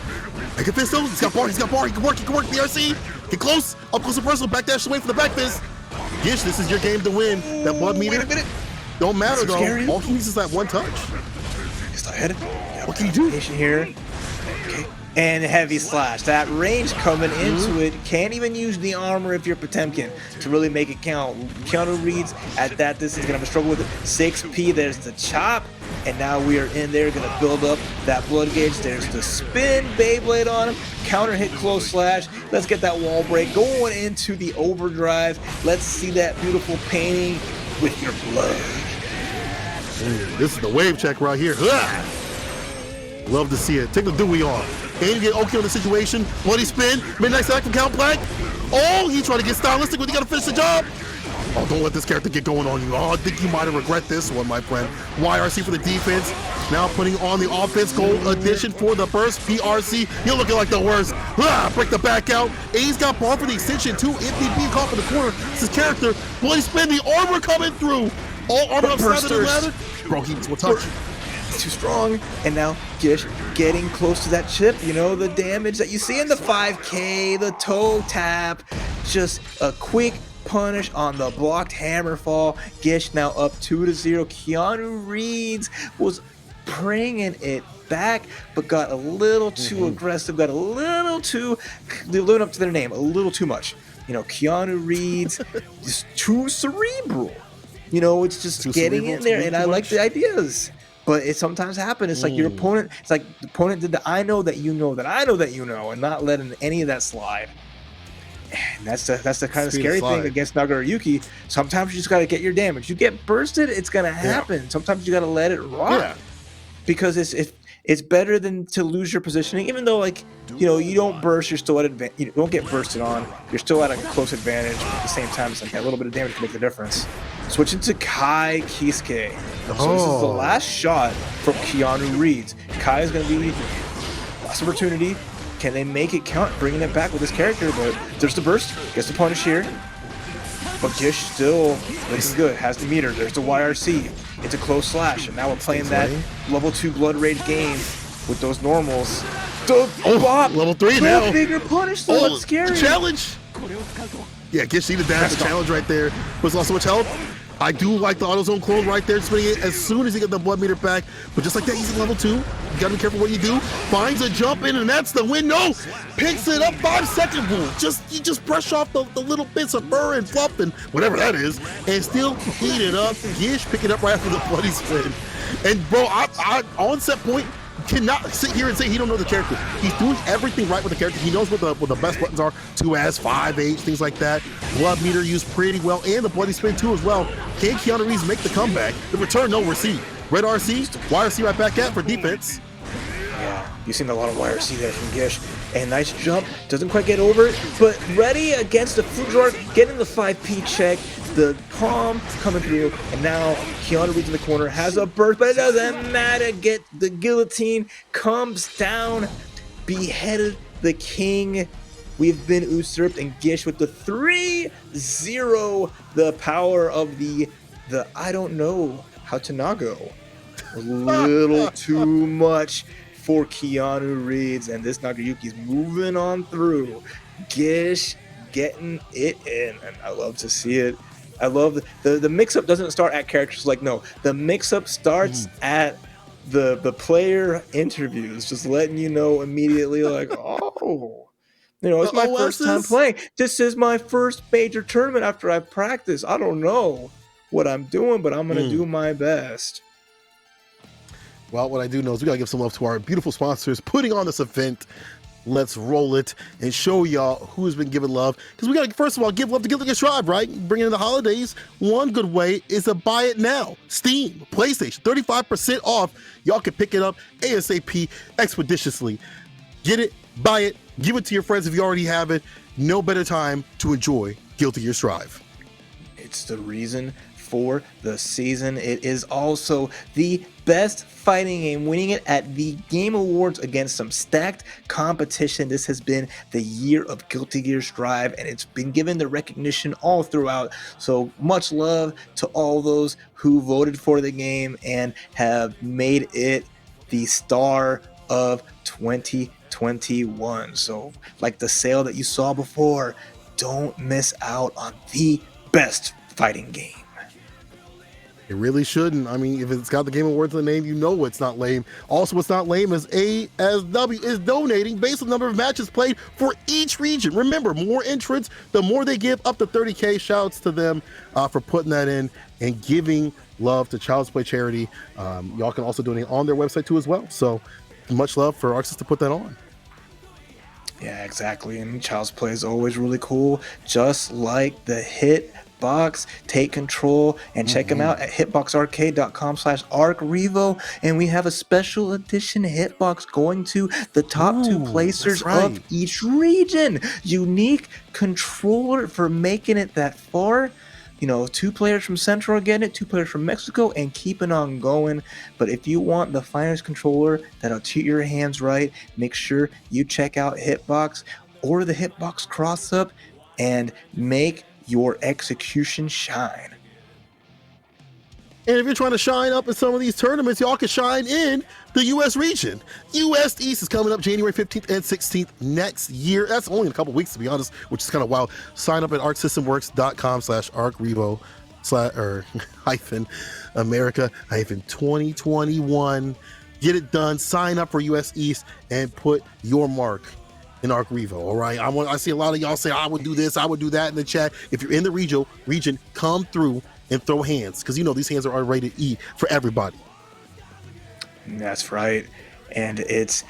I can fist though. He's got bar. He can work. PRC. Get close. Up close and personal. Backdash away from the back fist. Gish, this is your game to win. That blood meter. Wait a minute. Don't matter though. Scary. All he needs is that one touch. He's ahead. What can you do? Here. Okay. And heavy slash. That range coming into it. Can't even use the armor if you're Potemkin to really make it count. Keanu Reeves at that distance gonna have a struggle with it. 6P. There's the chop. And now we are in there, gonna build up that blood gauge. There's the spin Beyblade on him. Counter hit close slash. Let's get that wall break going into the overdrive. Let's see that beautiful painting with your blood. This is the wave check right here. Love to see it. Take the Dewey off. And you get okay on the situation. Bloody spin. Midnight Stack from Count Black. Oh, he tried to get stylistic, but he got to finish the job. Oh, don't let this character get going on you. Oh, I think you might have regret this one, my friend. YRC for the defense. Now putting on the offense. Gold addition for the burst. PRC. You're looking like the worst. Break the back out. A's got bar for the extension too. Anthony being caught in the corner. This is character. Bloody spin. The armor coming through. All armor upside of the ladder. Bro, he will touch. Too strong. And now Gish getting close to that chip. You know, the damage that you see in the 5K, the toe tap, just a quick punish on the blocked hammer fall. Gish now up 2-0. Keanu Reeves was bringing it back, but got a little too aggressive, got a little too living up to their name, a little too much. You know, Keanu Reeves just too cerebral. You know, it's just too getting in there, and I like the ideas. But it sometimes happens. It's like your opponent, it's like the opponent did the I know that you know that I know that you know, and not letting any of that slide. And that's the kind of scary thing against Nagoriyuki. Sometimes you just got to get your damage. You get bursted, it's going to happen. Yeah. Sometimes you got to let it rock. Yeah. Because it's better than to lose your positioning, even though, like, you know, you don't burst, you're still at advantage. You don't get bursted on, you're still at a close advantage. But at the same time, it's like a little bit of damage can make the difference. Switching to Kai Kisuke. So this is the last shot from Keanu Reeves. Kai is going to be last opportunity. Can they make it count, bringing it back with this character? But there's the burst, gets the punish here. But Gish still looking good, has the meter. There's the YRC. It's a close slash, and now we're playing that level 2 Blood Rage game with those normals. Level 3 now. Bigger punish, so that's scary. Challenge. Yeah, Gish needed that. The challenge right there. Was lost so much health. I do like the AutoZone clone right there, spinning it as soon as you get the blood meter back. But just like that, he's at level 2. You gotta be careful what you do. Finds a jump in, and that's the win. No! Picks it up, 5-second rule. You just brush off the little bits of fur and fluff and whatever that is, and still eat it up. Gish pick it up right after the bloody spin. And bro, I on set point, cannot sit here and say he don't know the character. He's doing everything right with the character. He knows what the best buttons are. 2S, 5H, things like that. Blood meter used pretty well, and the bloody spin too as well. Can Keanu Reeves make the comeback? The return, no receipt. Red RC, YRC right back at for defense. Yeah, you've seen a lot of YRC there from Gish. And nice jump, doesn't quite get over it, but ready against the Fujar, getting the 5P check, the palm coming through, and now Keanu Reeves in the corner has a burst, but it doesn't matter. Get the guillotine, comes down, beheaded the king. We've been usurped, and Gish with the 3-0, the power of the I don't know how to Nago. A little too much for Keanu Reeds, and this Nagayuki's moving on through. Gish getting it in, and I love to see it. I love the mix-up doesn't start at characters, like, no, the mix-up starts at the player interviews, just letting you know immediately, like, oh, The it's my first time OSs. playing. This is my first major tournament after I practice. I don't know what I'm doing, but I'm gonna do my best. Well, what I do know is we gotta give some love to our beautiful sponsors putting on this event. Let's roll it and show y'all who's been giving love. Because we gotta, first of all, give love to Guilty Gear Strive, right? Bringing in the holidays. One good way is to buy it now. Steam, PlayStation, 35% off. Y'all can pick it up ASAP, expeditiously. Get it, buy it, give it to your friends if you already have it. No better time to enjoy Guilty Gear Strive. It's the reason for the season. It is also the best fighting game, winning it at the Game Awards against some stacked competition. This has been the year of Guilty Gear Strive, and it's been given the recognition all throughout. So much love to all those who voted for the game and have made it the star of 2021. So, like the sale that you saw before, don't miss out on the best fighting game. It really shouldn't. I mean, if it's got the Game Awards in the name, you know it's not lame. Also, what's not lame is ASW is donating based on the number of matches played for each region. Remember, more entrants, the more they give, up to 30K. Shouts to them for putting that in and giving love to Child's Play charity. Y'all can also donate on their website too as well. So much love for ARCREVO to put that on. Yeah, exactly. And Child's Play is always really cool, just like the hit box. Take control and check them out at hitboxarcade.com/ARCREVO, and we have a special edition hitbox going to the top two placers of each region. Unique controller for making it that far. 2 players from Central are getting it, 2 players from Mexico, and keeping on going. But if you want the finest controller that'll treat your hands right, make sure you check out Hitbox or the Hitbox Cross-Up and make your execution shine. And if you're trying to shine up in some of these tournaments, y'all can shine in the U.S. region. U.S. East is coming up January 15th and 16th next year. That's only in a couple weeks, to be honest, which is kind of wild. Sign up at arcsystemworks.com/ARCREVO America 2021. Get it done. Sign up for U.S. East and put your mark in ARCREVO. All right. I see a lot of y'all say I would do this, I would do that in the chat. If you're in the region, come through and throw hands, because these hands are rated E for everybody. That's right. And it's,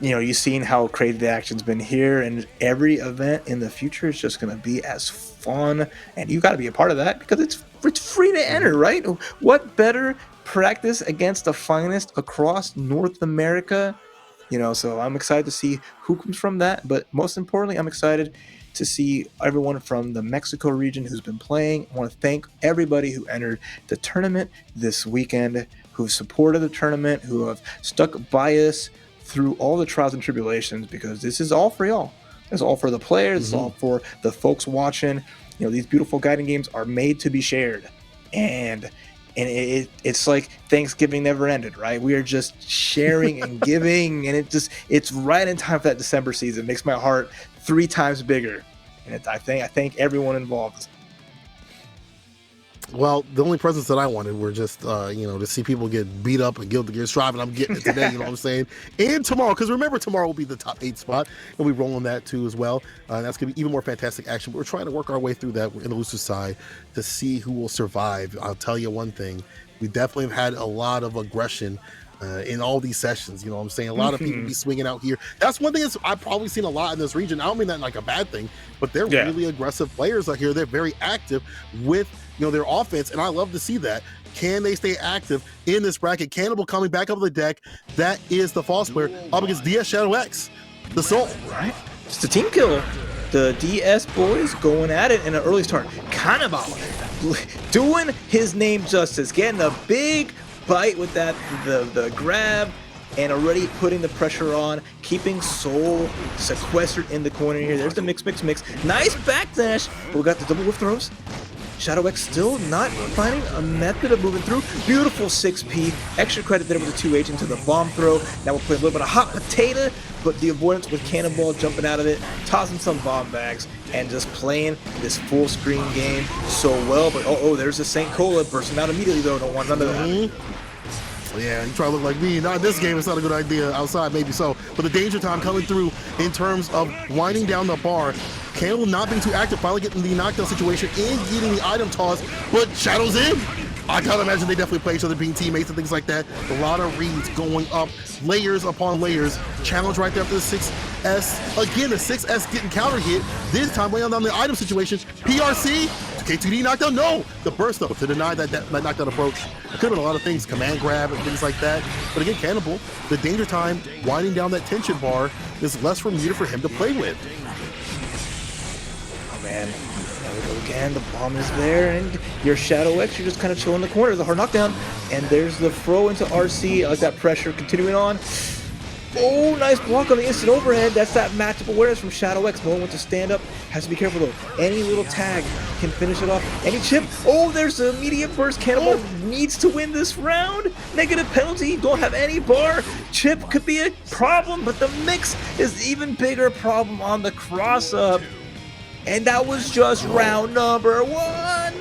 you've seen how crazy the action's been here, and every event in the future is just going to be as fun, and you got to be a part of that because it's free to enter, right? What better practice against the finest across North America? So I'm excited to see who comes from that, but most importantly, I'm excited to see everyone from the Mexico region who's been playing. I want to thank everybody who entered the tournament this weekend, who supported the tournament, who have stuck by us through all the trials and tribulations, because this is all for y'all. It's all for the players. It's all for the folks watching. These beautiful guiding games are made to be shared, and it's like Thanksgiving never ended, right? We are just sharing and giving, and it's right in time for that December season. It makes my heart 3 times bigger, and I thank everyone involved. Well, the only presents that I wanted were just, to see people get beat up and Guilty Gear Strive, and I'm getting it today, you know what I'm saying? And tomorrow, because remember, tomorrow will be the top 8 spot, and we're rolling that too as well. That's going to be even more fantastic action, but we're trying to work our way through that. We're in the loser side to see who will survive. I'll tell you one thing, we definitely have had a lot of aggression in all these sessions, you know what I'm saying? A lot of people be swinging out here. That's one thing I've probably seen a lot in this region. I don't mean that like a bad thing, but they're really aggressive players out here. They're very active with their offense, and I love to see that. Can they stay active in this bracket? Cannibal coming back up the deck. That is the false player up against DS Shadow X, the Soul. Right? It's a team kill. The DS boys going at it in an early start. Cannibal doing his name justice, getting a big bite with that the grab, and already putting the pressure on, keeping Soul sequestered in the corner here. There's the mix. Nice backdash. We got the double whiff throws. Shadow X still not finding a method of moving through. Beautiful 6P. Extra credit there with the 2H into the bomb throw. Now we're playing a little bit of hot potato, but the avoidance with Cannonball jumping out of it, tossing some bomb bags, and just playing this full screen game so well. But oh, there's the St. Cola bursting out immediately though. Don't want none of that. Yeah, you try to look like me. Not in this game, it's not a good idea. Outside, maybe so. But the danger time coming through in terms of winding down the bar. Cannibal not being too active, finally getting the knockdown situation and getting the item toss, but Shadow's in. I gotta imagine they definitely play each other, being teammates and things like that. A lot of reads going up, layers upon layers. Challenge right there after the 6S. Again, the 6S getting counter hit. This time laying down the item situation. PRC, K2D knockdown, no! The burst though, to deny that knockdown approach. It could have been a lot of things, command grab and things like that. But again, Cannibal, the danger time, winding down that tension bar is less meter for him to play with. Oh man, there we go again, the bomb is there, and your Shadow X, you're just kind of chilling in the corner. There's a hard knockdown, and there's the throw into RC. I like that pressure continuing on. Oh, nice block on the instant overhead. That's that matchup awareness from Shadow X. No one wants to stand up. Has to be careful though. Any little tag can finish it off. Any chip. Oh, there's the immediate burst. Cannibal needs to win this round. Negative penalty. Don't have any bar. Chip could be a problem, but the mix is even bigger problem on the cross up. And that was just round number 1.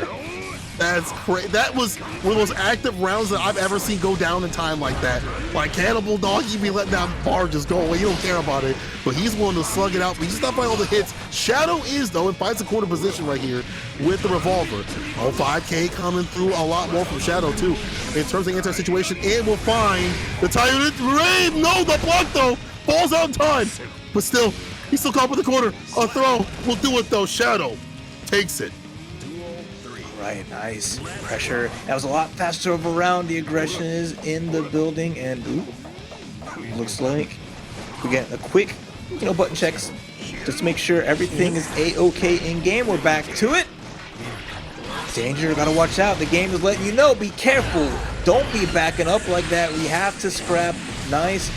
That's crazy. That was one of those active rounds that I've ever seen go down in time like that. Like Cannibal Dog, he'd be letting that bar just go away. You don't care about it, but he's willing to slug it out. But he's not playing all the hits. Shadow is though, and finds a corner position right here with the revolver. Oh, 5K coming through a lot more from Shadow too in terms of anti-situation, and we'll find the Tyrant Rave. No, the block though falls out in time, but still, he's still caught with the corner. A throw will do it though. Shadow takes it. Right, nice pressure. That was a lot faster of a round. The aggression is in the building, and looks like we get a quick, button checks just to make sure everything is a-okay in game. We're back to it. Danger, gotta watch out. The game is letting you know. Be careful. Don't be backing up like that. We have to scrap. Nice.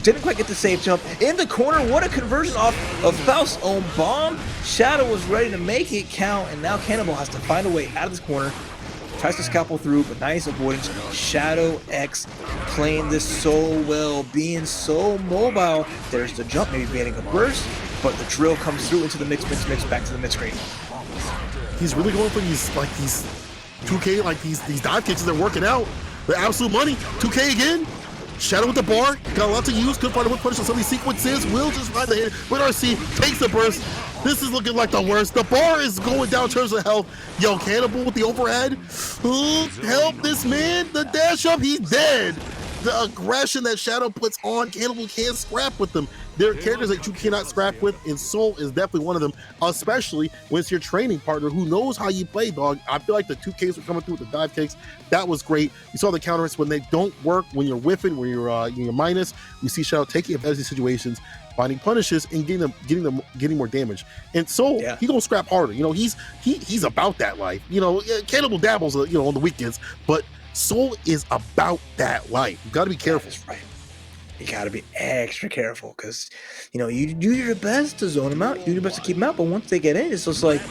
Didn't quite get the safe jump in the corner. What a conversion off of Faust's own bomb. Shadow was ready to make it count, and now Cannibal has to find a way out of this corner. Tries to scalpel through, but nice avoidance. Shadow X playing this so well, being so mobile. There's the jump, maybe getting a burst, but the drill comes through into the mix, back to the mid screen. He's really going for these 2K, these dive kicks that are working out. The absolute money. 2K again. Shadow with the bar, got a lot to use. Good find a whip punish on some of these sequences. Will just ride the hit with RC, takes the burst. This is looking like the worst. The bar is going down in terms of health. Yo, Cannibal with the overhead. Help this man. The dash up, he's dead. The aggression that Shadow puts on, Cannibal can't scrap with them. There are characters that you cannot scrap with, and Soul is definitely one of them, especially when it's your training partner who knows how you play, dog. I feel like the 2Ks were coming through with the dive kicks. That was great. You saw the counters when they don't work, when you're whiffing, when you're minus. We see Shadow taking advantage of these situations, finding punishes, and getting more damage. And Soul, he gonna scrap harder. He's about that life. Cannibal dabbles, on the weekends, but Soul is about that life. You got to be careful. That's right. You got to be extra careful because, you do your best to zone them out. You do your best to keep them out. But once they get in, it's just like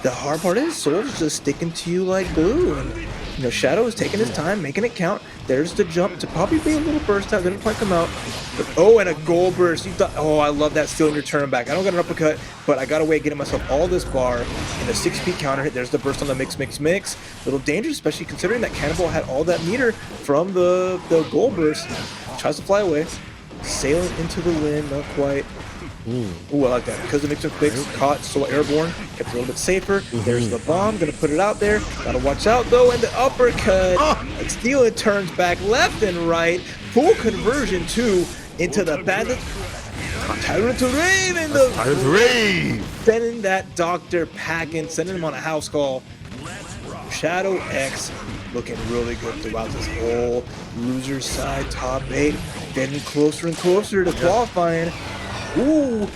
the hard part is Soul's just sticking to you like glue. And, Shadow is taking his time, making it count. There's the jump to probably be a little burst out. Didn't quite come out. But, and a goal burst. I love that stealing your turn back. I don't got an uppercut, but I got a way of getting myself all this bar in a 6P counter hit. There's the burst on the mix. Little dangerous, especially considering that Cannibal had all that meter from the goal burst. Tries to fly away. Sailing into the wind, not quite. I like that. Because the mix caught, so airborne, kept it a little bit safer. There's the bomb, gonna put it out there. Gotta watch out though, and the uppercut. Stealing turns back left and right. Full conversion too into the bandit. Tyrant to Rave in the Tyrant to Rave. Sending that doctor packing, sending him on a house call. Shadow X looking really good throughout this whole loser side top 8, getting closer and closer to qualifying. 4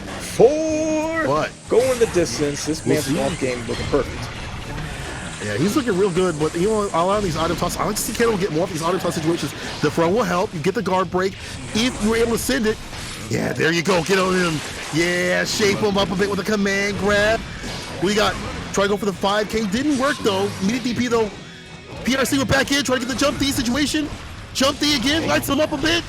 going the distance. This man's golf game looking perfect. Yeah, he's looking real good, but a lot of these item toss, I like to see Cannibal get more of these item toss situations. The throw will help. You get the guard break. If you're able to send it, there you go. Get on him. Yeah, shape him up a bit with a command grab. We got try to go for the 5K. Didn't work though. Immediate DP though. PRC went back in, trying to get the jump D situation. Jump D again, lights him up a bit.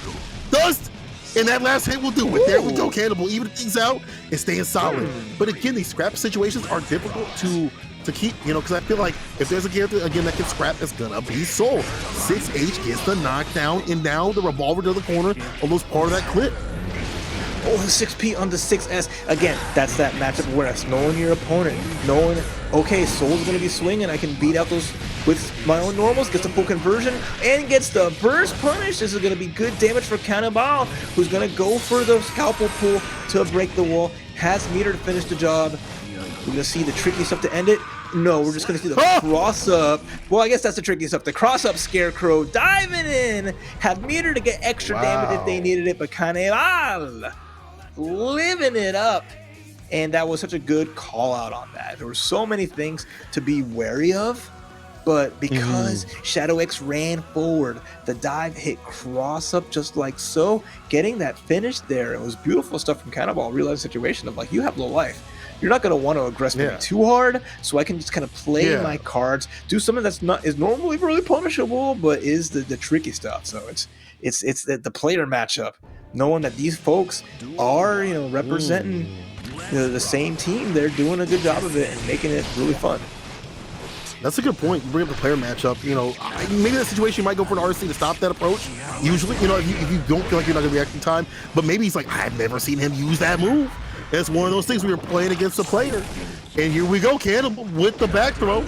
Dust. And that last hit will do it. There we go, Cannibal. Even things out and staying solid. But again, these scrap situations are difficult to keep, you know, because I feel like if there's a character again that can scrap, it's gonna be Soul. 6H gets the knockdown, and now the revolver to the corner, almost part of that clip. Oh, the 6P on the 6S. Again, that's that matchup awareness. Knowing your opponent. Knowing, okay, Soul's going to be swinging. I can beat out those with my own normals. Gets the full conversion and gets the burst punish. This is going to be good damage for Cannibal, who's going to go for the scalpel pull to break the wall. Has meter to finish the job. We're going to see the tricky stuff to end it. No, we're just going to see the cross-up. Well, I guess that's the tricky stuff. The cross-up Scarecrow diving in. Have meter to get extra damage if they needed it, but Cannibal living it up. And that was such a good call out on that. There were so many things to be wary of, but because Shadow X ran forward, the dive hit cross up just like so, getting that finish there. It was beautiful stuff from Cannibal. Realized the situation of like, you have low life. You're not going to want to aggress me too hard, so I can just kind of play my cards, do something that's not is normally really punishable, but is the tricky stuff. So it's the player matchup, knowing that these folks are, you know, representing the same team. They're doing a good job of it and making it really fun. That's a good point. You bring up the player matchup. You know, maybe that situation might go for an RC to stop that approach. Usually, you know, if you don't feel like you're not going to react in time, but maybe he's like, I've never seen him use that move. It's one of those things we were playing against a player. And here we go, Cannibal with the back throw.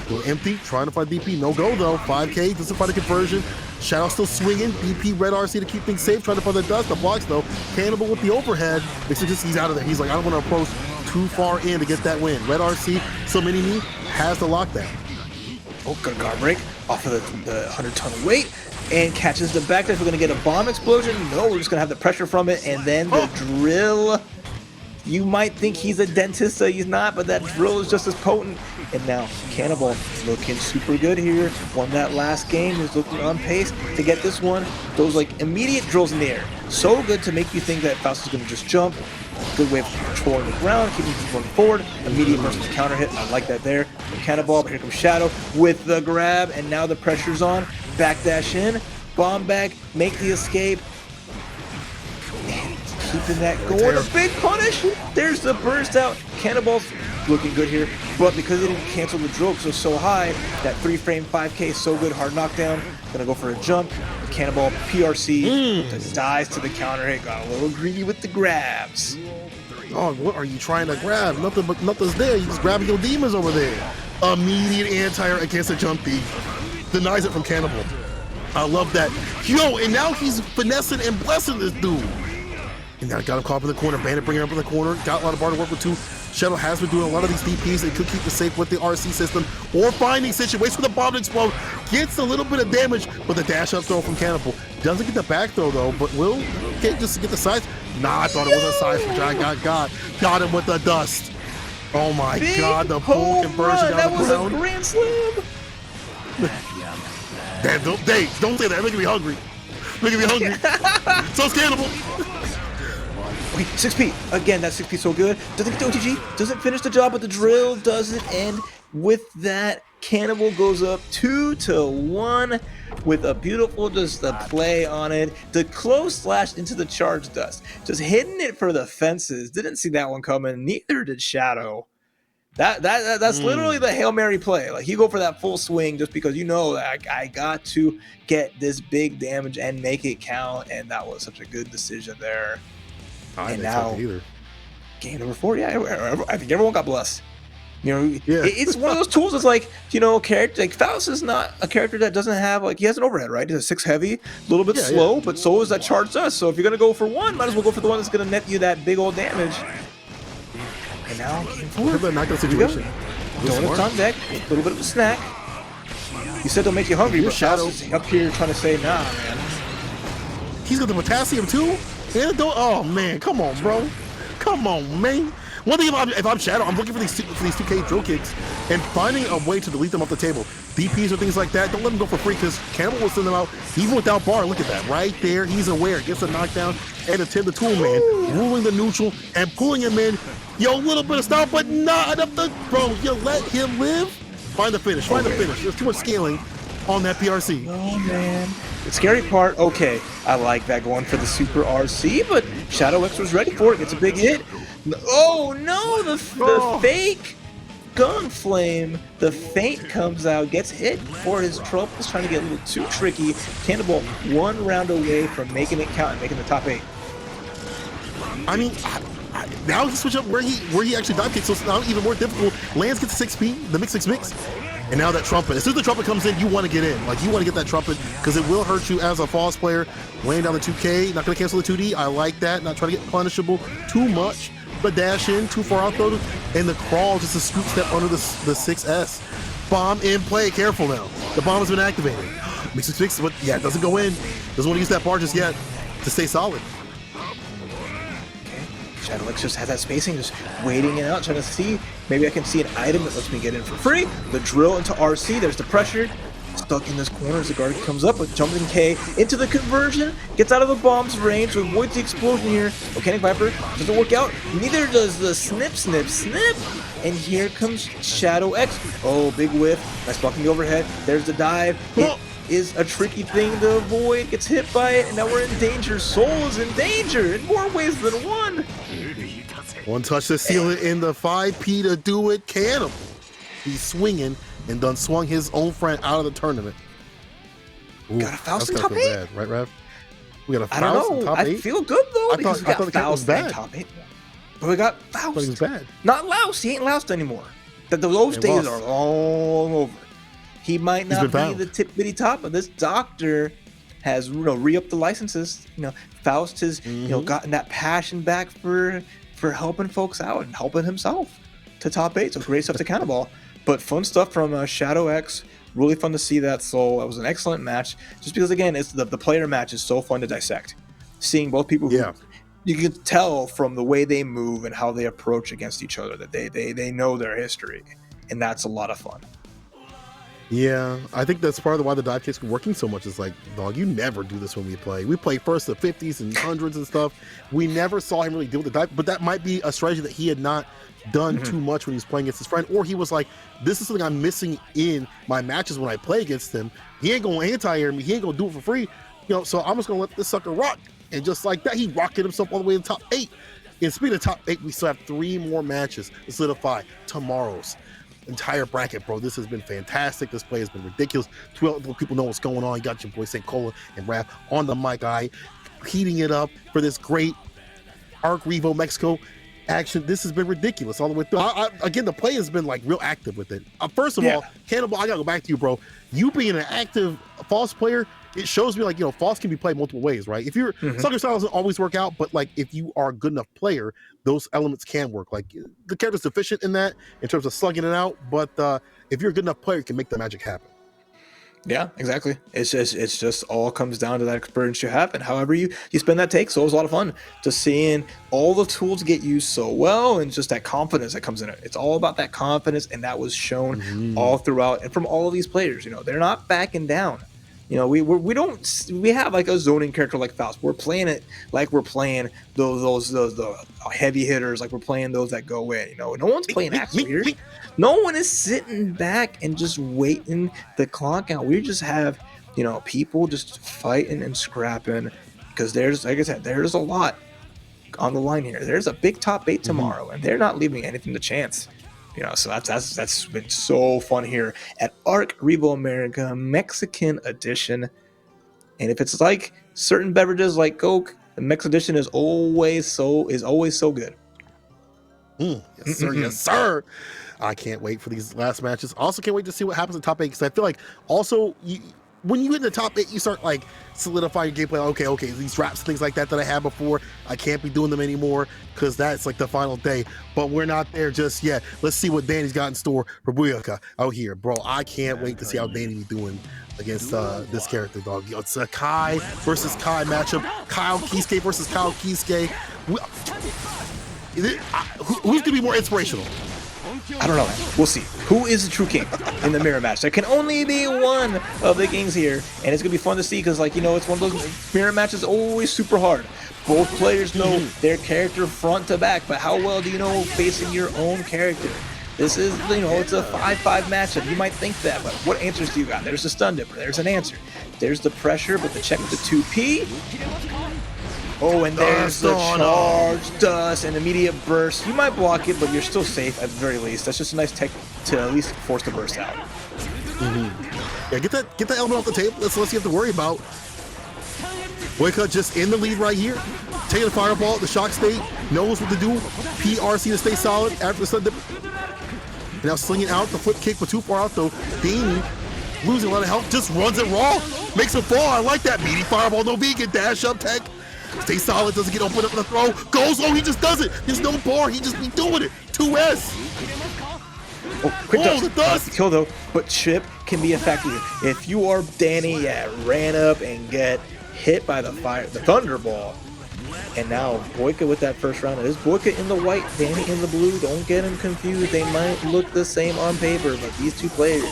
Little empty, trying to find DP. No go though. 5K doesn't find a conversion. Shadow still swinging. DP red RC to keep things safe. Trying to find the dust. The blocks though. Cannibal with the overhead. He's out of there. He's like, I don't want to approach too far in to get that win. Red RC, so mini me, has the lockdown. Oh, good guard break off of the 100-ton weight. And catches the back dash. We're going to get a bomb explosion. No, we're just going to have the pressure from it. And then the drill. You might think he's a dentist, so he's not, but that drill is just as potent. And now Cannibal looking super good here. Won that last game, is looking on pace to get this one. Those like immediate drills in the air. So good to make you think that Faust is going to just jump. Good way of controlling the ground, keeping things going forward. Immediate versus counter hit, I like that there. Cannibal, but here comes Shadow with the grab, and now the pressure's on. Backdash in, bomb back, make the escape. Keeping that going. A big punish. There's the burst out. Cannibal's looking good here, but because they didn't cancel the drill because it was so high, that 3-frame 5K is so good. Hard knockdown. Gonna go for a jump. Cannibal PRC dies to the counter hit. Got a little greedy with the grabs. Oh, what are you trying to grab? Nothing's there. You just grabbing your demons over there. Immediate anti-air against a jump D. Denies it from Cannibal. I love that. Yo, and now he's finessing and blessing this dude. And now got him caught up in the corner. Bandit bringing him up in the corner. Got a lot of bar to work with too. Shadow has been doing a lot of these DPs. They could keep it safe with the RC system or finding situations for the bomb to explode. Gets a little bit of damage, but the dash up throw from Cannibal. Doesn't get the back throw though, but will get just to get the size. Nah, I thought it was a size from John. Got him with the dust. Oh my God, the full conversion down the ground. That was a grand slam. Damn, don't say that. They're making me hungry. Making me hungry. So's Cannibal. Wait, 6P. Again, that 6P so good. Doesn't get the OTG. Doesn't finish the job, but the drill doesn't end. With that, Cannibal goes up 2-1 with a beautiful just a play on it. The close slash into the charge dust. Just hitting it for the fences. Didn't see that one coming. Neither did Shadow. That's literally the Hail Mary play. Like, you go for that full swing just because you know that I got to get this big damage and make it count. And that was such a good decision there. And now, game number 4, I think everyone got blessed. You know, it's one of those tools that's like, you know, character like Faust is not a character that doesn't have like he has an overhead, right? He's a 6 heavy, a little bit slow, but so is that charge dust. So if you're gonna go for one, might as well go for the one that's gonna net you that big old damage. And now game 4. Not that situation. Donuts on deck, a little bit of a snack. You said they'll make you hungry, but Shadow's up here trying to say, nah, man. He's got the potassium too. Oh man, come on, bro. Come on, man. One thing if I'm Shadow, I'm looking for these 2K drill kicks and finding a way to delete them off the table. DPs or things like that, don't let them go for free because Cannibal will send them out even without bar. Look at that, right there. He's aware, gets a knockdown and a 10 to tool man, ruling the neutral and pulling him in Yo, a little bit of style, but not enough to, bro, you let him live. Find the finish, find the finish. There's too much scaling on that PRC. Oh, man. The scary part, okay, I like that going for the Super RC, but Shadow X was ready for it. It's a big hit. Oh, no, the fake gun flame. The feint comes out, gets hit for his troubles, trying to get a little too tricky. Cannonball 1 round away from making it count and making the top 8. I mean, now he switch up where he actually dive kicks, so it's now even more difficult. Lance gets the 6P, the mix. And now that trumpet, as soon as the trumpet comes in, you want to get in. Like, you want to get that trumpet because it will hurt you as a false player. Weighing down the 2K, not going to cancel the 2D. I like that. Not trying to get punishable too much. But dash in, too far out though. And the crawl, just a scoop step under the 6S. Bomb in play. Careful now. The bomb has been activated. Mix, but yeah, it doesn't go in. Doesn't want to use that bar just yet to stay solid. Shadow X just has that spacing, just waiting it out, trying to see. Maybe I can see an item that lets me get in for free. The drill into RC, there's the pressure. Stuck in this corner as the guard comes up with jumping K into the conversion, gets out of the bomb's range, so avoids the explosion here. Volcanic Viper doesn't work out, neither does the snip. And here comes Shadow X. Oh, big whiff. Nice blocking the overhead. There's the dive. It is a tricky thing to avoid, gets hit by it, and now we're in danger. Soul is in danger in more ways than one. One touch to seal it in the 5P to do it. Cannibal. He's swinging and done swung his own friend out of the tournament. Ooh, got a Faust in top 8? Bad, right, Rev? We got a Faust I don't know. in top 8? I feel good though because we got Faust in bad. top 8. But we got Faust. I thought he was bad. Not Loust. He ain't Loust anymore. Those days are long over. He might not be the tip bitty top, but this doctor has re-upped the licenses. Faust has gotten that passion back for helping folks out and helping himself to top 8. So great stuff to Cannonball. But fun stuff from Shadow X. Really fun to see that. So that was an excellent match. Just because again, it's the player match is so fun to dissect. Seeing both people who you can tell from the way they move and how they approach against each other that they know their history, and that's a lot of fun. Yeah, I think that's part of why the dive kicks are working so much. Is like, dog, you never do this when we play. We play first the 50s and 100s and stuff. We never saw him really deal with the dive, but that might be a strategy that he had not done too much when he was playing against his friend, or he was like, this is something I'm missing in my matches when I play against him. He ain't gonna anti-air me. He ain't gonna do it for free. So I'm just gonna let this sucker rock. And just like that, he rocketed himself all the way to the top 8. And speaking of top 8, we still have 3 more matches to solidify tomorrow's entire bracket, bro. This has been fantastic. This play has been ridiculous. 12 people know what's going on. You got your boy St. Cola and Raph on the mic, heating it up for this great ARCREVO Mexico action. This has been ridiculous all the way through. Again, the play has been like real active with it. First of all, Cannibal, I gotta go back to you, bro. You being an active false player, it shows me like, false can be played multiple ways, right? If you're sucker style doesn't always work out, but like if you are a good enough player, those elements can work. Like the character's deficient in that in terms of slugging it out, but if you're a good enough player, you can make the magic happen. Yeah, exactly. It's just all comes down to that experience you have and however you spend that take. So it was a lot of fun just seeing all the tools get used so well and just that confidence that comes in it. It's all about that confidence, and that was shown all throughout and from all of these players. They're not backing down. We have like a zoning character like Faust. We're playing it like we're playing those heavy hitters, like we're playing those that go in. No one's playing Axel here. No one is sitting back and just waiting the clock out. We just have people just fighting and scrapping because there's, like I said, there's a lot on the line here. There's a big top 8 tomorrow, and they're not leaving anything to chance. So that's been so fun here at ARCREVO America Mexican Edition. And if it's like certain beverages like Coke, the Mex Edition is always so good. Yes, sir. Yes, sir. I can't wait for these last matches. Also, can't wait to see what happens in top 8 because I feel like also when you get in the top 8, you start like solidifying your gameplay. Okay, these traps, things like that I had before, I can't be doing them anymore because that's like the final day. But we're not there just yet. Let's see what Danny's got in store for Buyaka out here, bro. I can't wait to see how Danny be doing against this character, dog. It's a Kai versus Kai matchup. Kyle Kisuke versus Kyle Kisuke. Who's gonna be more inspirational? I don't know. We'll see. Who is the true king in the mirror match? There can only be one of the kings here, and it's gonna be fun to see because, like, you know, it's one of those mirror matches always super hard. Both players know their character front to back, but how well do you know facing your own character? This is, you know, it's a 5-5 matchup. You might think that, but what answers do you got? There's a stun dipper. There's an answer. There's the pressure, but the check with the 2P. Oh, and there's the charge, dust, and immediate burst. You might block it, but you're still safe at the very least. That's just a nice tech to at least force the burst out. Yeah, get that element off the table. That's less you have to worry about. Boyka just in the lead right here. Taking the fireball, the shock state, knows what to do. PRC to stay solid after the stun dip. Now slinging out the flip kick, but too far out though. Danny losing a lot of health, just runs it raw. Makes it fall. I like that. Meaty fireball, no vegan, dash up tech. Stay solid, doesn't get opened up in the throw. Goes, oh, he just does it. There's no bar, he just be doing it. 2S. Oh, quick dust. The dust. Kill though, but chip can be effective. If you are Danny, ran up and get hit by the thunderball. And now Boyka with that first round. It is Boyka in the white, Danny in the blue. Don't get them confused. They might look the same on paper, but these two players,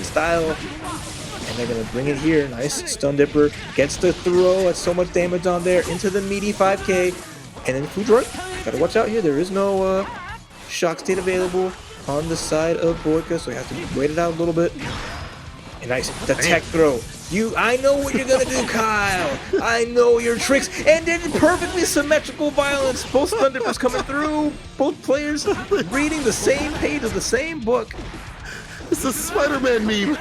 style. And they're going to bring it here. Nice stun dipper. Gets the throw. That's so much damage on there. Into the meaty 5K. And then food droid. Got to watch out here. There is no shock state available on the side of Boyka, so you have to wait it out a little bit. And nice. The tech throw. I know what you're gonna do, Kyle. I know your tricks. And then perfectly symmetrical violence. Both stun dippers coming through. Both players reading the same page of the same book. It's a Spider-Man meme.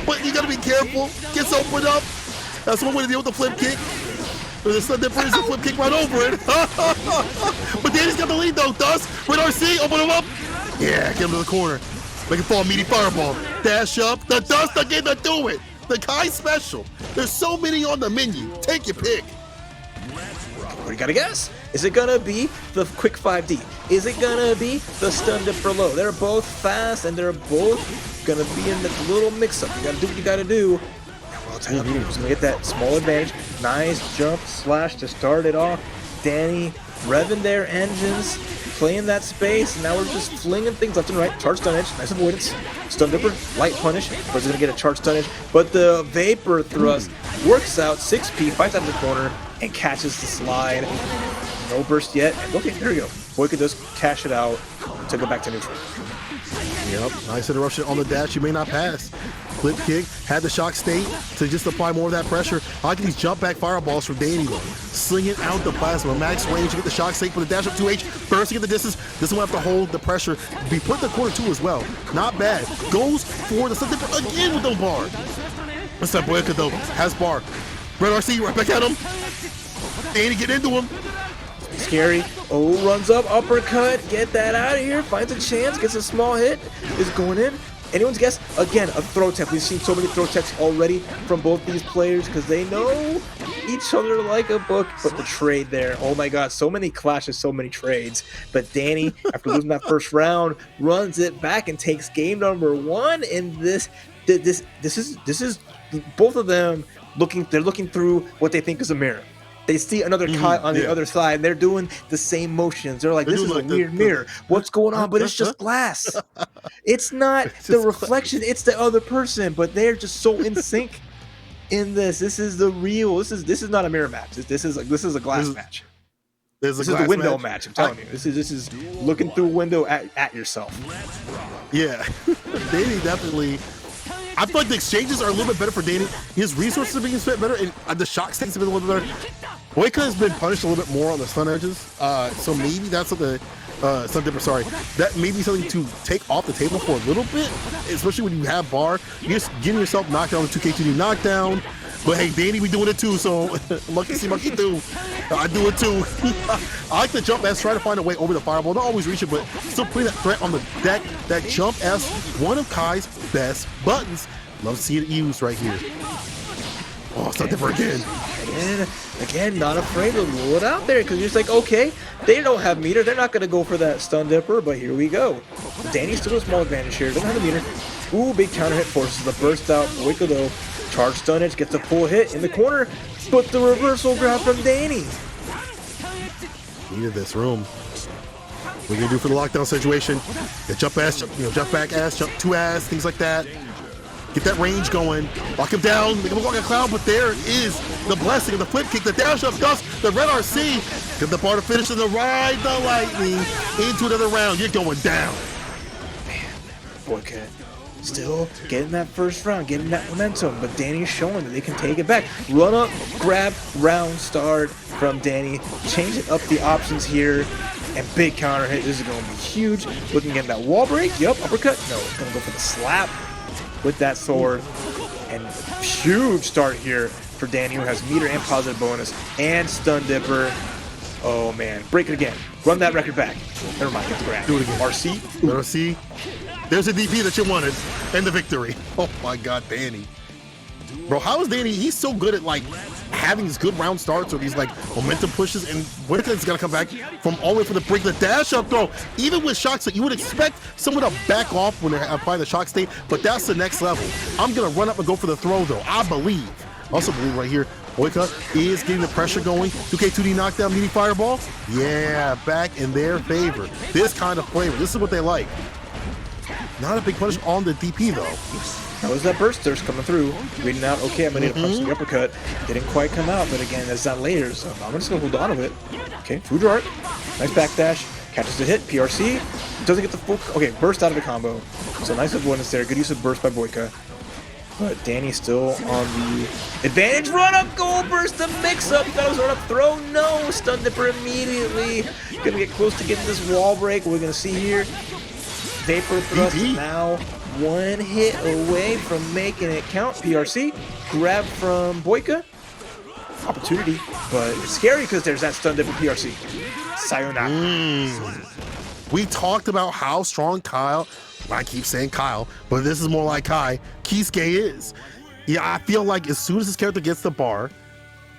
But you gotta be careful. Gets opened up. That's one way to deal with the flip kick. The stun dipper is a flip kick right over it. But Danny's got the lead though. Dust with RC. Open him up. Yeah, get him to the corner. Make it fall, meaty fireball. Dash up. The dust again to do it. The Kai special. There's so many on the menu. Take your pick. What do you gotta guess? Is it gonna be the quick 5D? Is it gonna be the stun dipper low? They're both fast and they're both gonna be in the little mix-up. You gotta do what you gotta do. Well, I'll tell you, who's gonna get that small advantage. Nice jump slash to start it off. Danny revving their engines. Playing that space, and now we're just flinging things left and right. Charge stun edge, nice avoidance. Stun dipper, light punish, but he's gonna get a charge stun edge. But the vapor thrust works out. 6P fights out of the corner and catches the slide. No burst yet. And okay, there we go. Boyka does cash it out to go back to neutral. Yep, nice interruption on the dash. You may not pass. Flip kick, had the shock state to just apply more of that pressure. I like these jump back fireballs from Danny though. Slinging out the plasma, max range, you get the shock state for the dash up 2H, bursting at the distance. This one have to hold the pressure. Be put in the corner too as well. Not bad. Goes for the stun dipper again with no bar. What's that Boyka though? Has bar. Red RC right back at him. Danny get into him. Scary. Oh, runs up, uppercut. Get that out of here. Finds a chance, gets a small hit. Is going in. Anyone's guess? Again, a throw tech. We've seen so many throw techs already from both these players because they know each other like a book. But the trade there, oh my god, so many clashes, so many trades. But Danny, after losing that first round, runs it back and takes game number 1. And this is both of them looking. They're looking through what they think is a mirror. They see another Kai on the other side, and they're doing the same motions. They're like, this is like a weird mirror. What's going on? But it's just glass. It's not the reflection. It's the other person. But they're just so in sync in this. This is the real. This is not a mirror match. This is a glass match. This is the window match. I'm telling you. This is looking through a window at yourself. Yeah, Danny definitely. I feel like the exchanges are a little bit better for Danny. His resources are being spent better, and the shock states have been a little bit better. Boyka has been punished a little bit more on the stun edges, so maybe that's what the stun dipper. Sorry, that may be something to take off the table for a little bit, especially when you have bar. You're just getting yourself knocked down with 2K2D knockdown. But hey, Danny, we doing it too, so lucky see monkey do. I do it too. I like the jump S, try to find a way over the fireball. Not always reach it, but still putting that threat on the deck. That jump S, one of Kai's best buttons. Love to see it used right here. Oh, stun dipper again. Again, not afraid to roll it out there because you're just like, okay, they don't have meter. They're not going to go for that stun dipper, but here we go. Danny still a small advantage here. Doesn't have the meter. Ooh, big counter hit forces the burst out. Boyka though, charge stun edge, gets a full hit in the corner, but the reversal grab from Danny. Needed this room. What are you gonna do for the lockdown situation? Yeah, jump ass, jump back ass, jump two ass, things like that. Get that range going. Lock him down. Make him look like a clown, but there is the blessing of the flip kick, the dash up dust, the red RC. Get the bar to finish and the ride the lightning into another round. You're going down. Man, Boyka still getting that first round, getting that momentum, but Danny's showing that they can take it back. Run up, grab, round start from Danny. Changing up the options here. And big counter hit. This is going to be huge. Looking at that wall break. Yup, uppercut. No, it's going to go for the slap with that sword. And huge start here for Danny, who has meter and positive bonus and stun dipper. Oh man, break it again. Run that record back. Never mind, get the grab. Do it again. RC. RC. There's a DP that you wanted and the victory. Oh my God, Danny. Bro, how is Danny? He's so good at like having these good round starts or these like momentum pushes, and Whitaker's gonna come back from all the way from the break, the dash up throw. Even with shock state, you would expect someone to back off when they apply the shock state, but that's the next level. I'm gonna run up and go for the throw though. I believe. Also believe right here, Boyka is getting the pressure going. 2K2D knockdown, meaty fireball. Yeah, back in their favor. This kind of flavor. This is what they like. Not a big punish on the DP though. That was that burst thirst coming through. Reading out, okay, I'm gonna need to punch the uppercut. Didn't quite come out, but again, that's not later, so I'm just gonna hold on to it. Okay, food art. Nice backdash. Catches the hit. PRC. Doesn't get the full. Okay, burst out of the combo. So nice avoidance there. Good use of burst by Boyka. But Danny's still on the advantage. Run up, goal burst, the mix up. You thought it was run up throw. No, stun dipper immediately. Gonna get close to getting this wall break. We're gonna see here. Vapor thrust now. One hit away from making it count. PRC, grab from Boyka. Opportunity, but it's scary because there's that stun dip from PRC. Sayonara. We talked about how strong Kyle, I keep saying Kyle, but this is more like Kai, Kisuke is. Yeah, I feel like as soon as his character gets the bar,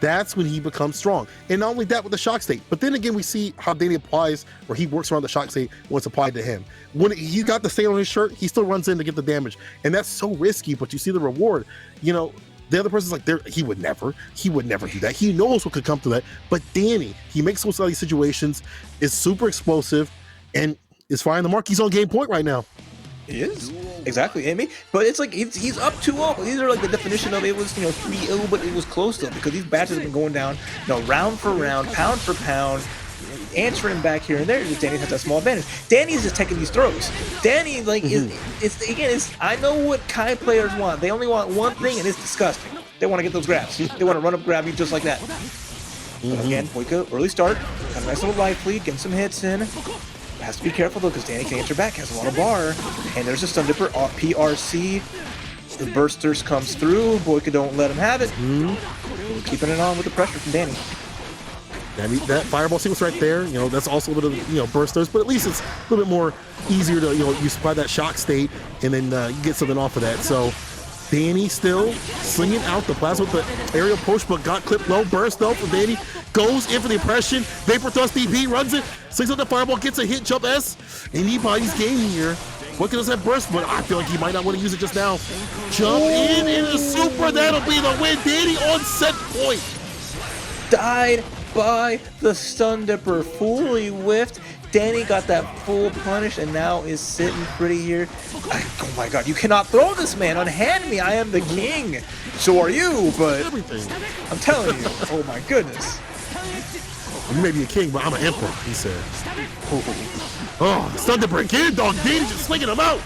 that's when he becomes strong. And not only that with the shock state, but then again, we see how Danny applies, or he works around the shock state when it's applied to him. When he got the stain on his shirt, he still runs in to get the damage. And that's so risky, but you see the reward. You know, the other person's like, he would never do that. He knows what could come to that. But Danny, he makes most of these situations, is super explosive, and is firing the mark. He's on game point right now. He is. Exactly. I mean, but it's like he's up 2-0. These are like the definition of it was, 3-0, but it was close though, because these batches have been going down, round for round, pound for pound, answering back here and there. Just Danny has that small advantage. Danny's just taking these throws. Danny, like, I know what Kai players want. They only want one thing, and it's disgusting. They want to get those grabs. They want to run up, grab you just like that. But again, Boyka, early start, got a nice little life lead, getting some hits in. Has to be careful though, because Danny can answer back, has a lot of bar. And there's a stun dipper, PRC. The bursters comes through. Boyka don't let him have it. Keeping it on with the pressure from Danny. That fireball sequence right there, that's also a little bit of, bursters, but at least it's a little bit more easier to, you supply that shock state, and then you get something off of that. So Danny still slinging out the plasma with the aerial push, but got clipped low. Burst though for Danny. Goes in for the impression. Vapor thrust DP, runs it. Slings out the fireball, gets a hit, jump S. Anybody's game here. What does that burst? But I feel like he might not want to use it just now. Jump in a super. That'll be the win. Danny on set point. Died by the stun dipper. Fully whiffed. Danny got that full punish and now is sitting pretty here. Oh my God, you cannot throw this, man. Unhand me, I am the king. So are you, but everything. I'm telling you, oh my goodness. You may be a king, but I'm an emperor, he said. Oh, stun dipper again, dog. Danny just slinging him out.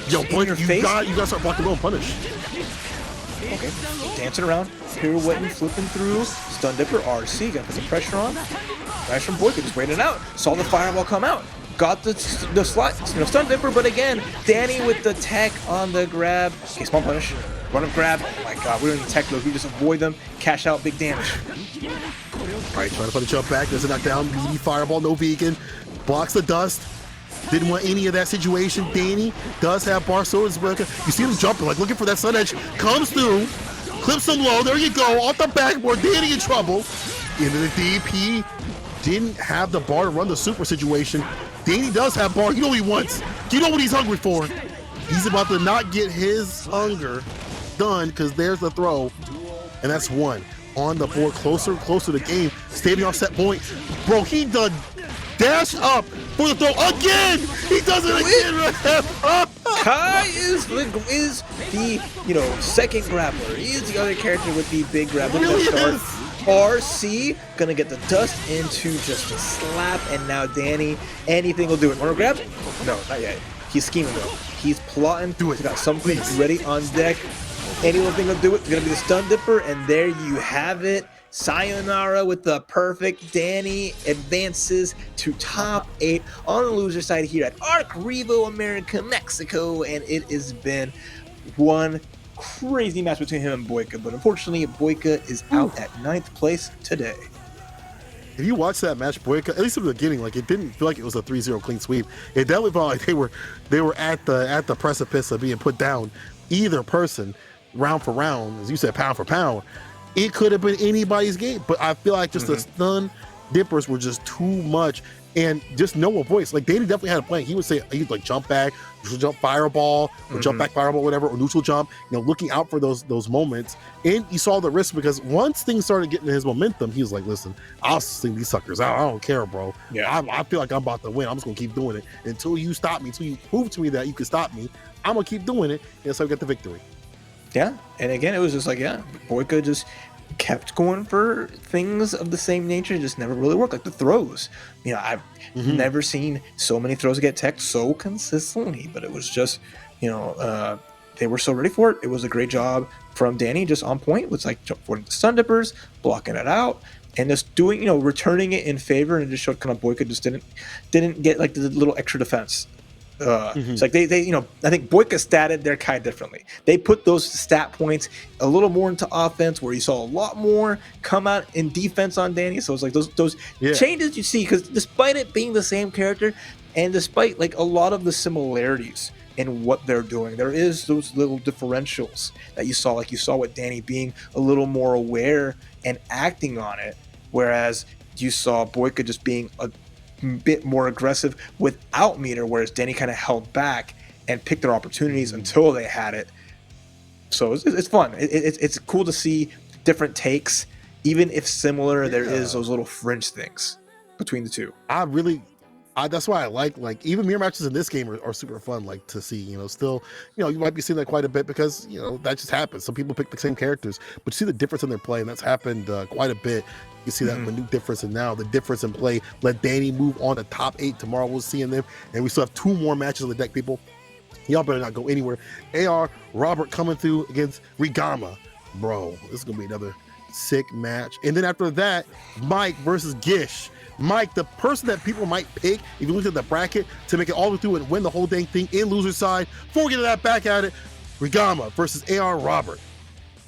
Yo, boy, you gotta start blocking low and punish. Okay, dancing around, pirouetting, flipping through. Stun dipper, RC, gotta put some pressure on. Nice from Boyka, just waiting it out. Saw the fireball come out. Got the slot, stun dipper, but again, Danny with the tech on the grab. Okay, small punish. Run up grab. Oh my God, we're in the tech though. We just avoid them, cash out, big damage. Alright, trying to put a jump back. There's a knockdown. Meaty fireball, no vegan. Blocks the dust. Didn't want any of that situation. Danny does have bar swords. You see him jumping, like looking for that sun edge. Comes through. Clips him low. There you go. Off the backboard. Danny in trouble. Into the DP. Didn't have the bar to run the super situation. Danny does have bar. You know what he wants. You know what he's hungry for. He's about to not get his hunger done because there's the throw. And that's one. On the board, closer and closer to the game. Standing off set point. Bro, he done dash up, for the throw again. He does it again. Kai is the second grappler. He is the other character with the big grappler Really that is. starts. RC gonna get the dust into just a slap, and now Danny, anything will do it. Wanna grab? No, not yet. He's scheming though. He's plotting. He's got something ready on deck. Any little thing will do it. It's gonna be the stun dipper, and there you have it. Sayonara with the perfect. Danny advances to top 8 on the loser side here at ARCREVO America, Mexico, and it has been one crazy match between him and Boyka, but unfortunately Boyka is out at 9th place today. If you watch that match, Boyka, at least in the beginning, like it didn't feel like it was a 3-0 clean sweep. It definitely felt like they were at the precipice of being put down. Either person, round for round, as you said, pound for pound. It could have been anybody's game, but I feel like just the stun dippers were just too much, and just no voice. Like Danny definitely had a plan. He would say he'd like jump back, neutral jump fireball, or jump back fireball, whatever, or neutral jump. Looking out for those moments. And you saw the risk because once things started getting his momentum, he was like, "Listen, I'll sling these suckers out. I don't care, bro. Yeah, I feel like I'm about to win. I'm just gonna keep doing it until you stop me, until you prove to me that you can stop me. I'm gonna keep doing it." And so we got the victory. Yeah, and again, it was just like, Boyka just kept going for things of the same nature, just never really worked. Like the throws. I've never seen so many throws get teched so consistently, but it was just, they were so ready for it. It was a great job from Danny, just on point. It was like avoiding the stun dippers, blocking it out, and just doing, returning it in favor, and it just showed kind of Boyka just didn't get like the little extra defense. It's like they I think Boyka statted their Kai differently. They put those stat points a little more into offense, where you saw a lot more come out in defense on Danny. So it's like those changes you see, because despite it being the same character, and despite like a lot of the similarities in what they're doing, there is those little differentials that you saw. Like you saw with Danny being a little more aware and acting on it, whereas you saw Boyka just being a bit more aggressive without meter, whereas Danny kind of held back and picked their opportunities until they had it. So it's fun. It's cool to see different takes, even if similar. There is those little fringe things between the two. That's why I like even mirror matches in this game are super fun, like to see. Still, you might be seeing that quite a bit because that just happens. Some people pick the same characters, but you see the difference in their play, and that's happened quite a bit. You see that minute difference, and now the difference in play. Let Danny move on to top 8 tomorrow. We'll see them, and we still have 2 more matches on the deck, people. Y'all better not go anywhere. AR Robert coming through against Rigama, bro. This is gonna be another sick match. And then after that, Mike versus Gish. Mike, the person that people might pick if you look at the bracket to make it all the way through and win the whole dang thing in loser side. Before we get to that, back at it, Rigama versus AR Robert.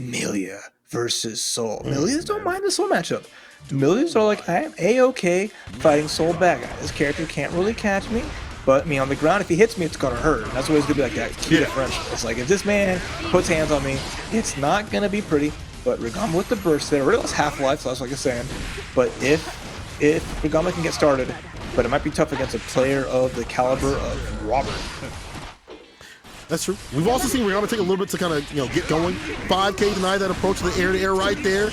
Milia versus Soul. Milias don't mind the Soul matchup. Milias are like, I am A-okay fighting Soul bad guy. This character can't really catch me, but on the ground, if he hits me, it's gonna hurt. And that's always gonna be like that key differential. It's like, if this man puts hands on me, it's not gonna be pretty. But Rigama with the burst there, already lost half-life, so that's like I was saying. But if Rigama can get started, but it might be tough against a player of the caliber of Robert. That's true. We've also seen Rigama take a little bit to kind of get going. 5K deny that approach to the air right there.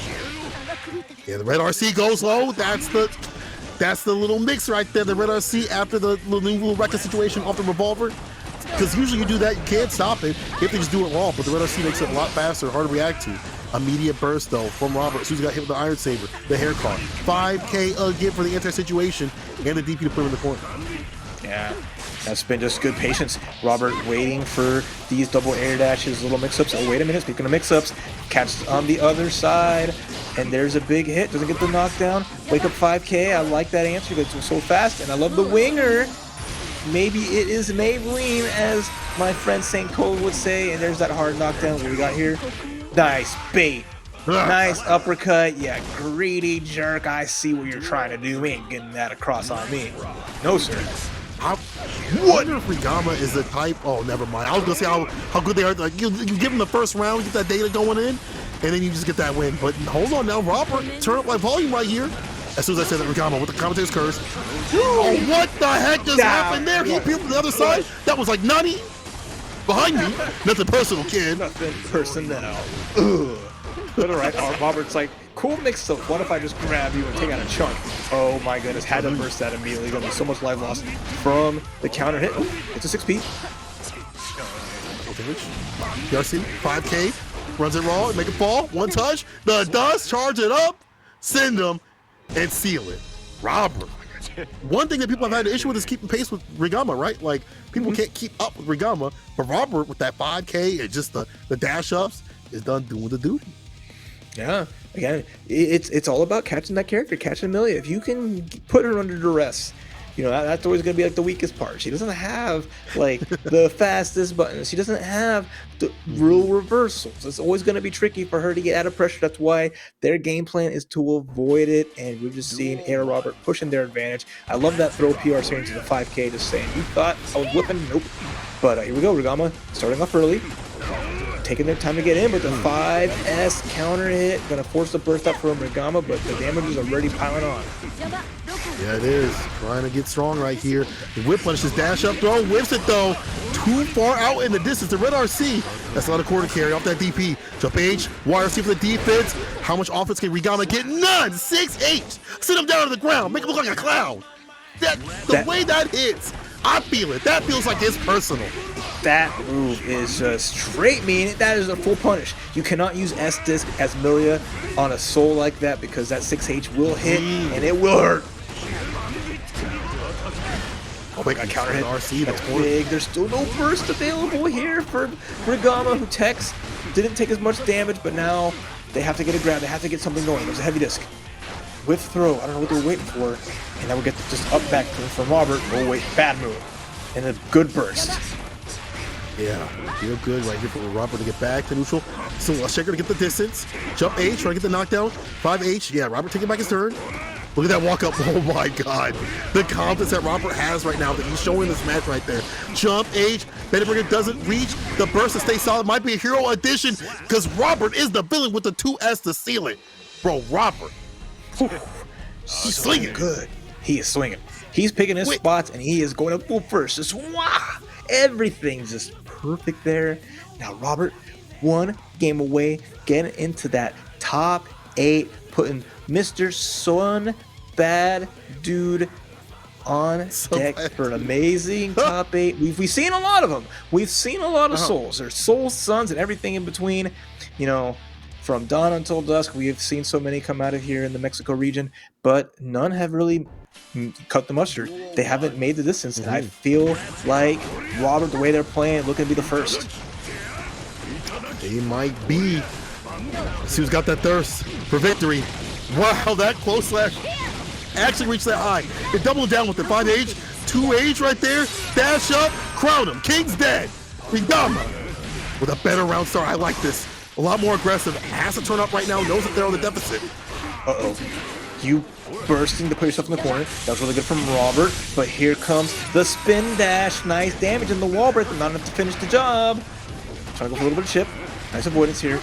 Yeah, the red RC goes low. That's the little mix right there. The red RC after the little record situation off the revolver. Because usually you do that, you can't stop it if they just do it wrong. But the red RC makes it a lot faster, hard to react to. Immediate burst though from Robert. As soon as he got hit with the Iron Saber, the hair caught. 5K again for the anti-situation and the DP to put him in the corner. Yeah, that's been just good patience. Robert waiting for these double air dashes, little mix-ups. Oh, wait a minute, speaking of mix-ups, catches on the other side, and there's a big hit. Doesn't get the knockdown. Wake up 5K. I like that answer. That's so fast, and I love the winger. Maybe it is Maybelline, as my friend St. Cole would say, and there's that hard knockdown. What we got here? Nice bait. Nice uppercut. Yeah, greedy jerk. I see what you're trying to do. We ain't getting that across on me. No, sir. I wonder if Rigama is the type. Oh, never mind. I was gonna say how good they are. Like you give them the first round, you get that data going in, and then you just get that win. But hold on now, Robert, turn up my volume right here. As soon as I said that, Rigama with the commentator's curse. Oh, what the heck just happened there? He peeled from the other side. That was like nutty. Behind me. Nothing personal, kid. Nothing personnel. Ugh. But all right, Robert's like cool mix of what if I just grab you and take out a chunk? Oh my goodness, had to burst that immediately. Gonna be so much life lost from the counter hit. Oh, it's a 6P. PRC, 5K, runs it raw, make it fall, one touch, the dust, charge it up, send them, and seal it. Robert. One thing that people have had an issue with is keeping pace with Regama, right? Like, people can't keep up with Regama, but Robert with that 5K and just the dash ups is done doing the duty. Yeah, again, it's all about catching that character, catching Amelia. If you can put her under duress, you know, that's always going to be like the weakest part. She doesn't have like the fastest buttons. She doesn't have the real reversals. It's always going to be tricky for her to get out of pressure. That's why their game plan is to avoid it. And we're just seeing Air Robert pushing their advantage. I love that throw PR saying to the 5K, just saying, you thought I was whipping? Nope. But here we go, Regama starting off early. Taking their time to get in, but the 5S counter hit gonna force the burst up from Regama, but the damage is already piling on. Yeah, it is. Trying to get strong right here. The whip punishes dash up throw, whips it though. Too far out in the distance. The red RC. That's a lot of quarter carry off that DP. Jump H, YRC for the defense. How much offense can Regama get? None! 6H! Sit him down to the ground. Make him look like a clown. The way that hits, I feel it. That feels like it's personal. That move is just straight mean. That is a full punish. You cannot use S-Disc as Milia on a soul like that because that 6H will hit and it will hurt. Oh my god, counter hit. RC, that's big. There's still no burst available here for Regama, who techs didn't take as much damage, but now they have to get a grab. They have to get something going. There's a heavy disc. Whiff throw. I don't know what they're waiting for. And then we'll get just up back from Robert. Oh wait, bad move. And a good burst. Yeah, feel good right here for Robert to get back to neutral. So Shaker to get the distance. Jump H, try to get the knockdown. 5H, yeah, Robert taking back his turn. Look at that walk up. Oh my god. The confidence that Robert has right now that he's showing this match right there. Jump H, Benneberger doesn't reach. The burst to stay solid might be a hero addition because Robert is the villain with the 2S to seal it. Bro, Robert. He's swinging. Good. He is swinging. He's picking his spots and he is going up full first. Just wah! Everything's just perfect there. Now Robert, one game away, getting into that top 8, putting Mr. Son Bad Dude on deck for an amazing top 8. We've seen a lot of them. We've seen a lot of souls. There's souls, sons, and everything in between. You know, from dawn until dusk, we have seen so many come out of here in the Mexico region, but none have really cut the mustard. They haven't made the distance, and I feel like Robert, the way they're playing, looking to be the first. They might be. See who's got that thirst for victory. Wow, that close slash actually reached that high. They doubled down with the 5H, 2H right there. Dash up, crown him. King's dead. Regama with a better round start. I like this. A lot more aggressive. Has to turn up right now. Knows that they're on the deficit. Uh-oh. You bursting to put yourself in the corner. That was really good from Robert. But here comes the spin dash. Nice damage in the wall break, but not enough to finish the job. Trying to go for a little bit of chip. Nice avoidance here.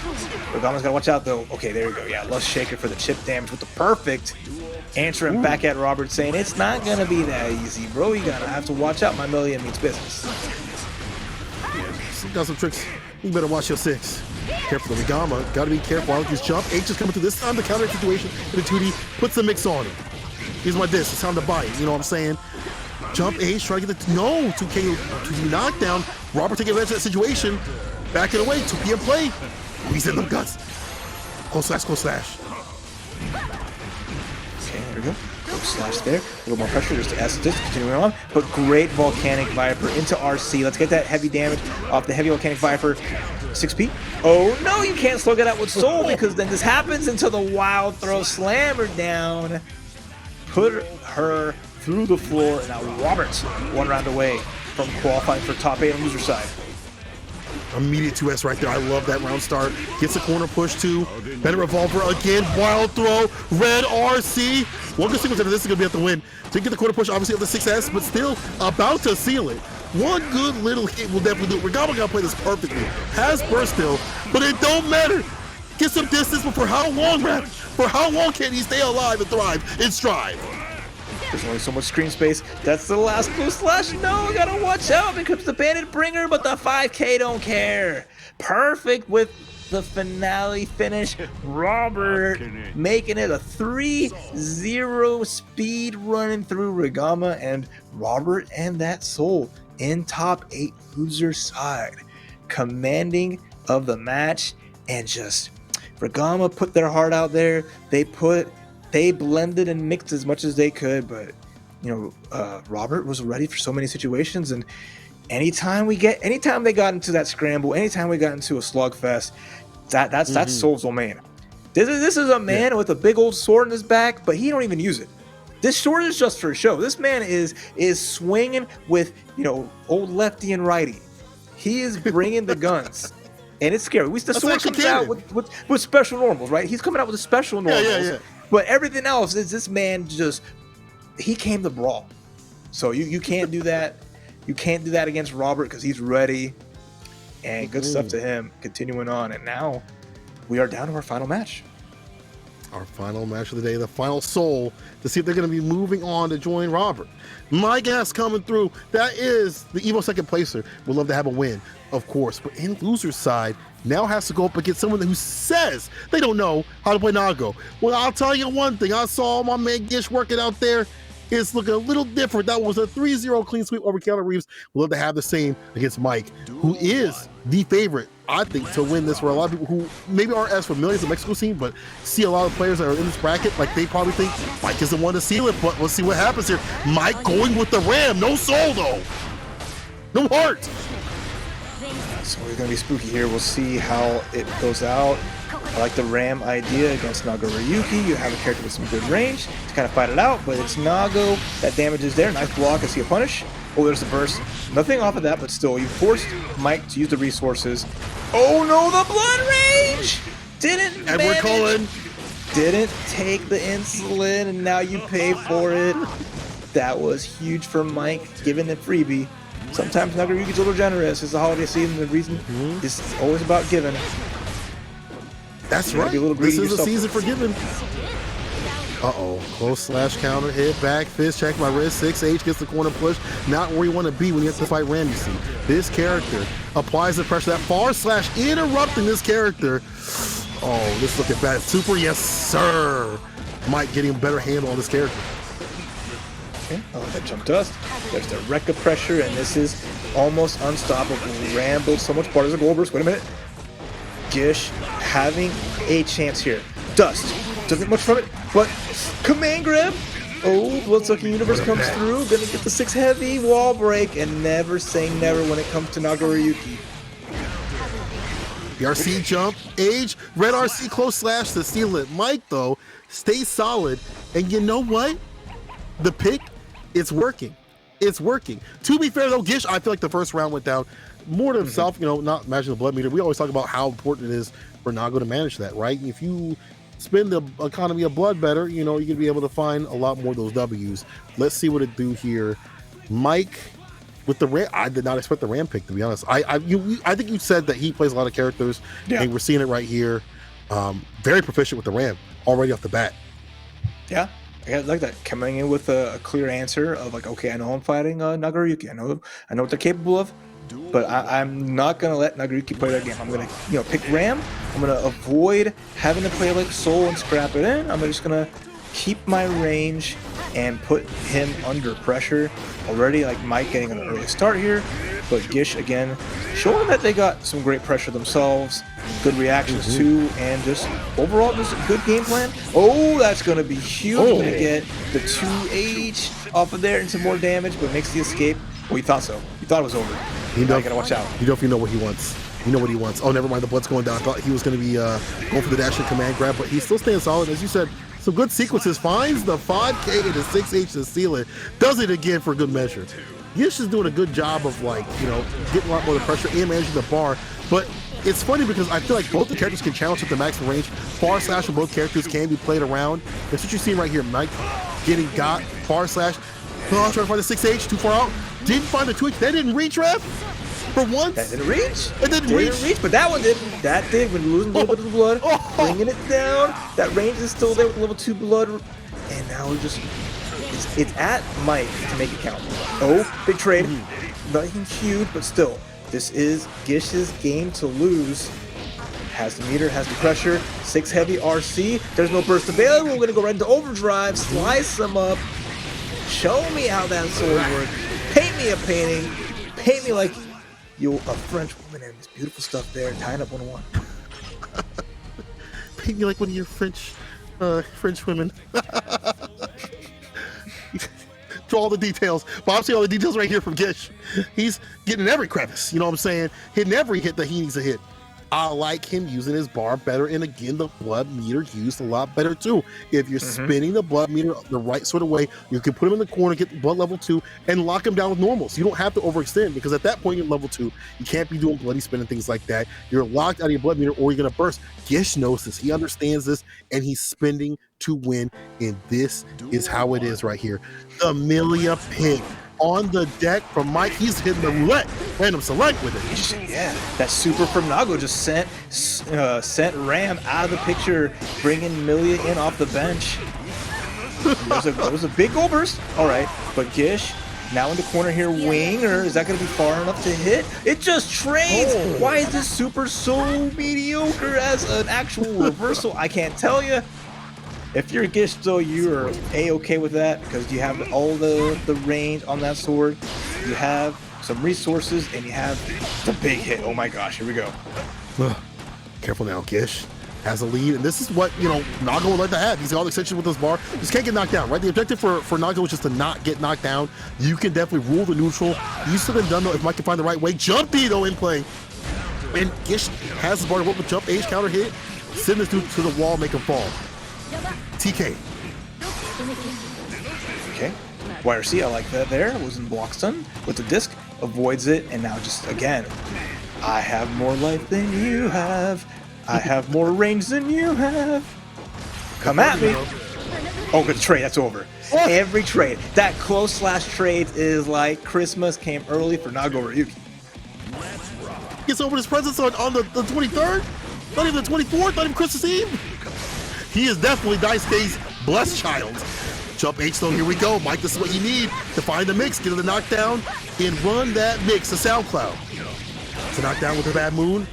Regama's got to watch out, though. Okay, there we go. Yeah, Lust Shaker for the chip damage with the perfect answer and back at Robert, saying it's not going to be that easy, bro. You got to have to watch out. My million means business. Got some tricks. You better watch your 6. Careful, the Regama. Got to be careful. I like this jump. H is coming through this time. The counter situation in the 2D puts the mix on him. Here's my disc. It's time to bite. You know what I'm saying? Jump H, try to get the 2K knockdown. Robert taking advantage of that situation. Back it away. 2 PM play. He's in them guts. Close slash, close slash. Okay, there we go. Close slash there. A little more pressure. Just to S disc. Continuing on. But great Volcanic Viper into RC. Let's get that heavy damage off the heavy Volcanic Viper. 6P. Oh no, you can't slug it out with Soul because then this happens until the wild throw slam her down. Put her through the floor. And now Roberts 1 round away from qualifying for top 8 on loser side. Immediate 2S right there. I love that round start. Gets a corner push too. Better revolver again. Wild throw. Red RC. One good sequence after this is going to be at the win. Didn't get the corner push obviously of the 6S, but still about to seal it. One good little hit will definitely do it. Regama got to play this perfectly. Has burst still, but it don't matter. Get some distance, but for how long, man? For how long can he stay alive and thrive and strive? There's only so much screen space. That's the last blue slash. No, gotta watch out. Here comes the Bandit Bringer, but the 5K don't care. Perfect with the finale finish. Robert making it a 3-0 speed running through Regama, and Robert and that Soul in top 8 loser side, commanding of the match. And just Regama put their heart out there. They blended and mixed as much as they could, but Robert was ready for so many situations. And anytime they got into that scramble, anytime we got into a slugfest, that's Soul's domain. This is a man with a big old sword in his back, but he don't even use it. This sword is just for show. This man is swinging with old lefty and righty. He is bringing the guns, and it's scary. The sword comes out with special normals, right? He's coming out with the special normals. Yeah. But everything else is this man he came to brawl. So you can't do that. You can't do that against Robert because he's ready. And good stuff to him. Continuing on, and now we are down to our final match. Our final match of the day, the final Soul, to see if they're going to be moving on to join Robert. My guess coming through, that is the Evo second placer. Would love to have a win, of course, but in loser's side, now has to go up against someone who says they don't know how to play Nago. Well, I'll tell you one thing. I saw my man Gish working out there. It's looking a little different. That was a 3-0 clean sweep over Keanu Reeves. We'd love to have the same against Mike, who is the favorite, I think, to win this for a lot of people who maybe aren't as familiar with the Mexico scene, but see a lot of players that are in this bracket, like they probably think Mike is the one to seal it, but let's see what happens here. Mike going with the Ram. No soul, though. No heart. So it's going to be spooky here. We'll see how it goes out. I like the Ram idea against Nago Ryuki. You have a character with some good range to kind of fight it out, but it's Nago. That damage is there. Nice block. I see a punish. Oh, there's the burst. Nothing off of that, but still, you forced Mike to use the resources. Oh no, the blood rage! Edward Cullen didn't take the insulin, and now you pay for it. That was huge for Mike, giving the freebie. Sometimes Nago Ryuki's a little generous. It's the holiday season. The reason is always about giving. That's right. This is a season for giving. Uh-oh. Close slash counter hit, back fist, check my wrist, 6H gets the corner push. Not where you want to be when you have to fight Ram, you see. This character applies the pressure. That far slash interrupting this character. Oh, this is looking bad. Super, yes, sir. Mike getting a better handle on this character. Okay, I like that jump dust. There's the Rekka pressure, and this is almost unstoppable. Ram builds so much part as a goal burst. Wait a minute. Gish having a chance here. Dust. Doesn't get much from it, but command grab. Oh, Bloodsucking Universe comes through. Gonna get the 6 heavy wall break, and never say never when it comes to Nago Ryuki. The RC jump, Age, red RC close slash to steal it. Mike, though, stays solid, and you know what? The pick, it's working. It's working. To be fair, though, Gish, I feel like the first round went down more to himself, not matching the blood meter. We always talk about how important it is for Nago to manage that, right? If you spend the economy of blood better, you're going to be able to find a lot more of those W's. Let's see what it do here. Mike with the Ram. I did not expect the Ram pick, to be honest. I think you said that he plays a lot of characters, and we're seeing it right here. Very proficient with the Ram already off the bat. Yeah. I like that, coming in with a clear answer of like, okay, I know I'm fighting Nago Ryuki. I know what they're capable of, but I'm not gonna let Nago Ryuki play that game. I'm gonna pick Ram. I'm gonna avoid having to play like Soul and scrap it in. I'm just gonna keep my range and put him under pressure. Already, like Mike getting an early start here, but Gish again showing that they got some great pressure themselves, good reactions too, and just overall just a good game plan. Oh, that's gonna be huge. Gonna get the 2H off of there and some more damage, but makes the escape. Well, you thought so. You thought it was over. You gotta watch out. You definitely know what he wants. You know what he wants. Oh, never mind. The blood's going down. I thought he was going to be going for the dash and command grab, but he's still staying solid. As you said, some good sequences. Finds the 5K and the 6H to seal it. Does it again for good measure. Gish is doing a good job of getting a lot more of the pressure and managing the bar. But it's funny because I feel like both the characters can challenge at the maximum range. Far slash from both characters can be played around. That's what you see right here. Mike getting got. Far slash. Oh, trying to find the 6H. Too far out. Didn't find the 2H. That didn't reach, ref. For once. That didn't reach. It didn't reach, but that one did. That did. When losing a little bit of the blood, bringing it down. That range is still there with level 2 blood, and now we're just. It's at Mike to make it count. Oh, big trade. Nothing huge, but still, this is Gish's game to lose. Has the meter, has the pressure. 6 heavy RC. There's no burst available. We're gonna go right into overdrive. Slice him up. Show me how that sword works. Paint me a painting. Paint me like you're a French woman and this beautiful stuff there. Tying up 101. Paint me like one of your French women. Draw all the details. But I'm seeing all the details right here from Gish. He's getting every crevice, you know what I'm saying? Hitting every hit that he needs to hit. I like him using his bar better, and again, the blood meter used a lot better too. If you're spinning the blood meter the right sort of way, you can put him in the corner, get the blood level 2, and lock him down with normals. You don't have to overextend, because at that point you're level 2. You can't be doing bloody spin and things like that. You're locked out of your blood meter, or you're gonna burst. Gish knows this, he understands this, and he's spending to win, and this is how it is right here. The Amelia pick on the deck from Mike. He's hitting the roulette, random select with it. Yeah, that super from Nago just sent Ram out of the picture, bringing Milia in off the bench. There was a big goal burst. All right, but Gish now in the corner here, Winger. Is that going to be far enough to hit? It just trades. Why is this super so mediocre as an actual reversal? I can't tell you. If you're Gish, though, you're A-okay with that, because you have all the range on that sword, you have some resources, and you have the big hit. Oh my gosh, here we go. Careful now, Gish has a lead, and this is what, you know, Nago would like to have. He's got all the extension with his bar. Just can't get knocked down, right? The objective for Nago is just to not get knocked down. You can definitely rule the neutral. You still been done, though, if Mike can find the right way. Jump D, though, in play. And Gish has the bar to work with jump H counter hit. Send this dude to the wall, make him fall. TK. Okay. YRC, I like that there. Was in block stun with the disc. Avoids it. And now just, again, I have more life than you have. I have more range than you have. Come at me. Oh, good trade. That's over. Every trade. That close slash trade is like Christmas came early for Nago Ryuki. Gets over his presence on the 23rd? Not even the 24th? Not even Christmas Eve? He is definitely Daisuke's blessed child. Jump H though, here we go. Mike, this is what you need to find the mix, get to the knockdown, and run that mix to SoundCloud. To knockdown with the bad moon.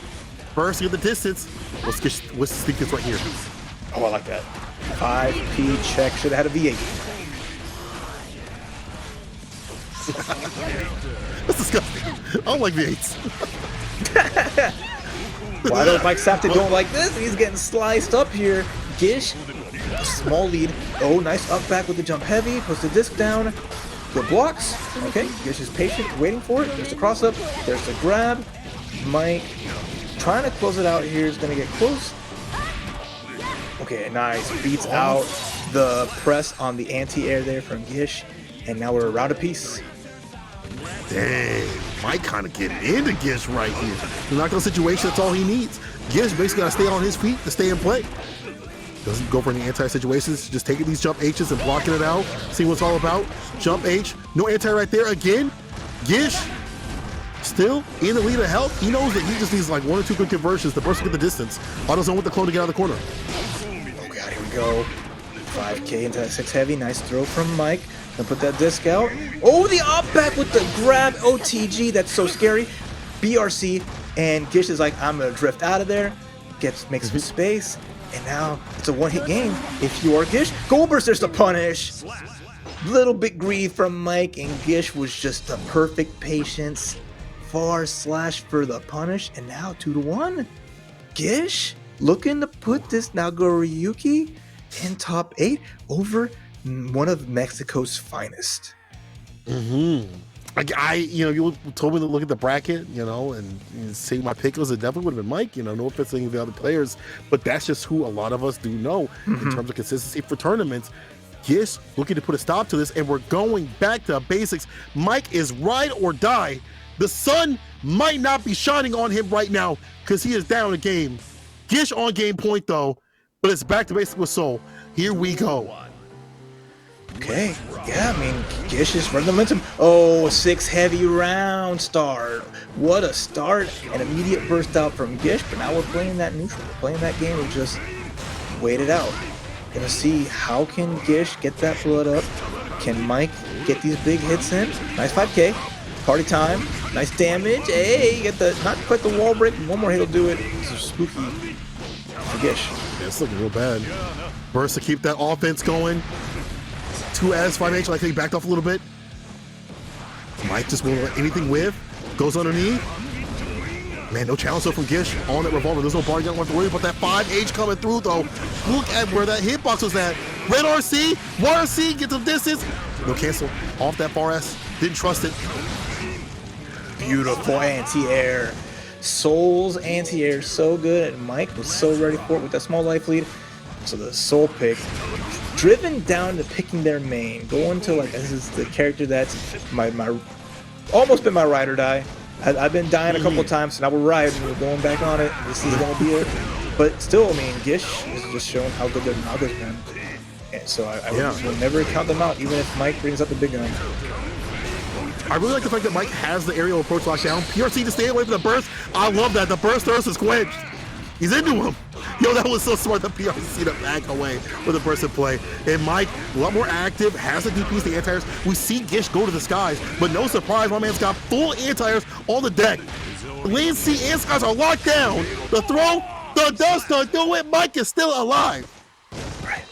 First, get the distance. What's the sneakers right here? Oh, I like that. 5P check. Should have had a V8. That's disgusting. I don't like V8s. Why don't Mike Sapton don't like this? He's getting sliced up here. Gish, a small lead. Oh, nice up back with the jump heavy. Puts the disc down. Good blocks. Okay, Gish is patient, waiting for it. There's the cross up. There's the grab. Mike trying to close it out here. Is going to get close. Okay, nice. Beats out the press on the anti-air there from Gish. And now we're around a piece. Dang, Mike kind of getting into Gish right here. The knockdown situation, that's all he needs. Gish basically got to stay on his feet to stay in play. Doesn't go for any anti-situations, just taking these jump H's and blocking it out, seeing what it's all about. Jump H, no anti right there again. Gish, still in the lead of health. He knows that he just needs like 1 or 2 quick conversions to burst to get the distance. AutoZone with the clone to get out of the corner. Oh god, here we go. 5K into that 6 heavy, nice throw from Mike. Gonna put that disc out. Oh, the up back with the grab OTG, that's so scary. BRC, and Gish is like, I'm gonna drift out of there. Makes some space. And now it's a one-hit game. If you are Gish, Gold Burst, there's the punish. Little bit greed from Mike, and Gish was just the perfect patience. Far slash for the punish, and now 2-1. Gish looking to put this Nago Ryuki in top 8 over one of Mexico's finest. You know, you told me to look at the bracket, you know, and say my pick was, it definitely would have been Mike, you know, no offense to any of the other players, but that's just who a lot of us do know in terms of consistency for tournaments. Gish looking to put a stop to this, and we're going back to basics. Mike is ride or die. The sun might not be shining on him right now because he is down a game. Gish on game point though, but it's back to basics with Soul. Here we go. Okay, yeah, I mean, Gish is running the momentum. Oh, 6 heavy round start. What a start. An immediate burst out from Gish, but now we're playing that neutral. We're playing that game. We just wait it out. Gonna see how can Gish get that blood up. Can Mike get these big hits in? Nice 5K. Party time. Nice damage. Hey, you get the, not quite the wall break. One more hit will do it. It's a spooky Gish. Yeah, it's looking real bad. Burst to keep that offense going. 2S, 5H, like he backed off a little bit. Mike just won't let anything whiff. Goes underneath. Man, no challenge though from Gish on that revolver. There's no bar, you don't have to worry about that 5H coming through though. Look at where that hitbox was at. Red RC, YRC, get the distance. No cancel, off that far S. Didn't trust it. Beautiful anti-air. Soul's anti-air so good, and Mike was so ready for it with that small life lead. So the Soul pick, driven down to picking their main, going to like, this is the character that's my almost been my ride or die. I've been dying a couple of times, and I will ride, and we're going back on it. This is going to be it. But still, I mean, Gish is just showing how good their Naga's been. And so I will never count them out, even if Mike brings up the big gun. I really like the fact that Mike has the aerial approach locked down. PRC to stay away from the burst. I love that. The burst thirst is quenched. He's into him. Yo, that was so smart, the PRC to back away with the burst in play. And Mike, a lot more active, has the DPs, the anti-airs. We see Gish go to the skies, but no surprise, my man's got full anti-airs on the deck. Land, sea, and skies are locked down. The throw, the dust, the do it. Mike is still alive. Right.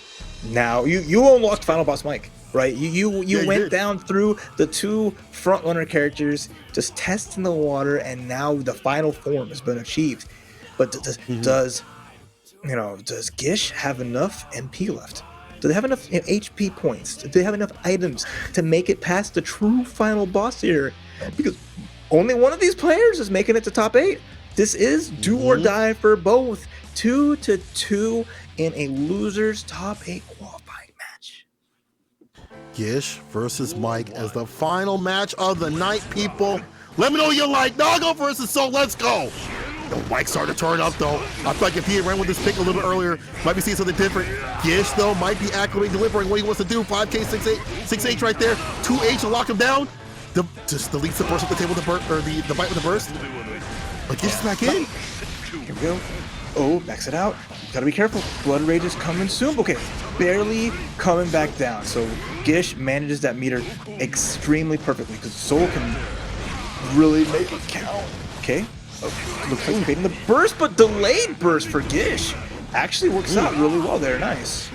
Now, you unlocked Final Boss Mike. Right, you went down through the two front runner characters, just testing the water, and now the final form has been achieved. But does Gish have enough MP left? Do they have enough HP points? Do they have enough items to make it past the true final boss here? Because only one of these players is making it to top 8. This is do or die for both. 2-2 in a loser's top 8 qualifying match. Gish versus Mike as the final match of the night, people. Let me know you like Nago versus Soul. Let's go. Yo, Mike started to turn up though. I feel like if he had ran with this pick a little bit earlier, might be seeing something different. Gish though might be accurately delivering what he wants to do. 5K, 6H, 6H right there. 2H to lock him down. Just deletes the burst at the table with the burst, or the bite with the burst. But Gish is back in. Here we go. Oh, backs it out. Gotta be careful. Blood Rage is coming soon. Okay, barely coming back down. So Gish manages that meter extremely perfectly because Soul can really make it count. Okay. Looks like creating the burst, but delayed burst for Gish. Actually works out really well there. Nice.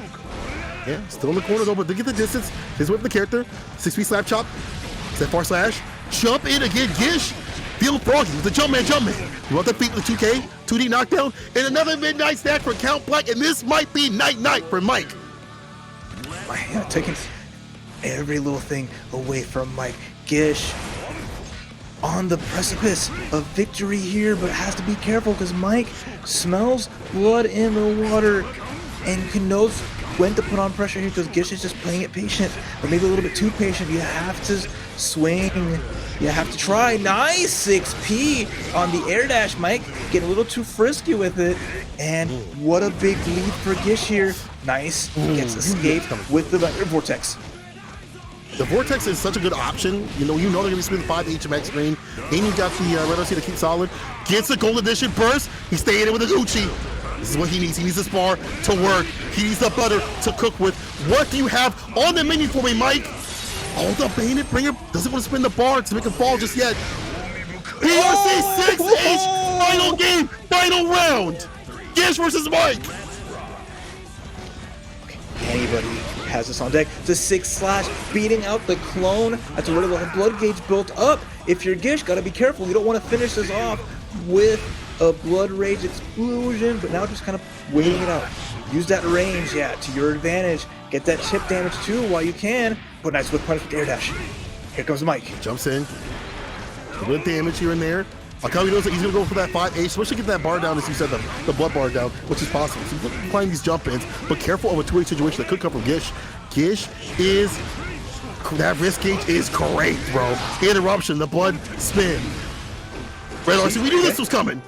Yeah, still in the corner though, but they get the distance. His whip the character. 6-feet slap chop. Step far slash. Jump in again, Gish. Feel froggy with the jump man. You want that feet with 2K, 2D knockdown, and another midnight stack for Count Black, and this might be night for Mike. Man, taking every little thing away from Mike. Gish on the precipice of victory here, but has to be careful because Mike smells blood in the water and knows when to put on pressure here because Gish is just playing it patient, but maybe a little bit too patient. You have to swing. You have to try. Nice 6P on the air dash. Mike getting a little too frisky with it. And what a big lead for Gish here. Nice. Gets escaped with the Vortex. The Vortex is such a good option. You know they're going to be spinning 5 HMX screen. And you got the Red RC to keep solid. Gets the Gold Edition burst. He's staying in with the Gucci. This is what he needs. He needs the spar to work. He needs the butter to cook with. What do you have on the menu for me, Mike? Oh, the Bandit Bringer doesn't want to spin the bar to make him fall just yet. PRC 6H, final game, final round. Gish versus Mike. Okay, anybody has this on deck. The 6/ beating out the clone. That's already the blood gauge built up. If you're Gish, gotta be careful. You don't want to finish this off with a blood rage explosion, but now just kind of waiting it out. Use that range, to your advantage. Get that chip damage too while you can. But nice with punish with air dash. Here comes Mike. Jumps in. A little damage here and there. Akawi knows that he's going to go for that 5H, especially get that bar down, as you said, the blood bar down, which is possible. So he's applying these jump ins, but careful of a 2H situation that could come from Gish. Gish is, that wrist gauge is great, bro. Interruption, the blood spin. Red RC, we knew this was coming.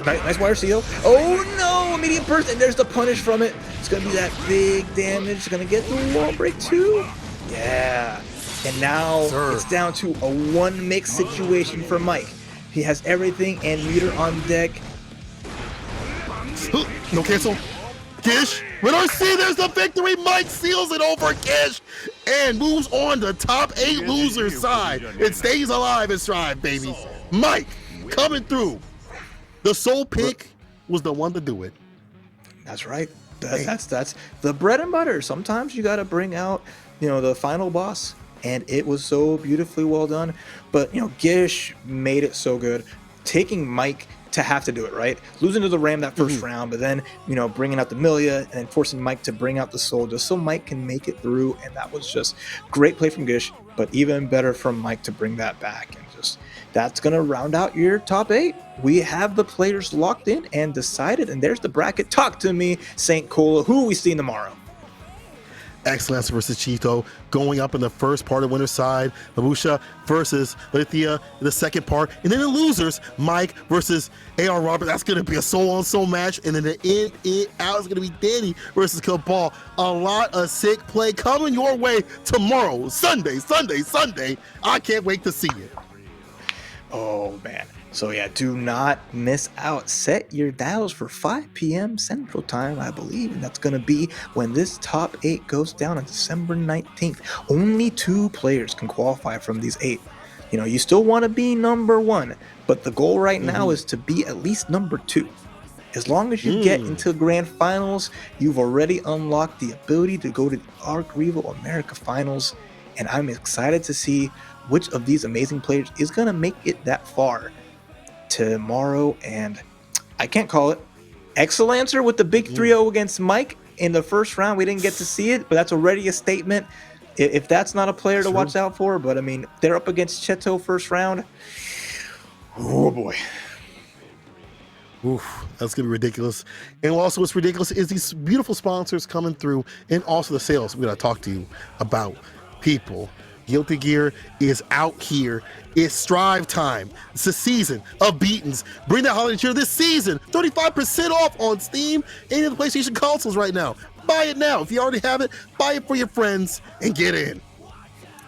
Nice YRCO. Oh no, immediate burst, and there's the punish from it. It's gonna be that big damage. It's gonna get the wall break too. Yeah. And now it's down to a one mix situation for Mike. He has everything and meter on deck. No cancel. Gish, Red RC, there's the victory. Mike seals it over Gish and moves on to top 8 losers side. It stays alive and strive, baby. Mike coming through. The Soul pick was the one to do it. That's right. Hey, That's the bread and butter. Sometimes you got to bring out, the final boss, and it was so beautifully well done. But Gish made it so good, taking Mike to have to do it right, losing to the Ram that first mhm. round, but then bringing out the Milia and then forcing Mike to bring out the Soul just so Mike can make it through, and that was just great play from Gish, but even better from Mike to bring that back and just that's going to round out your top 8. We have the players locked in and decided, and there's the bracket. Talk to me, St. Cola. Who are we seeing tomorrow? Excellence versus Chito going up in the first part of winner's side. Mabusha versus Lithia in the second part. And then the losers, Mike versus AR Robert. That's going to be a soul-on-soul match. And then the in out is going to be Danny versus Cabal. A lot of sick play coming your way tomorrow. Sunday. I can't wait to see it. Oh, man. So, yeah, do not miss out. Set your dials for 5 p.m. Central Time, I believe. And that's going to be when this top 8 goes down on December 19th. Only 2 players can qualify from these 8. You still want to be number 1, but the goal right now is to be at least number 2. As long as you get into grand finals, you've already unlocked the ability to go to the ARCREVO America finals. And I'm excited to see which of these amazing players is going to make it that far tomorrow. And I can't call it. Excelancer with the big 3-0 against Mike in the first round. We didn't get to see it, but that's already a statement. If that's not a player to watch out for, but I mean, they're up against Cheto first round. Oh boy. Oof, that's gonna be ridiculous. And also what's ridiculous is these beautiful sponsors coming through and also the sales we're gonna talk to you about. People, Guilty Gear is out here. It's Strive time. It's the season of beatings. Bring that holiday cheer this season. 35% off on Steam and the PlayStation consoles right now. Buy it now. If you already have it, buy it for your friends and get in.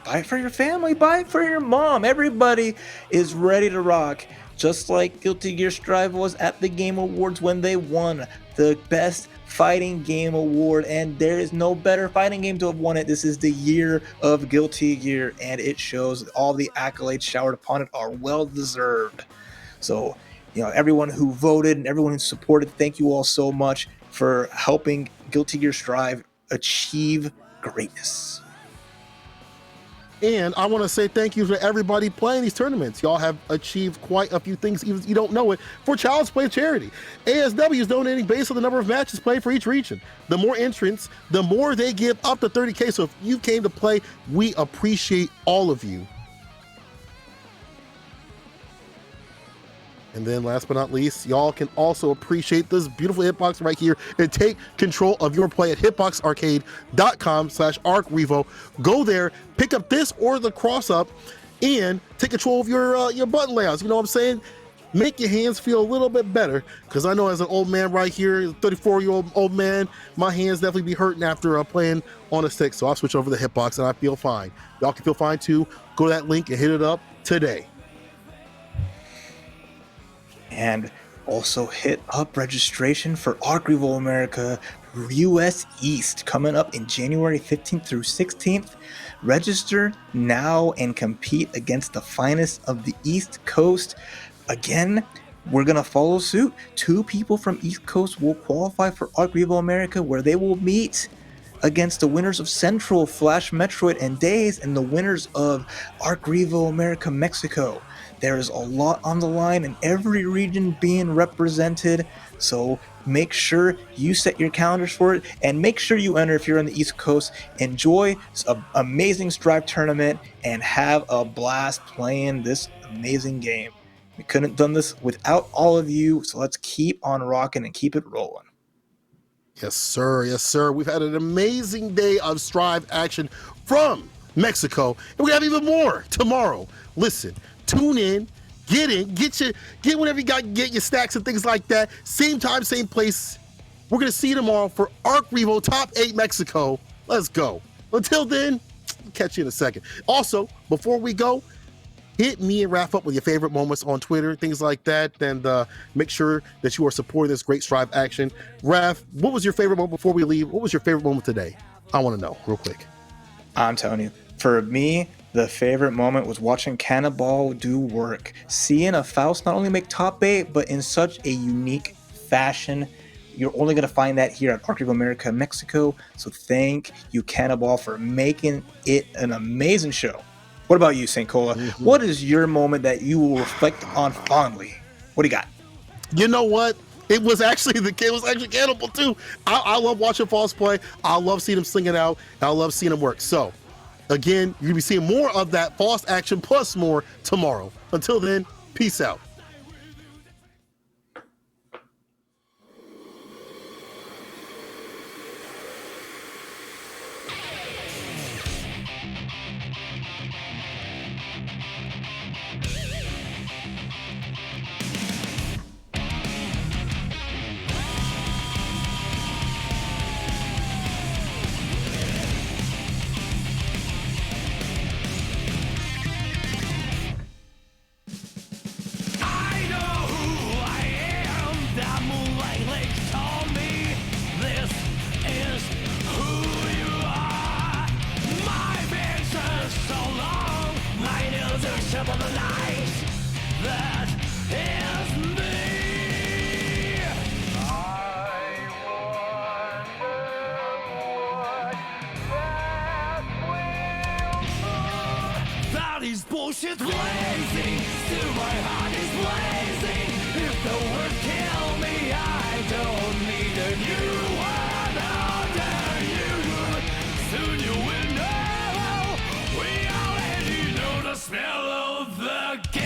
Buy it for your family. Buy it for your mom. Everybody is ready to rock. Just like Guilty Gear Strive was at the Game Awards when they won the Best Fighting Game Award, and there is no better fighting game to have won it. This is the year of Guilty Gear, and it shows all the accolades showered upon it are well deserved. So, everyone who voted and everyone who supported, thank you all so much for helping Guilty Gear Strive achieve greatness. And I want to say thank you to everybody playing these tournaments. Y'all have achieved quite a few things, even if you don't know it, for Child's Play charity. ASW is donating based on the number of matches played for each region. The more entrants, the more they give, up to 30K. So if you came to play, we appreciate all of you. And then last but not least, y'all can also appreciate this beautiful hitbox right here and take control of your play at hitboxarcade.com/ARCREVO. Go there, pick up this or the cross up, and take control of your button layouts. You know what I'm saying? Make your hands feel a little bit better, because I know as an old man right here, 34-year-old old man, my hands definitely be hurting after playing on a stick. So I'll switch over to the hitbox and I feel fine. Y'all can feel fine too. Go to that link and hit it up today. And also hit up registration for ARCREVO America US East coming up in January 15th through 16th. Register now and compete against the finest of the East Coast. Again, we're going to follow suit. 2 people from East Coast will qualify for ARCREVO America, where they will meet against the winners of Central, Flash Metroid, and Days, and the winners of ARCREVO America Mexico. There is a lot on the line in every region being represented, so make sure you set your calendars for it, and make sure you enter if you're on the East Coast. Enjoy an amazing Strive tournament and have a blast playing this amazing game. We couldn't have done this without all of you, so let's keep on rocking and keep it rolling. Yes, sir. Yes, sir. We've had an amazing day of Strive action from Mexico, and we have even more tomorrow. Listen, tune in, get whatever you got, get your stacks and things like that. Same time, same place. We're gonna see you tomorrow for ARCREVO Top 8 Mexico. Let's go. Until then, catch you in a second. Also, before we go, hit me and Raph up with your favorite moments on Twitter, things like that, and make sure that you are supporting this great Strive action. Raph, what was your favorite moment before we leave? What was your favorite moment today? I want to know real quick. I'm telling you, for me, the favorite moment was watching Cannonball do work. Seeing a Faust not only make top 8, but in such a unique fashion. You're only going to find that here at ARCREVO America, Mexico. So thank you, Cannibal, for making it an amazing show. What about you, St. Cola? What is your moment that you will reflect on fondly? What do you got? You know what? It was actually Cannibal too. I love watching Falls play. I love seeing him sling it out. I love seeing him work. So, again, you'll be seeing more of that Falls action plus more tomorrow. Until then, peace out. These bullshit blazing, still my heart is blazing. If the word kill me, I don't need a new one under you. Soon you will know, we already know the smell of the game.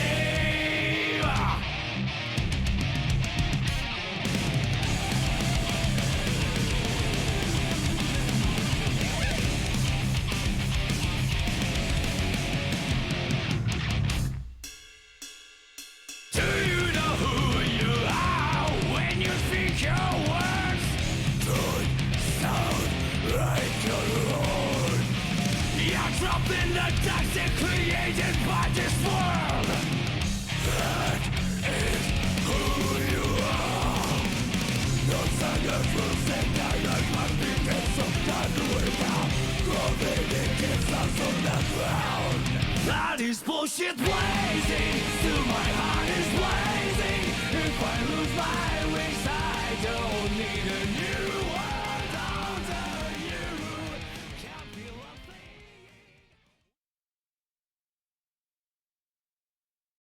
Something that toxic created by this world. That is who you are. No sacrifice and I must be dead sometime to wake up. Gravity keeps us on the ground. That is bullshit blazing. Still my heart is blazing. If I lose my wings, I don't need a new